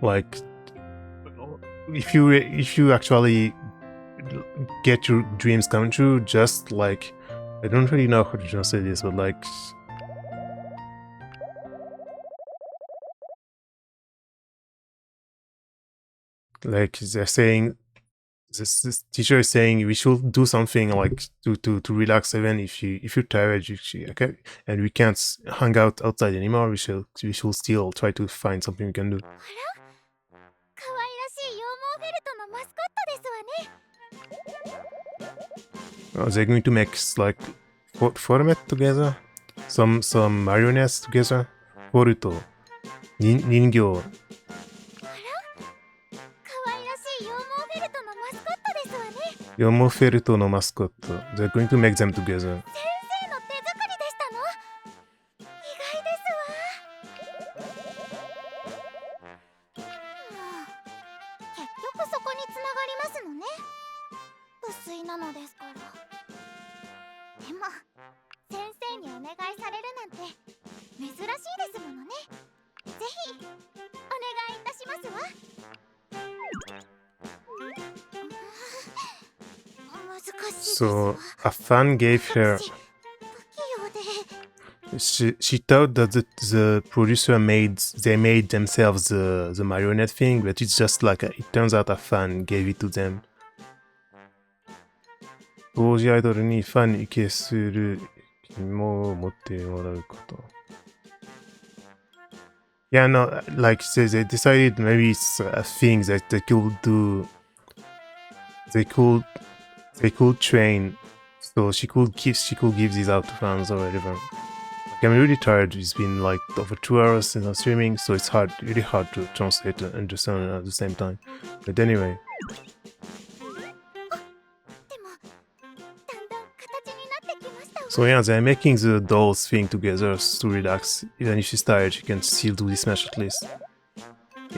like if you actually get your dreams come true, just like I don't really know how to translate this, but like they're saying this teacher is saying we should do something like to relax, even if you're tired, okay, and we can't hang out outside anymore, we should still try to find something we can do. 可愛らしい羊毛フェルトのマスコットですわね。 They're going to make like form it together. Some marionettes together. フォルと人形。可愛らしい羊毛フェルトのマスコットですわね。羊毛フェルトのマスコット。They're going to make them together. 先生の手作りでしたの？意外ですわ。結局そこに繋がりますのね。不粋なのですから。でも先生にお願いされるなんて珍しいですものね。ぜひお願いいたしますわ。難しいですわ。 So a fan gave her. 不器用で。She thought that the producer made themselves the marionette thing, but it's just like it turns out a fan gave it to them. 当時アイドルにファンに受けするも持ってもらうこと。Yeah, no, like they decided maybe it's a thing that they could do. They could train, so she could give these out to fans or whatever. Like, I'm really tired. It's been like over 2 hours since I'm streaming, so it's really hard to translate and understand at the same time. But anyway. So yeah, they're making the dolls thing together to relax. Even if she's tired, she can still do this match at least.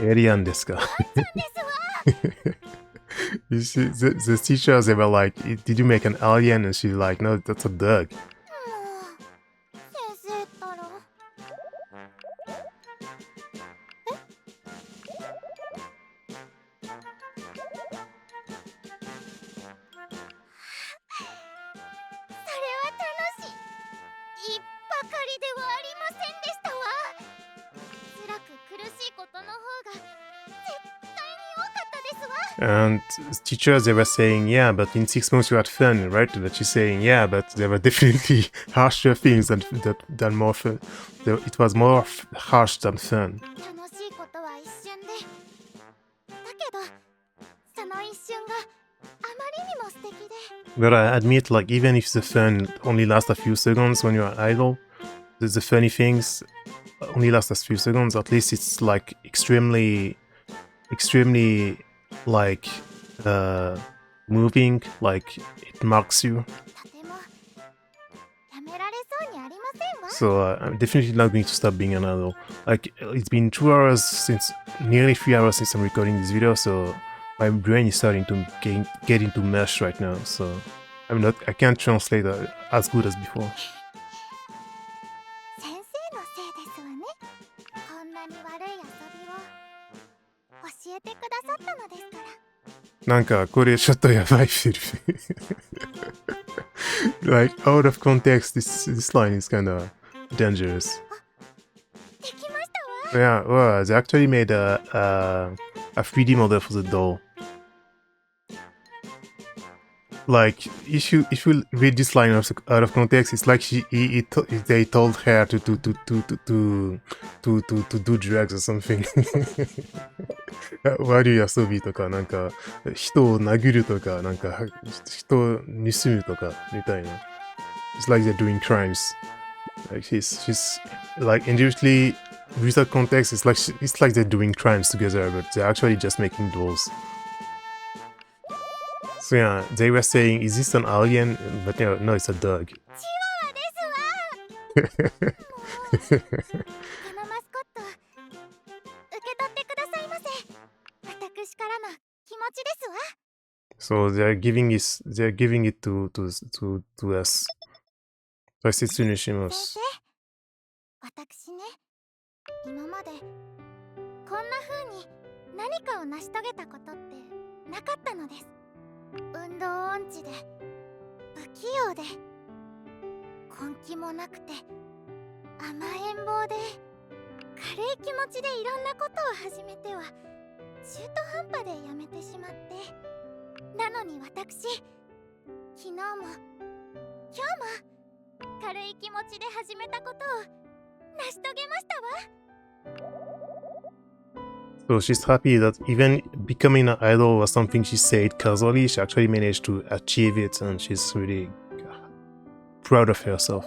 Alien desu ka? You see, the teachers, they were like, did you make an alien? And she's like, no, that's a dog. 先生ったら。ばかりではありませんでしたわ。辛く苦しいことの方が絶対に多かったですわ。And teachers, they were saying, yeah, but in 6 months you had fun, right? But she's saying, yeah, but there were definitely harsher things than more fun. It was more harsh than fun. 楽しいことは一瞬で。だけど、その一瞬があまりにも素敵で。But I admit, like, even if the fun only lasts a few seconds when you're an idol, the funny things only last a few seconds, at least it's like extremely like moving, like it marks you. とてもやめられそうにありませんわ。 So I'm definitely not going to stop being an idol. Like, it's been 2 hours since, nearly 3 hours since I'm recording this video, so my brain is starting to get into mush right now, so I can't translate as good as before. 先生のせいですわね。こんなに悪い遊びを教えてくださったのですから。なんかこれちょっとやばいフィル。Like, out of context, this line is kind of dangerous. できましたわ。 Yeah, well, they actually made a 3D model for the doll. Like, if you read this line out of context, it's like they told her to do drugs or something. 悪い遊びとか、なんか人を殴るとか、なんか人を盗むとかみたいな。It's like they're doing crimes. Like she's like individually, without context, it's like they're doing crimes together, but they're actually just making dolls. So yeah, they were saying, is this an alien? But no, it's a dog. チワワですわ。もうこのマスコット受け取ってくださいませ。私からの気持ちですわ。 So they're giving it to us. 大切にしま先す。生、私ね、今までこんな風に何かを成し遂げたことってなかったのです。運動音痴で不器用で根気もなくて甘えん坊で軽い気持ちでいろんなことを始めては中途半端でやめてしまって、なのに私昨日も今日も軽い気持ちで始めたことを成し遂げましたわ。 So she's happy that even becoming an idol was something she said casually, she actually managed to achieve it, and she's really proud of herself.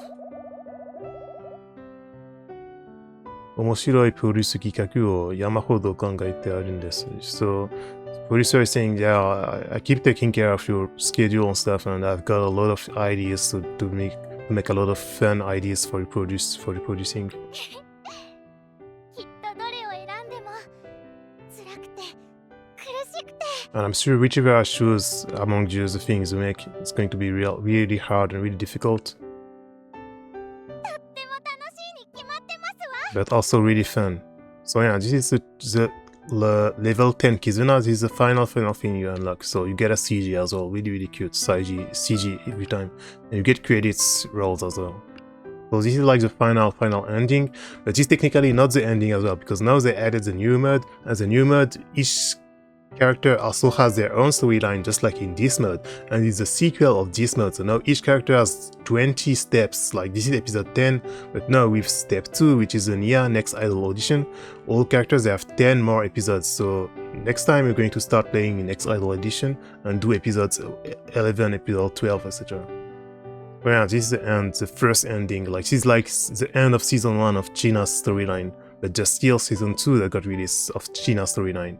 面白いプロデュース企画を山ほど考えてあるんです。So, producer is saying, yeah, I keep taking care of your schedule and stuff, and I've got a lot of ideas to make a lot of fun ideas for producing. きっとどれを選んでも辛くて苦しくて And I'm sure whichever I choose among you the things we make, it's going to be really hard and really difficult, とっても楽しいに決まってますわ but also really fun. So yeah, this is the level 10 Kizuna. This is the final thing you unlock. So you get a CG as well, really cute CG every time, and you get credits rolls as well. So this is like the final ending, but it's technically not the ending as well, because now they added the new mode, and the new mode, each character also has their own storyline, just like in this mode, and it's a sequel of this mode. So now each character has 20 steps, like this is episode 10, but now with step 2, which is the N.I.A. next Idol Audition, all characters, they have 10 more episodes. So next time we're going to start playing in next Idol Audition and do episodes 11, episode 12, etc. But yeah, this is the end, the first ending. Like, this is like the end of season 1 of China's storyline, but just still season 2 that got released of China's storyline.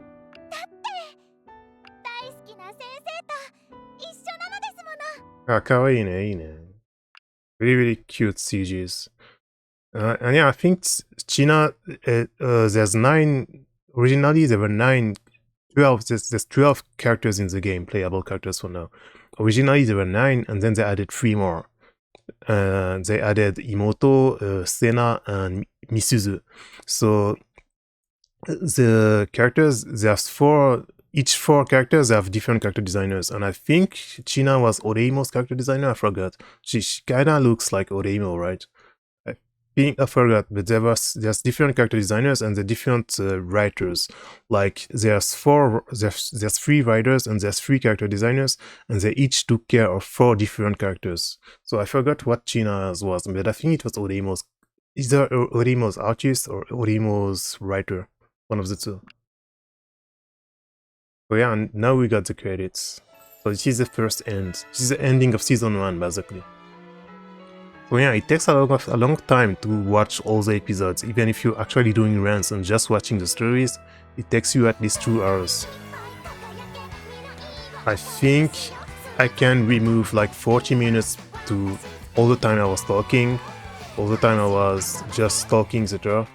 大好きな先生と一緒なのですもの Ah, kawaii ne, ii ne. Really cute CGs. And yeah, I think China, there's 9, originally there were 12, there's 12 characters in the game, playable characters for now. Originally there were 9, and then they added 3 more. They added Imoto, Sena, and Misuzu. So the characters, there's 4, each 4 characters have different character designers, and I think China was Oreimo's character designer. I forgot. She kinda looks like Oreimo, right? I forgot, but there's different character designers and the different writers. Like there's 3 writers and there's 3 character designers, and they each took care of 4 different characters. So I forgot what China's was, but I think it was Oreimo's, either Oreimo's artist or Oreimo's writer, one of the two. So yeah, and now we got the credits. So this is the first end. This is the ending of season 1, basically. So yeah, it takes a long time to watch all the episodes. Even if you're actually doing runs and just watching the stories, it takes you at least 2 hours. I think I can remove like 40 minutes to all the time I was talking, all the time I was just talking, etc.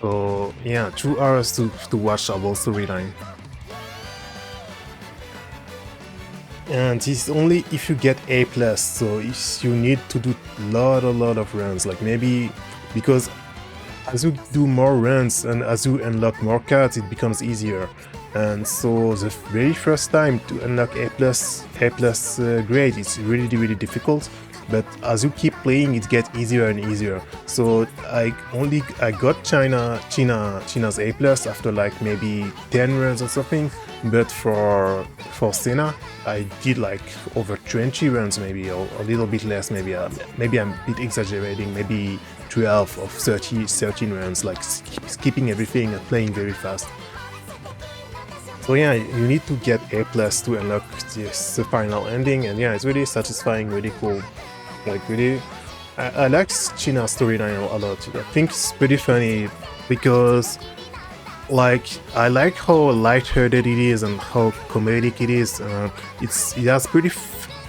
So yeah, 2 hours to watch a whole storyline. And this is only if you get A+, so if you need to do a lot of runs, like maybe because as you do more runs and as you unlock more cards, it becomes easier. And so the very first time to unlock A+ grade, it's really difficult, but as you keep playing, it gets easier and easier. So I got China's A+ after like maybe 10 runs or something, but for Sena, I did like over 20 runs, maybe, or a little bit less, maybe I'm a bit exaggerating, maybe 12 or 13 runs, like skipping everything and playing very fast. So yeah, you need to get A+ to unlock the final ending, and yeah, it's really satisfying, really cool. Like really, I like China's storyline a lot. I think it's pretty funny because like I like how lighthearted it is and how comedic it is. It has pretty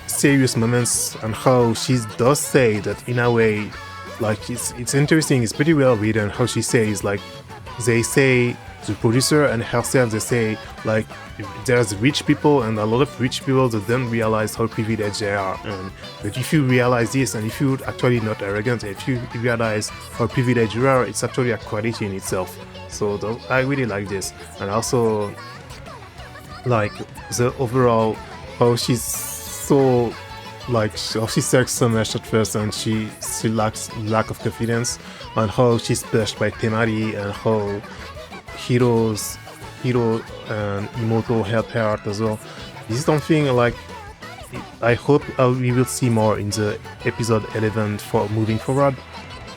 serious moments, and how she does say that in a way, like it's interesting. It's pretty well written how she says, like they say, the producer and herself, they say like there's rich people and a lot of rich people that don't realize how privileged they are, but if you realize this, and if you're actually not arrogant, if you realize how privileged you are, it's actually a quality in itself. So I really like this, and also like the overall how she's so like how she sucks so much at first, and she lacks lack of confidence, and how she's pushed by Temari, and how Hiro and Imoto help her out as well. This is something like I hope we will see more in the episode 11 for moving forward,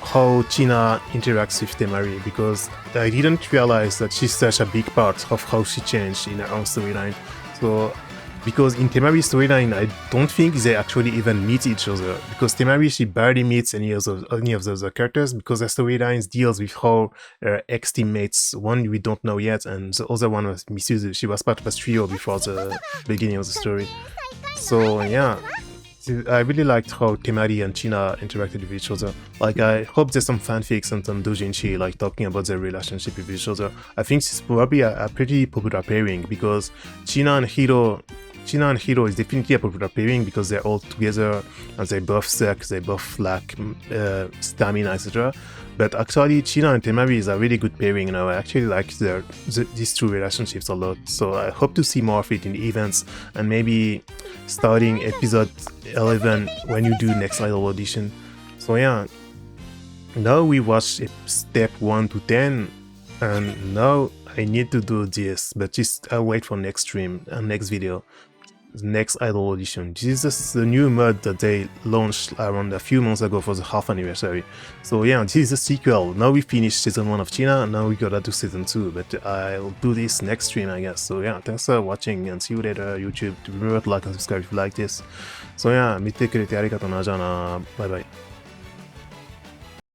how China interacts with Temari, because I didn't realize that she's such a big part of how she changed in her own storyline. So because in Temari storyline, I don't think they actually even meet each other, because Temari, she barely meets any of the other characters, because the storylines deals with her ex-teammates, one we don't know yet, and the other one was Misuzu. She was part of a trio before the beginning of the story. So yeah, I really liked how Temari and China interacted with each other. Like, I hope there's some fanfics and some doujinshi like talking about their relationship with each other. I think it's probably a pretty popular pairing, because China and Hiro is definitely a popular pairing because they're all together and they both suck, they both lack stamina, etc. But actually, China and Temari is a really good pairing, and I actually like these two relationships a lot. So I hope to see more of it in the events, and maybe starting episode 11 when you do next Idol Audition. So yeah, now we watch step 1 to 10, and now I need to do this, but just I'll wait for next stream and next video. The next Idol Audition. This is just the new mod that they launched around a few months ago for the half anniversary. So yeah, this is a sequel. Now we finished season 1 of China, and now we gotta do season 2, but I'll do this next stream, I guess. So yeah, thanks for watching, and see you later, YouTube. Remember to like and subscribe if you like this. So yeah, 見てくれてありがとうな。じゃあな。バイバイ。